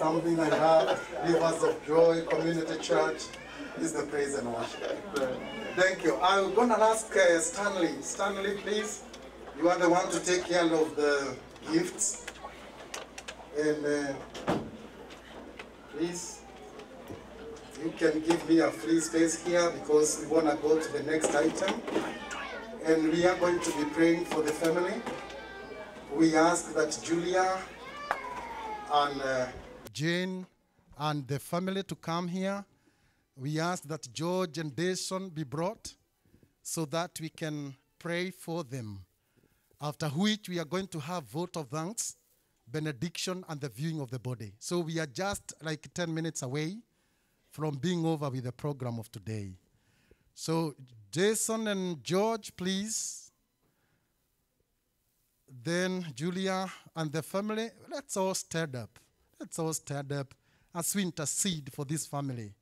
something I have. Rivers of Joy Community Church is the praise and worship. Thank you. I'm going to ask Stanley. Stanley, please. You are the one to take care of the gifts. And please, you can give me a free space here because we want to go to the next item. And we are going to be praying for the family. We ask that Julia and Jane and the family to come here. We ask that George and Jason be brought so that we can pray for them. After which we are going to have vote of thanks, benediction, and the viewing of the body. So we are just like 10 minutes away from being over with the program of today. So Jason and George, please. Then Julia and the family, let's all stand up. Let's all stand up as we intercede for this family.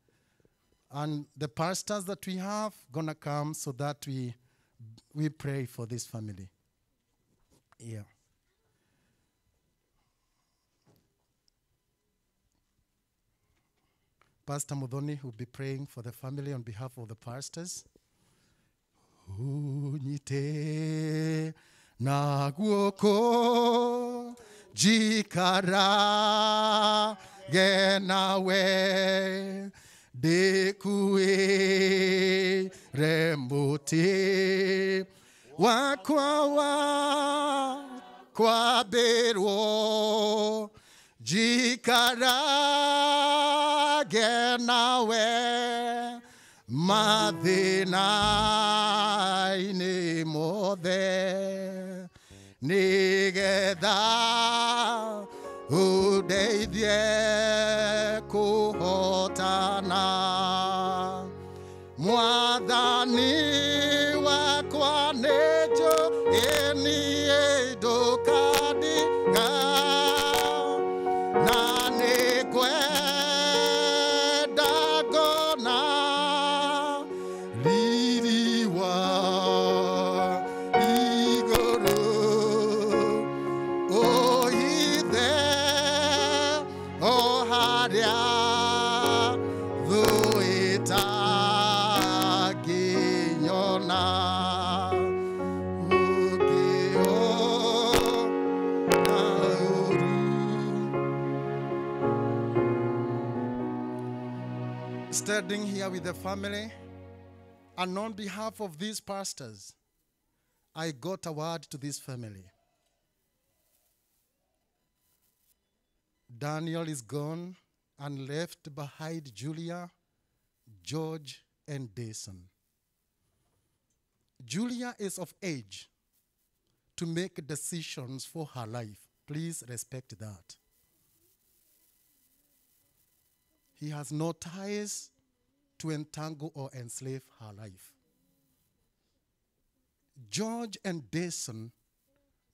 And the pastors that we have gonna come so that we pray for this family. Yeah. Pastor Mudhoni will be praying for the family on behalf of the pastors. Unite na guoko jikara genawe dekue rembuti wakwa kwa berwo jikara genawe mathina ini mothe nigetha udeithie kuhotana mwathani wakwa nĩnjũ ĩniĩ ndũkandinga na nĩngwenda ngona riri wa igũrũ ũhithe o harĩa thũ ĩtangĩnyona ũngĩona ũru. Standing here with the family, and on behalf of these pastors, I got a word to this family. Daniel is gone and left behind Julia, George, and Jason. Julia is of age to make decisions for her life. Please respect that. He has no ties to entangle or enslave her life. George and Jason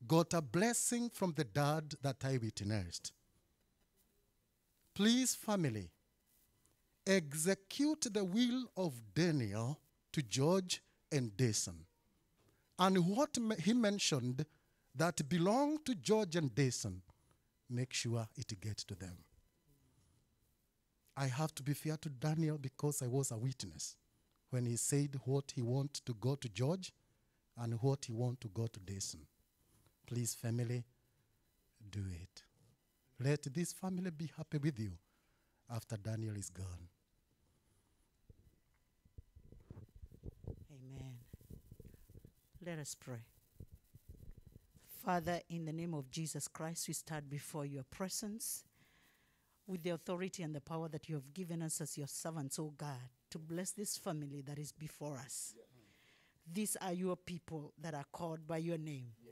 got a blessing from the dad that I witnessed. Please, family, execute the will of Daniel to George and Jason. And what he mentioned that belonged to George and Jason, make sure it gets to them. I have to be fair to Daniel because I was a witness when he said what he wants to go to George and what he wants to go to Jason. Please, family, do it. Let this family be happy with you after Daniel is gone. Amen. Let us pray. Father, in the name of Jesus Christ, we stand before your presence with the authority and the power that you have given us as your servants, oh God, to bless this family that is before us. Yeah. These are your people that are called by your name. Yeah.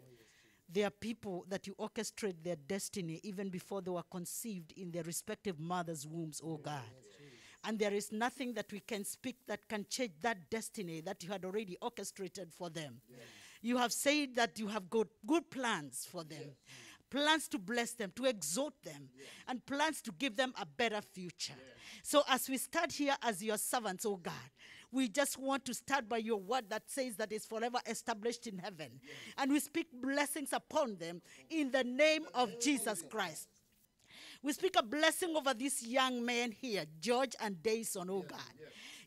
They are people that you orchestrate their destiny even before they were conceived in their respective mothers' wombs, oh God. And there is nothing that we can speak that can change that destiny that you had already orchestrated for them. Yeah. You have said that you have got good plans for them. Yeah. Plans to bless them, to exalt them, and plans to give them a better future. So as we start here as your servants, oh God, we just want to start by your word that says that is forever established in heaven. And we speak blessings upon them in the name of Jesus Christ. We speak a blessing over this young man here, George and Dayson, oh God.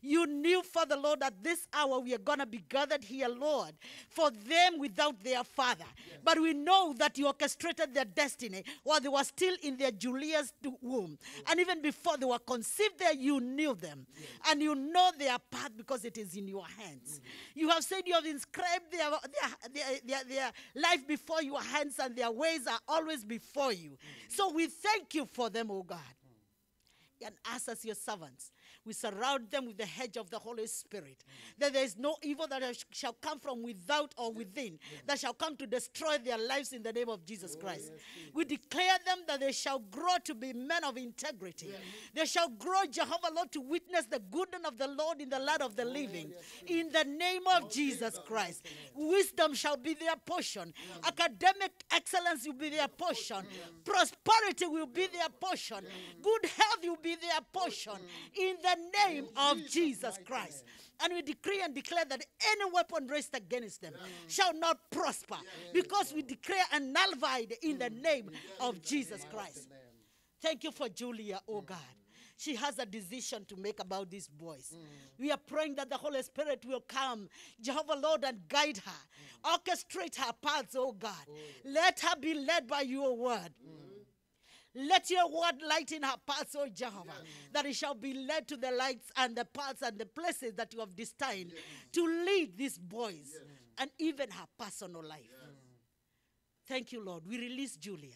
You knew, Father, Lord, at this hour we are going to be gathered here, Lord, for them without their father. But we know that you orchestrated their destiny while they were still in their Julia's womb. And even before they were conceived there, you knew them. And you know their path because it is in your hands. You have said you have inscribed their life before your hands, and their ways are always before you. So we thank you for them, oh God. And us as your servants, we surround them with the hedge of the Holy Spirit, that there is no evil that shall come from without or within, that shall come to destroy their lives in the name of Jesus Christ. We declare them that they shall grow to be men of integrity. They shall grow, Jehovah Lord, to witness the goodness of the Lord in the land of the living. In the name of Jesus Christ. Wisdom shall be their portion. Academic excellence will be their portion. Prosperity will be their portion. Good health will be their portion. In the name of Jesus Christ. And we decree and declare that any weapon raised against them shall not prosper, because we declare and nullified in the name of Jesus Christ. Thank you for Julia, oh God. She has a decision to make about these boys. We are praying that the Holy Spirit will come, Jehovah Lord, and guide her. Orchestrate her paths, oh God. Let her be led by your word. Let your word lighten her paths, oh Jehovah, that it shall be led to the lights and the paths and the places that you have destined to lead these boys and even her personal life. Thank you, Lord. We release Julia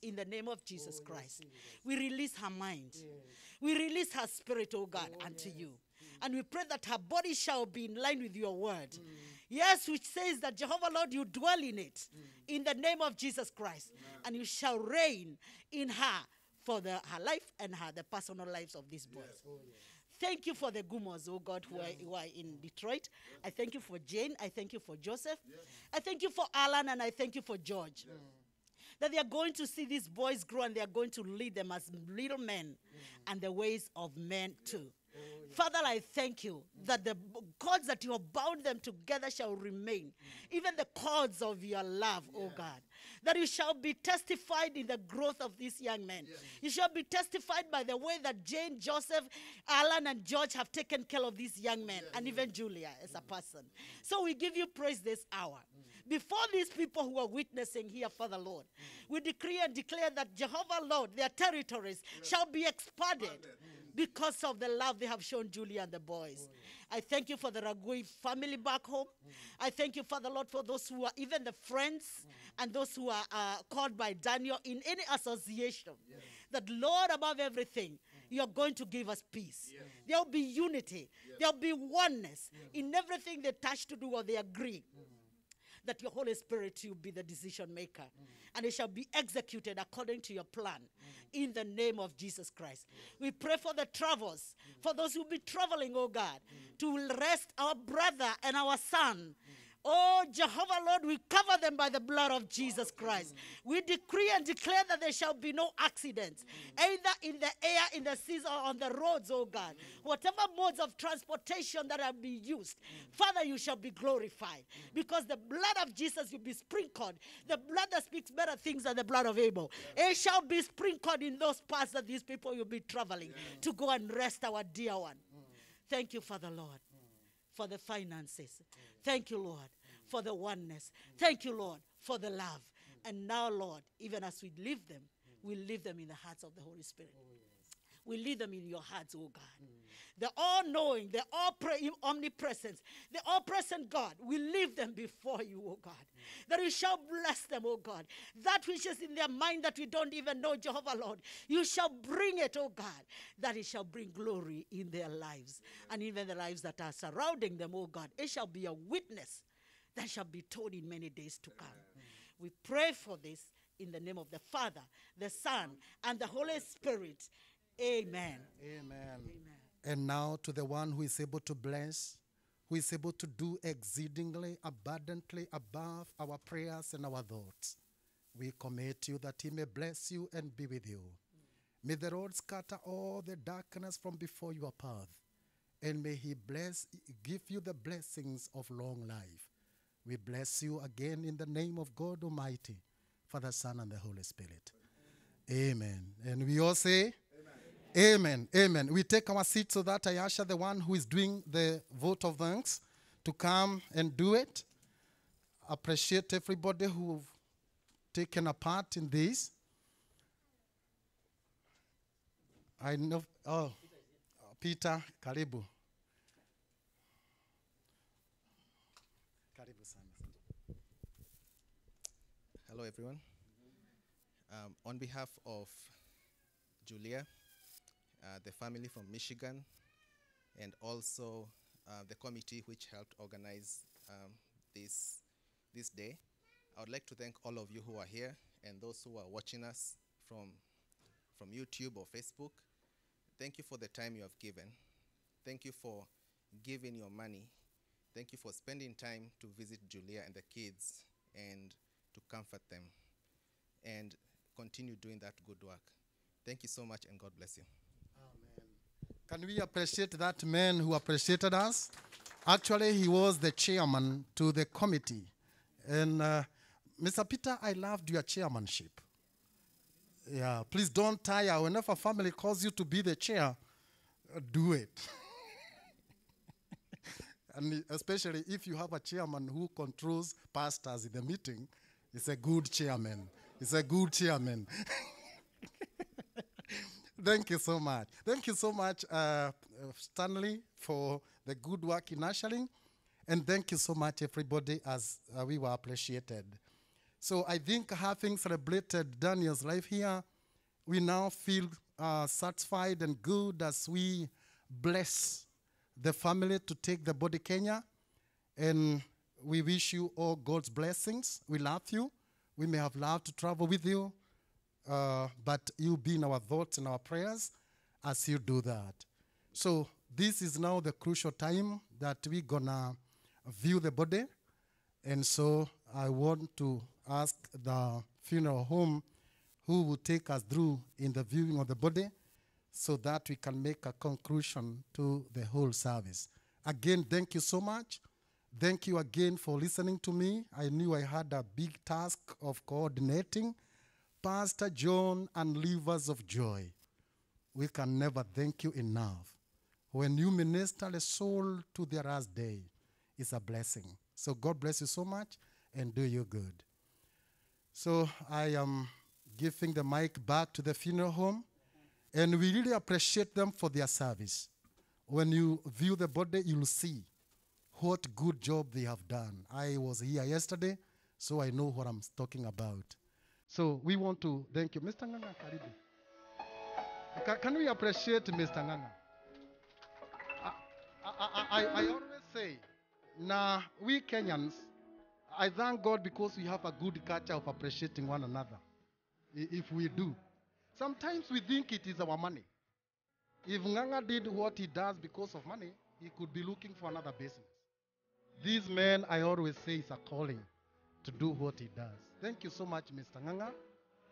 in the name of Jesus Christ. We release her mind. We release her spirit, oh God, unto you. And we pray that her body shall be in line with your word. Yes, which says that, Jehovah Lord, you dwell in it in the name of Jesus Christ. And you shall reign in her for her life and the personal lives of these boys. Thank you for the Gumos, oh God, who are in Detroit. I thank you for Jane. I thank you for Joseph. I thank you for Alan, and I thank you for George. That they are going to see these boys grow, and they are going to lead them as little men and the ways of men too. Father, I thank you that the cords that you have bound them together shall remain. Even the cords of your love, oh God. That you shall be testified in the growth of these young men. You shall be testified by the way that Jane, Joseph, Alan, and George have taken care of these young men, and even Julia as a person. So we give you praise this hour. Before these people who are witnessing here, Father Lord, we decree and declare that, Jehovah Lord, their territories shall be expanded because of the love they have shown Julia and the boys. I thank you for the Ragui family back home. I thank you, Father Lord, for those who are even the friends and those who are called by Daniel in any association. That, Lord, above everything, you're going to give us peace. There will be unity. There will be oneness in everything they touch to do or they agree. That your Holy Spirit will be the decision maker. And it shall be executed according to your plan. In the name of Jesus Christ. We pray for the travels. For those who will be traveling, oh God. To rest our brother and our son. Oh, Jehovah Lord, we cover them by the blood of Jesus Christ. We decree and declare that there shall be no accidents, either in the air, in the seas, or on the roads, oh God. Whatever modes of transportation that have been used, Father, you shall be glorified. Because the blood of Jesus will be sprinkled. The blood that speaks better things than the blood of Abel. It shall be sprinkled in those parts that these people will be traveling to go and rest our dear one. Thank you, Father Lord, for the finances. Thank you, Lord, for the oneness. Thank you, Lord, for the love. And now, Lord, even as we leave them, we leave them in the hearts of the Holy Spirit. We leave them in your hearts, oh God. The all-knowing, the omnipresent, the all-present God, we leave them before you, oh God. That we shall bless them, oh God. That which is in their mind that we don't even know, Jehovah Lord, you shall bring it, oh God. That it shall bring glory in their lives. And even the lives that are surrounding them, oh God. It shall be a witness that shall be told in many days to come. We pray for this in the name of the Father, the Son, and the Holy Spirit. Amen. Amen. And now to the one who is able to bless, who is able to do exceedingly abundantly above our prayers and our thoughts. We commit you that he may bless you and be with you. May the Lord scatter all the darkness from before your path, and may he give you the blessings of long life. We bless you again in the name of God Almighty, Father, Son, and the Holy Spirit. Amen. And we all say, Amen. Amen. We take our seat so that I usher the one who is doing the vote of thanks to come and do it. Appreciate everybody who've taken a part in this. I know, Peter, karibu. Karibu sana. Hello, everyone. On behalf of Julia, the family from Michigan, and also the committee which helped organize this day, I would like to thank all of you who are here and those who are watching us from YouTube or Facebook. Thank you for the time you have given. Thank you for giving your money. Thank you for spending time to visit Julia and the kids and to comfort them and continue doing that good work. Thank you so much, and God bless you. Can we appreciate that man who appreciated us? Actually, he was the chairman to the committee. And Mr. Peter, I loved your chairmanship. Yeah, please don't tire. Whenever family calls you to be the chair, do it. And especially if you have a chairman who controls pastors in the meeting, it's a good chairman. It's a good chairman. Thank you so much. Thank you so much, Stanley, for the good work in ushering. And thank you so much, everybody, as we were appreciated. So I think having celebrated Daniel's life here, we now feel satisfied and good as we bless the family to take the body Kenya. And we wish you all God's blessings. We love you. We may have loved to travel with you, but you be in our thoughts and our prayers as you do that. So this is now the crucial time that we're gonna view the body. And so I want to ask the funeral home who will take us through in the viewing of the body so that we can make a conclusion to the whole service. Again, thank you so much. Thank you again for listening to me. I knew I had a big task of coordinating. Pastor John and Livers of Joy, we can never thank you enough. When you minister a soul to their last day, it's a blessing. So God bless you so much and do you good. So I am giving the mic back to the funeral home, and we really appreciate them for their service. When you view the body, you'll see what good job they have done. I was here yesterday, so I know what I'm talking about. So we want to thank you. Mr. Nganga, karibu. Can we appreciate Mr. Nganga? I always say, now we Kenyans, I thank God because we have a good culture of appreciating one another. If we do. Sometimes we think it is our money. If Nganga did what he does because of money, he could be looking for another business. This man, I always say, is a calling to do what he does. Thank you so much, Mr. Nganga.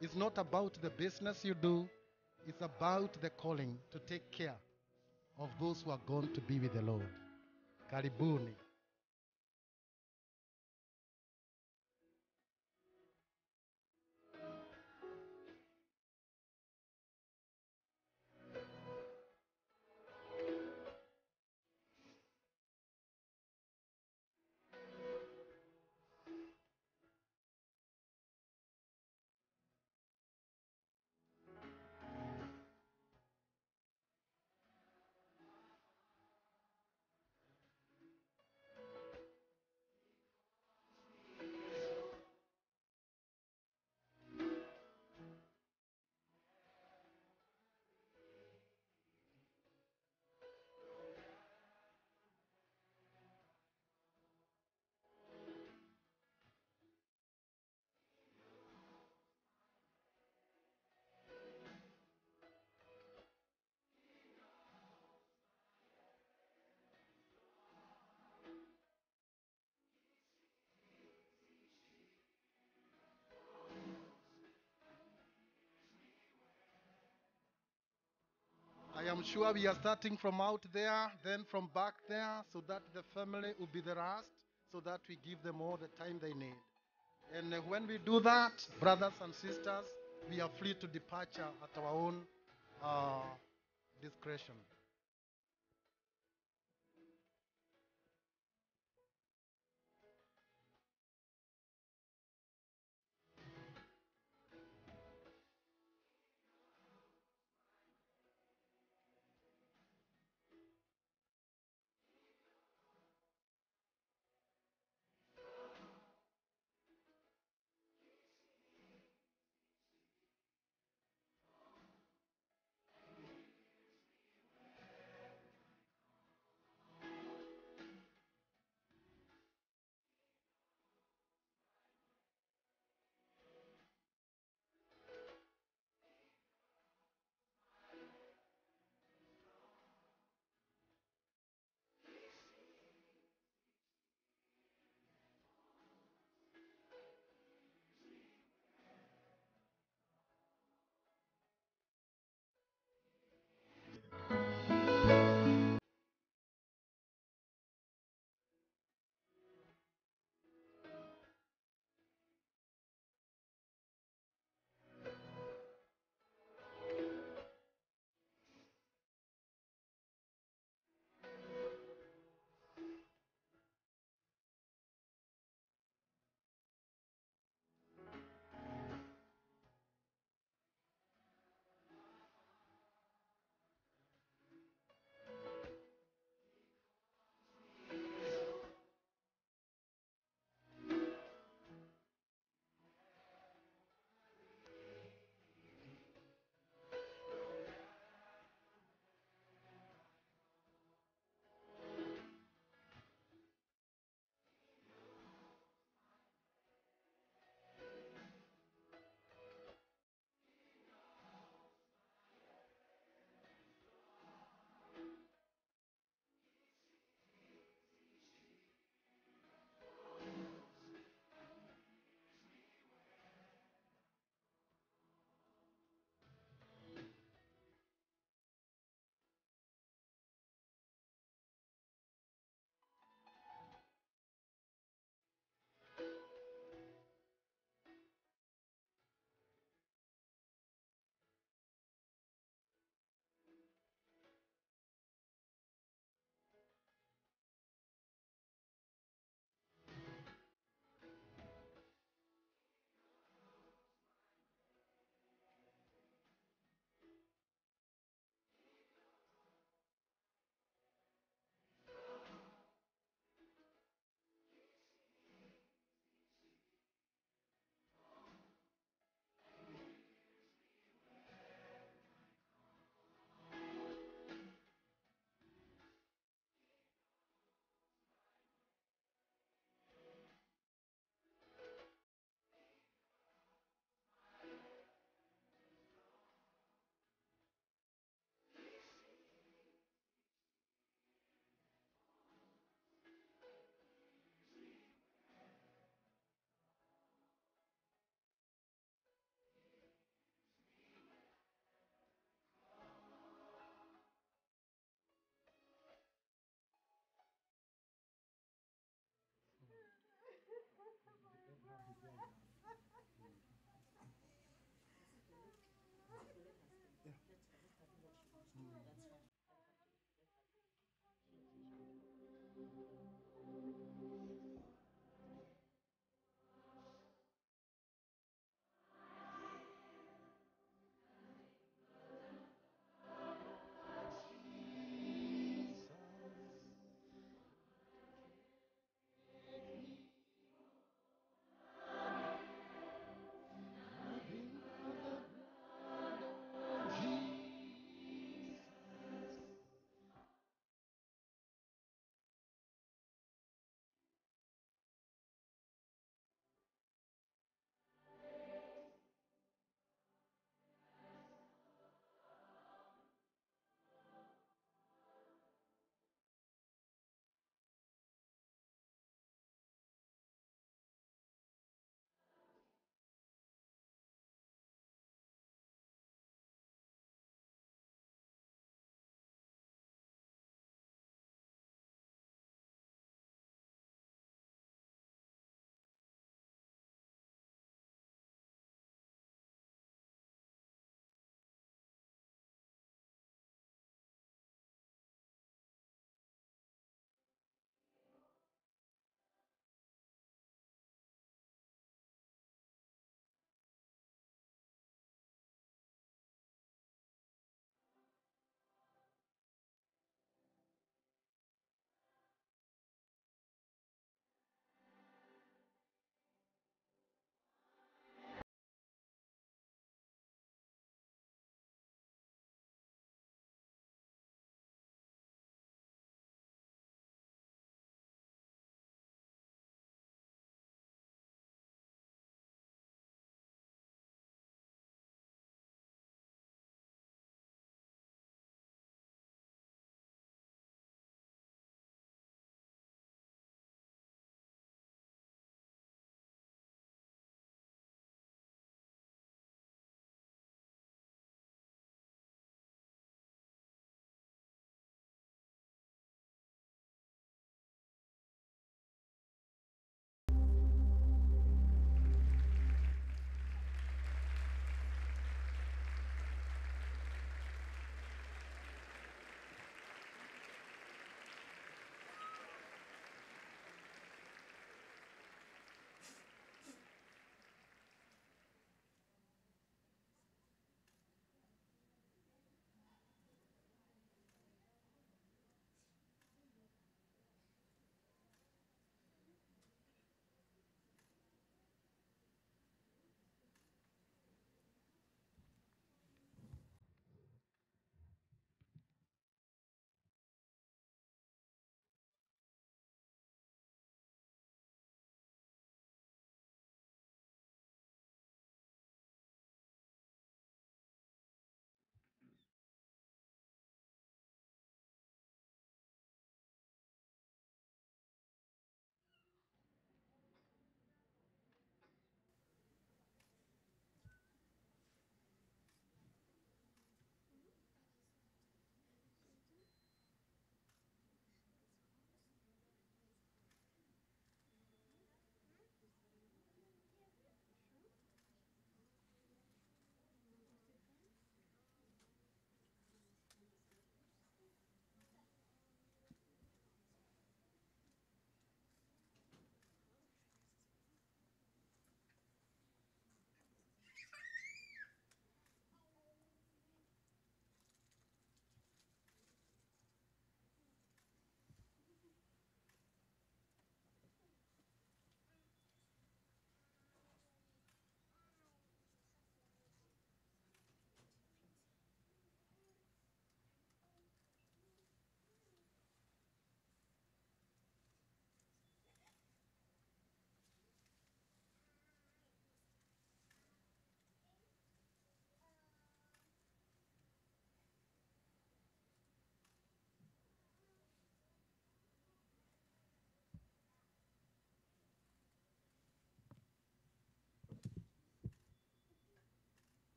It's not about the business you do. It's about the calling to take care of those who are going to be with the Lord. Karibuni. I am sure we are starting from out there, then from back there, so that the family will be the last, so that we give them all the time they need. And when we do that, brothers and sisters, we are free to departure at our own discretion.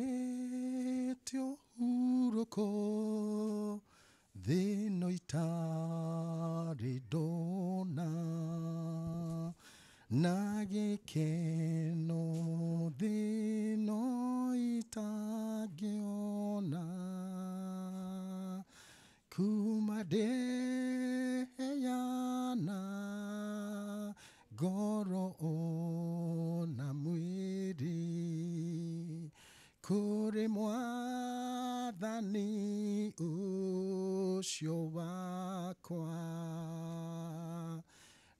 Ninyonete uhuroko thino itari dona na gikeno thino itagiona kumadeyana goro ona mwiri kuri mwathani ucio wakwa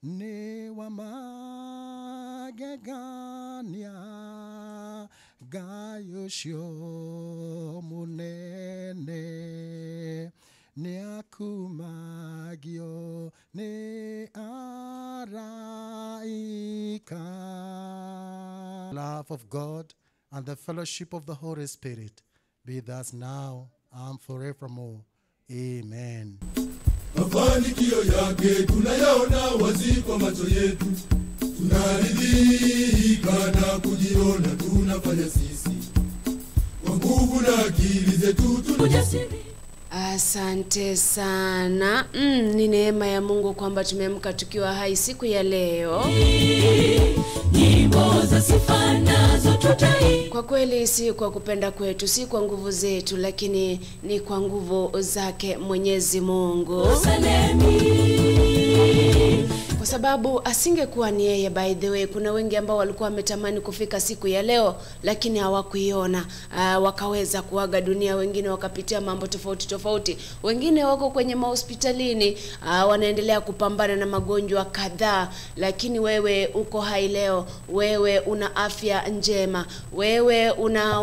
ni wa magegania Ngai ucio munene ni akumagio ni araika. Love of God and the fellowship of the Holy Spirit be with us now and forevermore. Amen. Mafanikio yake tunayaona wazi kwa macho yetu, tunaridhika na kujiona tunafanya sisi kwa nguvu na akili zetu tunajasiri. Asante sana. Ni neema ya Mungu kwamba tumeamka tukiwa hai siku ya leo. Nyimbo za sifa nazo tutai. Kwa kweli si kwa kupenda kwetu, si kwa nguvu zetu, lakini ni kwa nguvu zake Mwenyezi Mungu. Kwa sababu asingekuwa ni yeye. By the way, kuna wengi ambao walikuwa wametamani kufika siku ya leo lakini hawakuiona, wakaweza kuaga dunia, wengine wakapitia mambo tofauti, wengine wako kwenye mahospitalini, wanaendelea kupambana na magonjwa kadhaa, lakini wewe uko hai leo, wewe una afya njema, wewe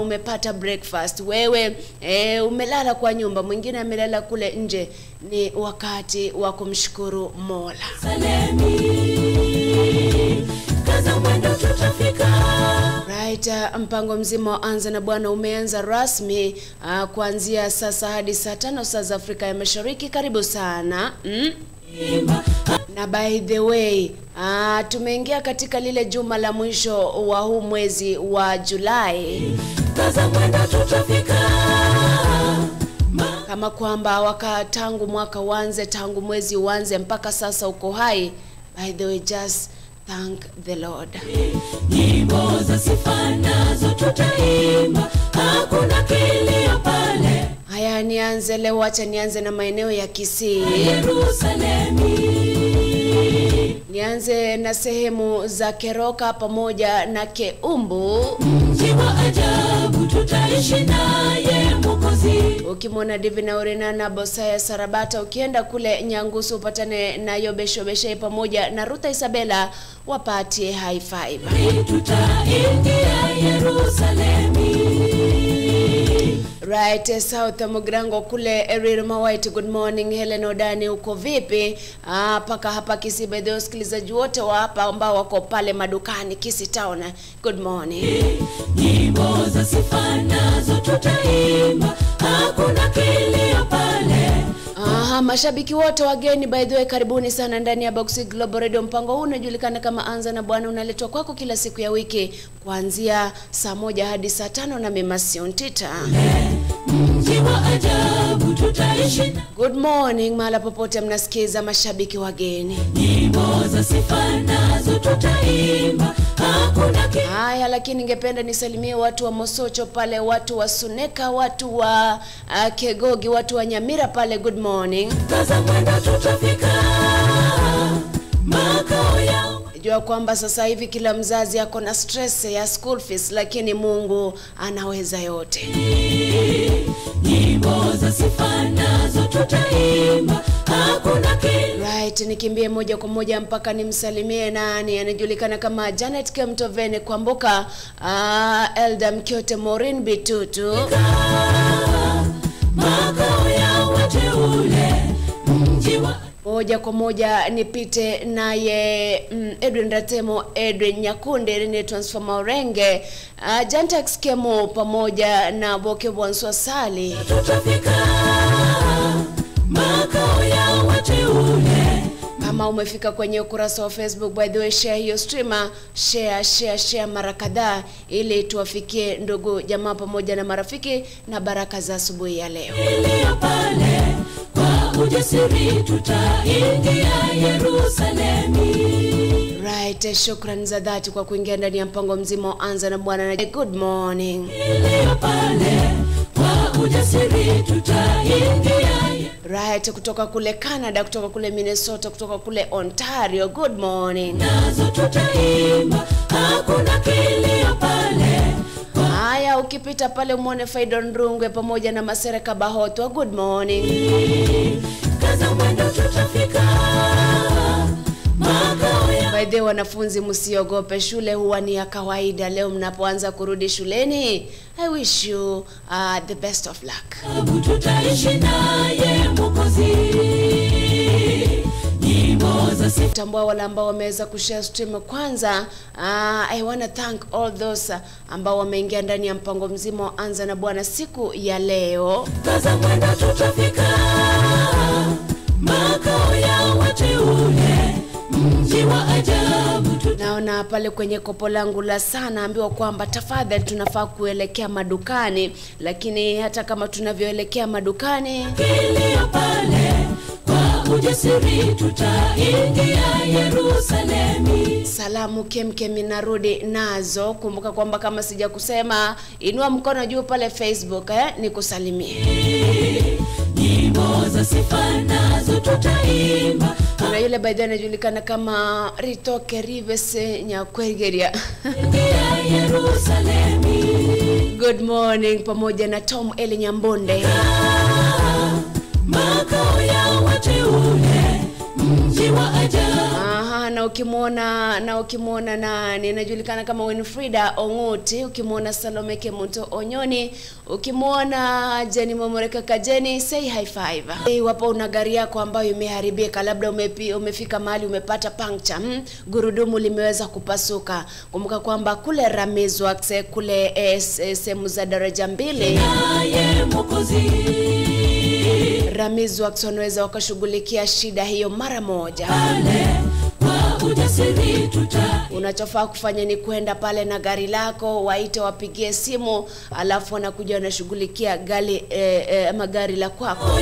umepata breakfast, wewe umelala kwa nyumba, mwingine amelala kule nje. Ni wakati wa kumshukuru Mola. Kaza mwendo tutafika. Right, mpango mzima wa Anza na Bwana umeanza rasmi kuanzia sasa hadi saa 5 saa za Afrika ya Mashariki. Karibu sana. Na by the way, tumeingia katika lile juma la mwisho wa huu mwezi wa Julai. Kaza mwendo tutafika. Kama kwamba tangu mwaka uanze, tangu mwezi uanze mpaka sasa uko hai. By the way, just thank the Lord. Nyimbo za sifa nazo tutaimba, hakuna kilio pale. Haya, nianze leo, acha nianze na maeneo ya Kisii. Yerusalemu. Nianze na sehemu za Keroka pamoja na Keumbu. Mji wa ajabu tutaishi naye Mwokozi. Ukimwona Divina Orena na Bosaya Sarabata, ukienda kule Nyangusu upatane na Yobeshobeshe pamoja na Ruta Isabella, wapatie high five. Tutaingia Yerusalemu. Right, South Mugrango kule Erirma White, good morning. Helen Odani, uko vipi? Paka hapa Kisii, by the way, wasikilizaji wote wa hapa ambao wako pale madukani Kisii Town, good morning. Nyimbo za sifa nazo tutaimba, hakuna kilio pale. Mashabiki wote wageni, by the way, karibuni sana ndani ya Abagusii Global Radio. Mpango huu unajulikana kama Anza na Bwana, unaletwa kwako kila siku ya wiki kuanzia saa 1 hadi saa 5 na mimi Siontita. Mji wa ajabu tutaishi. Good morning mahala popote mnasikiza mashabiki wageni. Nyimbo za sifa nazo tutaimba, hakuna haya, lakini ningependa nisalimie watu wa Mosocho pale, watu wa Suneka, watu wa Kegogi, watu wa Nyamira pale, good morning. Kaza mwendo tutafika makao yao. Jua kwamba sasa hivi kila mzazi yako na stress ya school fees, lakini Mungu anaweza yote. Nyimbo za sifa nazo tutaimba, hakuna right, nikimbie moja kwa moja mpaka nimsalimie nani anajulikana kama Janet Kemtovene Kwamboka, Elda Mkyote Morin Bitutu. Makao ya wateule, mji wa moja kwa moja nipite naye Edwin Ratemo, Edwin Nyakunde, Rene Transformer Orenge, Jantax Kemo pamoja na Boke Bwanswa Sali. Tutafika makao ya wateule. Kama Kama umefika kwenye ukurasa wa Facebook, by the way, share hiyo streamer, share mara kadhaa ili tuwafikie ndugu jamaa pamoja na marafiki na baraka za asubuhi ya leo. Kwa ujasiri tutaingia Yerusalemu. Right, shukrani za dhati kwa kuingia ndani ya mpango mzima Anza na Bwana na good morning. Kwa ujasiri tutaingia. Right, kutoka kule Canada, kutoka kule Minnesota, kutoka kule Ontario, good morning. Nazo tutaimba, hakuna kilio pale. Haya, ukipita pale muone Faidon Rungwe pamoja na Masereka Bahoto, good morning. Kaza mwendo tutafika. By the way, wanafunzi msiogope, shule huwa ni ya kawaida. Leo mnapoanza kurudi shuleni, I wish you the best of luck. Tutaishi naye Mwokozi. Tambua wale ambao wameweza kushare stream kwanza. I want to thank all those ambao wameingia ndani ya mpango mzima Anza na Bwana siku ya leo. Kaza mwendo tutafika. Makao ya wateule, mji wa ajabu. Naona pale kwenye kopo langu la sana ambiwa kwamba tafadhali tunafaa kuelekea madukani, lakini hata kama tunavyoelekea madukani, kilio pale kwa ujasiri tutaingia Yerusalemu. Salamu kemkemi narudi nazo. Kumbuka kwamba kama sija kusema, inua mkono juu pale Facebook nikusalimie. Nyimbo za sifa nazo tutaimba. Kuna yule by the way anajulikana kama Ritoke Rives Nyakwegeria. Good morning pamoja na Tom Eli Nyambonde. Makao ya wateule, mji wa ajabu. Na ukimwona nani anajulikana kama Winfrida Onguti, ukimwona Salome Kemunto Onyoni, ukimwona Jenny Momoreka Kajeni, say high five. Wapo una gari yako ambayo imeharibika, labda umefika mahali umepata puncture, gurudumu limeweza kupasuka. Kumbuka kwamba kule Ramizwa kule sehemu za daraja 2 naye Mwokozi. Ramizwa wanaweza wakashughulikia shida hiyo mara moja. Unachofaa kufanya ni kwenda pale na gari lako, waite wapigie simu, alafu wanakuja wanashughulikia magari la kwako.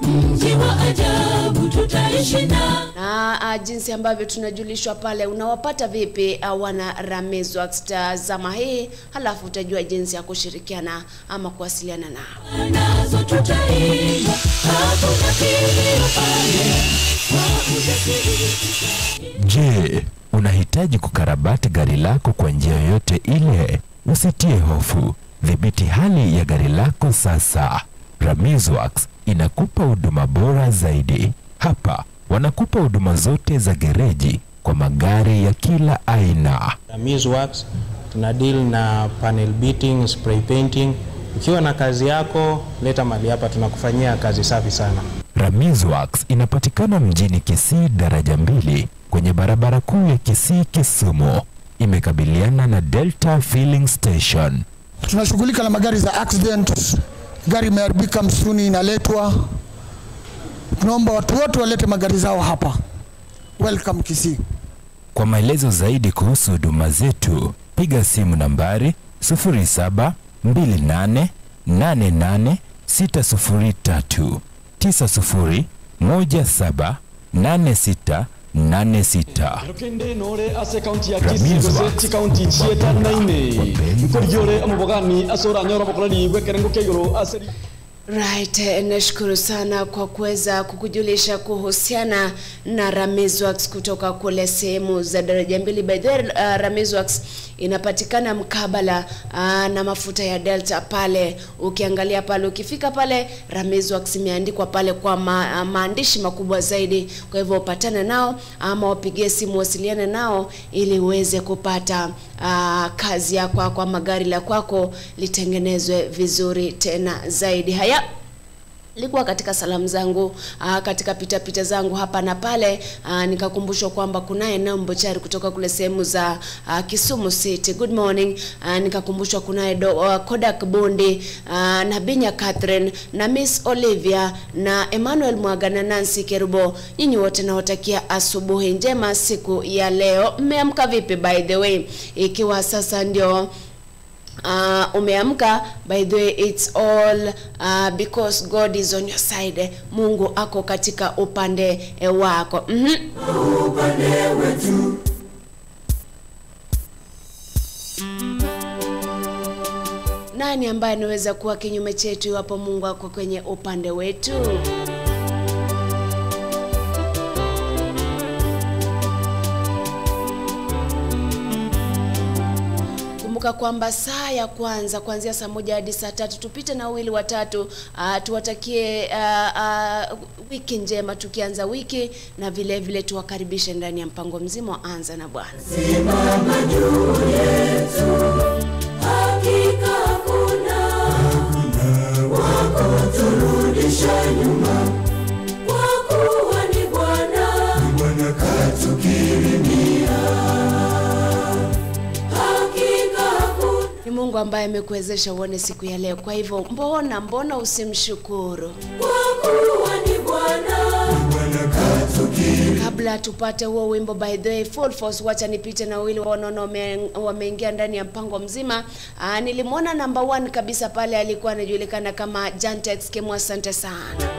Mji wa ajabu tutaishi na jinsi ambavyo tunajulishwa pale, unawapata vipi wana Ramizwa? Tazama hii halafu utajua jinsi ya kushirikiana ama kuwasiliana nao. Nazo tutaimba, hakuna kilio pale. Je, unahitaji kukarabati gari lako kwa njia yoyote ile? Usitie hofu. Dhibiti hali ya gari lako sasa. Ramizworks inakupa huduma bora zaidi. Hapa wanakupa huduma zote za gereji kwa magari ya kila aina. Ramizworks tuna deal na panel beating, spray painting. Ukiwa na kazi yako, leta mali hapa, tunakufanyia kazi safi sana. Ramizworks inapatikana mjini Kisii daraja 2 kwenye barabara kuu ya Kisii Kisumu. Imekabiliana na Delta Filling Station. Tunashughulika na magari za accident. Gari imeharibika msituni inaletwa. Tunaomba watu wote walete magari zao hapa. Welcome Kisii. Kwa maelezo zaidi kuhusu huduma zetu, piga simu nambari 0728886003 90178686. Right, nashukuru sana kwa kuweza kukujulisha kuhusiana na Ramizworks kutoka kule sehemu za daraja 2. By the way, Ramizworks inapatikana mkabala na mafuta ya Delta pale. Ukiangalia pale, ukifika pale, Ramizworks imeandikwa pale kwa maandishi makubwa zaidi. Kwa hivyo upatane nao ama wapigie simu, wasiliane nao ili uweze kupata kazi yako kwa magari la kwako litengenezwe vizuri tena zaidi. Haya, Likuwa katika salamu zangu, katika pita zangu hapa na pale, nikakumbushwa kwamba kunaye Nambo Chari kutoka kule sehemu za Kisumu City. Good morning. Nikakumbushwa kunaye Kodak Bondi, na Binya Catherine, na Miss Olivia, na Emmanuel Mwaga na Nancy Kerubo. Nyinyi wote nawatakia asubuhi njema siku ya leo. Mmeamka vipi by the way? Ikiwa sasa ndio umeamka, by the way, it's all because God is on your side. Mungu ako katika upande wako. Upande wetu. Nani ambaye anaweza kuwa kinyume chetu iwapo Mungu ako kwenye upande wetu? Kumbuka kwamba saa ya kwanza kuanzia saa 1 hadi saa 3 tupite na wawili watatu, tuwatakie wiki njema tukianza wiki, na vile vile tuwakaribishe ndani ya mpango mzima wa Anza na Bwana. Simama juu yetu, hakika hakuna wako turudisha nyuma, kwa kuwa ni Bwana katukirimia. Ni Mungu ambaye amekuwezesha uone siku ya leo. Kwa hivyo mbona usimshukuru? Kwa kuwa ni Bwana katukiri. Kabla tupate huo wimbo, by the way, full force, wacha nipite na wili wanono wameingia ndani ya mpango mzima. Nilimwona number 1 kabisa pale, alikuwa anajulikana kama Jantex Kemu, asante sana.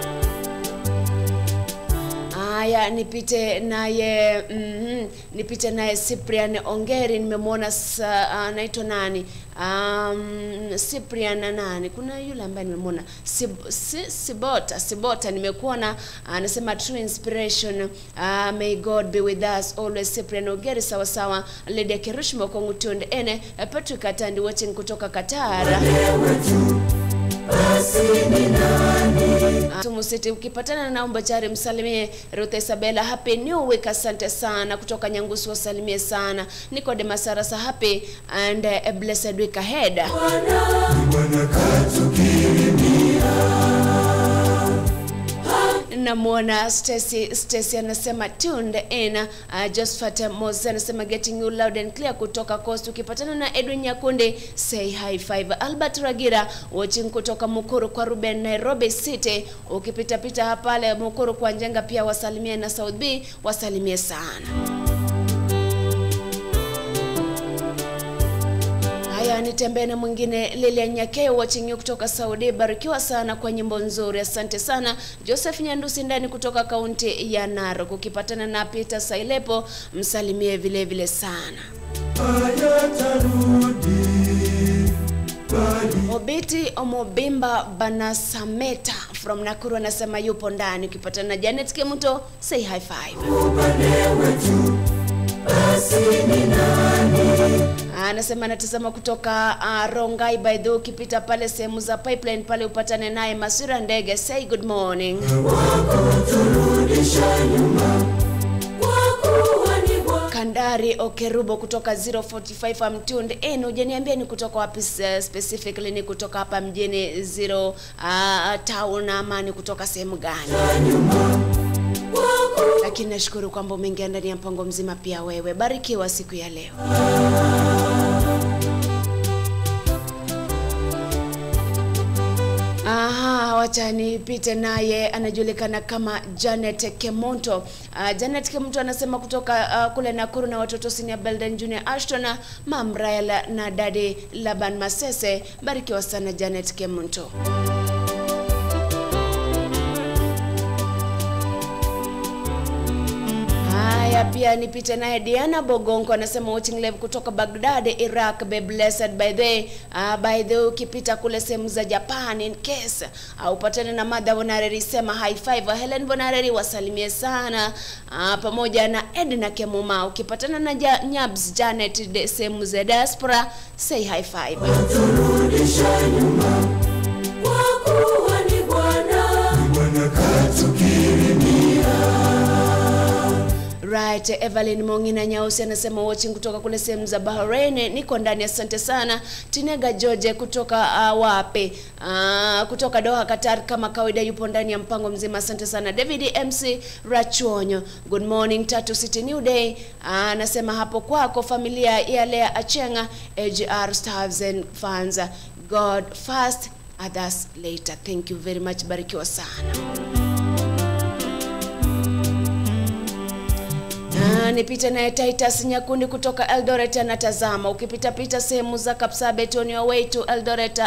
Haya, nipite naye Cyprian Ongeri, nimemwona anaitwa nani? Cyprian nani? Kuna yule ambaye nimemwona Sibota nimekuona, anasema true inspiration, may God be with us always. Cyprian Ongeri, sawa sawa. Lady Kirushmo Kongutunde ene Patrick Atandi watching kutoka Qatar. Tumusiti, ukipatana na Mbachari msalimie Ruth Isabella, happy new week, asante sana. Kutoka Nyangusu wasalimie sana. Nicodemus Sarasa, happy and a blessed week ahead. Bwana katukirimia. Namuona Stacy anasema tuned in. Josephat Moses anasema getting you loud and clear kutoka Coast. Ukipatana na Edwin Nyakundi, say high five. Albert Ragira watching kutoka Mukuru kwa Ruben, Nairobi City. Ukipita hapale Mukuru kwa Njenga pia wasalimie, na South B wasalimie sana. Haya, nitembee na mwingine, Lilian Nyakeo watching you kutoka Saudi. Barikiwa sana kwa nyimbo nzuri, asante sana. Joseph Nyandusi ndani kutoka kaunti ya Narok. Ukipatana na Peter Sailepo msalimie vile vile sana. Obiti Omobimba Banasameta from Nakuru anasema yupo ndani. Ukipatana na Janet Kemuto, say high five. Anasema anatazama kutoka Rongai by the way. Ukipita pale sehemu za pipeline pale upatane naye Masura Ndege, say good morning. Kandari Okerubo kutoka 045 Mtunde. Hujaniambia ni kutoka wapi specifically, ni kutoka hapa mjini 0 town ama ni kutoka sehemu gani? Lakini nashukuru kwamba umeingia ndani ya mpango mzima pia wewe. Barikiwa siku ya leo. Wacha nipite naye, anajulikana kama Janet Kemonto. Janet Kemonto anasema kutoka kule Nakuru, na watoto Senior Belden Junior Ashton, Mam Raela na Daddy Laban Masese. Barikiwa sana Janet Kemonto. Haya, pia nipite naye Diana Bogonko anasema watching live kutoka Baghdad, Iraq. Be blessed by the way. Ukipita kule sehemu za Japan, in case upatane na Mother Bonareri, sema high five. Helen Bonareri wasalimie sana, pamoja na Edna Kemuma. Ukipatana na Nyabs Janet sehemu za Diaspora, say high five. Alright, Evelyn Mongina Nyausi anasema watching kutoka kule sehemu za Bahrain. Niko ndani, asante sana. Tinega George kutoka wapi? Kutoka Doha, Qatar, kama kawaida yupo ndani ya mpango mzima, asante sana. David MC Rachuonyo, good morning Tatu City New Day. Anasema hapo kwako familia ya Lea Achenga, AGR Stars and fans, God first, others later. Thank you very much, barikiwa sana. Nipita naye Titus Nyakundi kutoka Eldoret anatazama. Ukipita pita sehemu za Kapsabet on your way to Eldoret,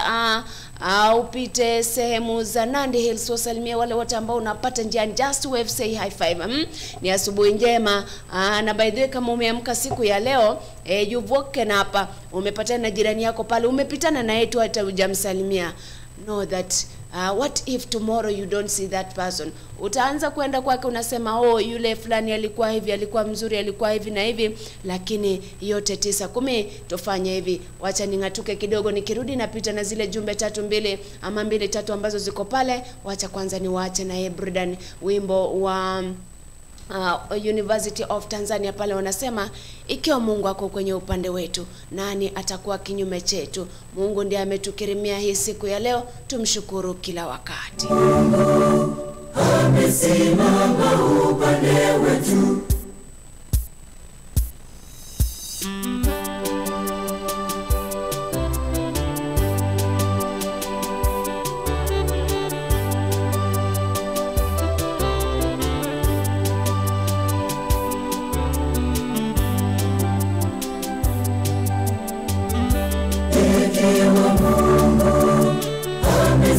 upite sehemu za Nandi Hills, wasalimia wale wote ambao unapata njiani, just wave, say high five. Ni asubuhi njema. Na by the way, kama umeamka siku ya leo, you've woken up, umepatana na jirani yako pale, umepitana na yetu hata hujamsalimia, know that what if tomorrow you don't see that person? Utaanza kwenda kwake unasema, oh, yule fulani alikuwa hivi, alikuwa mzuri, alikuwa hivi na hivi, lakini yote 9-10 tufanye hivi. Wacha ningatuke kidogo, nikirudi napita na zile jumbe 3 ama 2-3 ambazo ziko pale. Wacha kwanza niwaache na Hebridan, wimbo wa University of Tanzania pale wanasema, ikiwa Mungu ako kwenye upande wetu, nani atakuwa kinyume chetu? Mungu ndiye ametukirimia hii siku ya leo, tumshukuru kila wakati. Mungu amesimama upande wetu.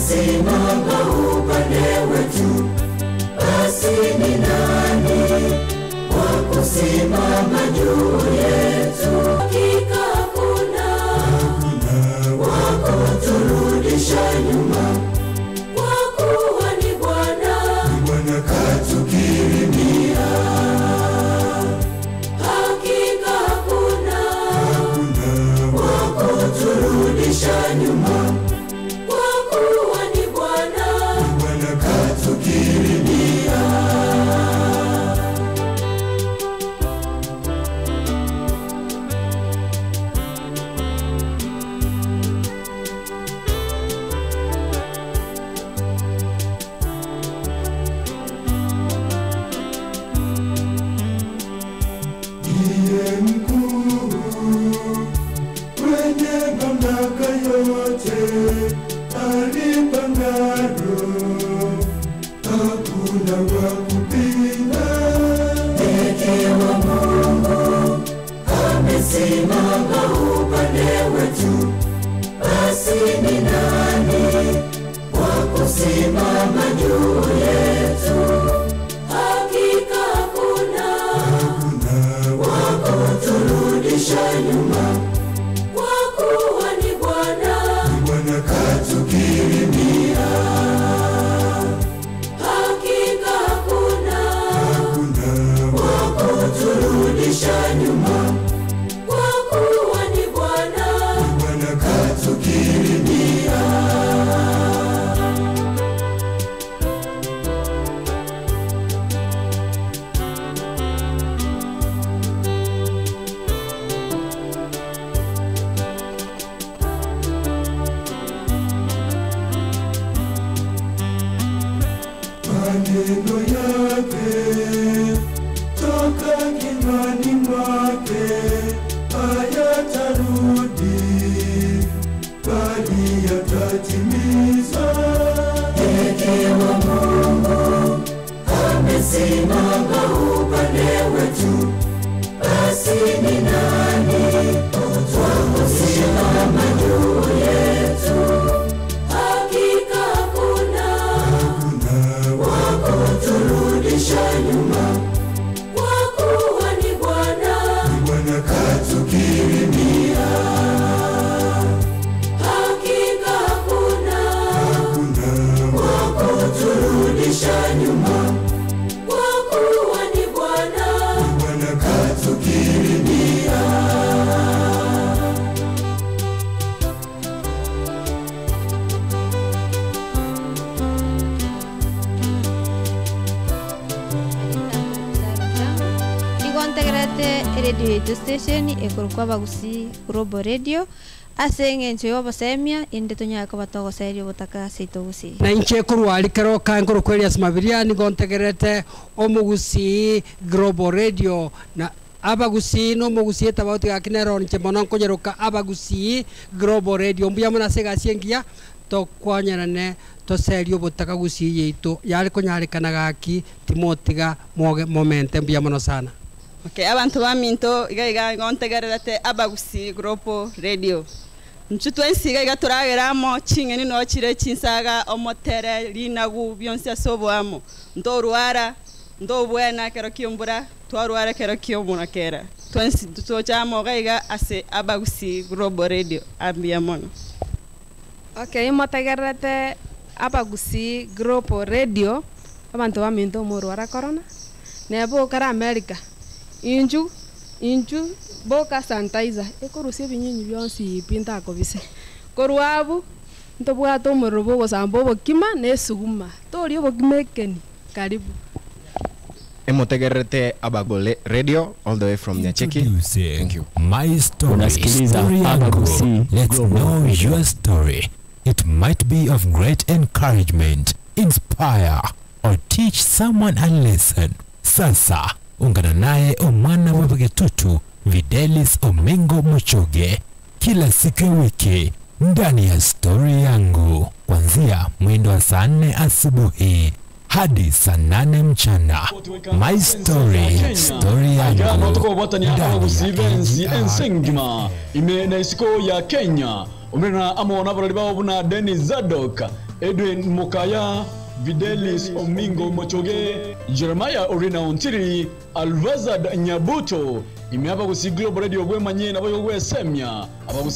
Simama upande wetu, basi ni nani wa kusimama juu yetu? Hakika hakuna wa kuturudisha nyuma, kwa kuwa ni Bwana katukirimia. Hakika hakuna wa kuturudisha nyuma, maneno yake toka kinywani mwake hayatarudi, bali yatatimiza. Ikiwa Mungu amesimama upande wetu, basi ni nani wa kusimama juu yetu? Hakika hakuna wa kuturudisha nyuma, kwa kuwa ni Bwana katukirimia. Hakika hakuna wa kuturudisha radio station ekorokwa Abagusii Global Radio asenge ncho basemia inde tonyaka batogo serio butaka seitogusi na inche kurwali karo kankoro kweli asmabiria ni gontegerete Omugusii Global Radio na Abagusii no Omugusii tabauti akinero nche monon konyeroka Abagusii Global Radio mbuya mona sega siengia to kwanyarane to serio butaka Gusii yeito yali konyarikana gaki timotiga momente mbuya mono sana. Okay, abantu baminto iga gontegerete Abagusii Global Radio. Nchutwensiga iga turageramo chingeni no chire chinsaga omotere linagu byonse soboamo. Ndorwara ndobwena kero kiombura twarwara kero kiomuna kera. Twensi tutochamo gaiga ase Abagusii Global Radio ambia mono. Okay, motegerete Abagusii Global Radio abantu baminto morwara corona. Nebo kara America. Inju boka sanitizer ekorusie binyinyi byonsi pinta kobise korwabu ntobwato morobo gosambo bokima nesuguma torio bokimekeni karibu Emotegerete Abagusii Radio all the way from Nyacheki. Thank you. My story, story Agr. Let's know your story. It might be of great encouragement, inspire, or teach someone a lesson. Sasa ungana naye Omwana wa Bagetutu Videlis Omengo Mochoge kila siku ya wiki ndani ya story yangu kuanzia mwendo wa saa 4 asubuhi hadi saa 8 mchana. My story, story yangu ndani ya Ensengima imene isiko ya Kenya umena amona barali bawo buna Denis Zadok Edwin Mukaya Videlis Omingo Mochoge, Jeremiah Orina Ontiri, Alvazad Nyabuto, Abagusii Global Radio gwe manye na boyo gwe semya.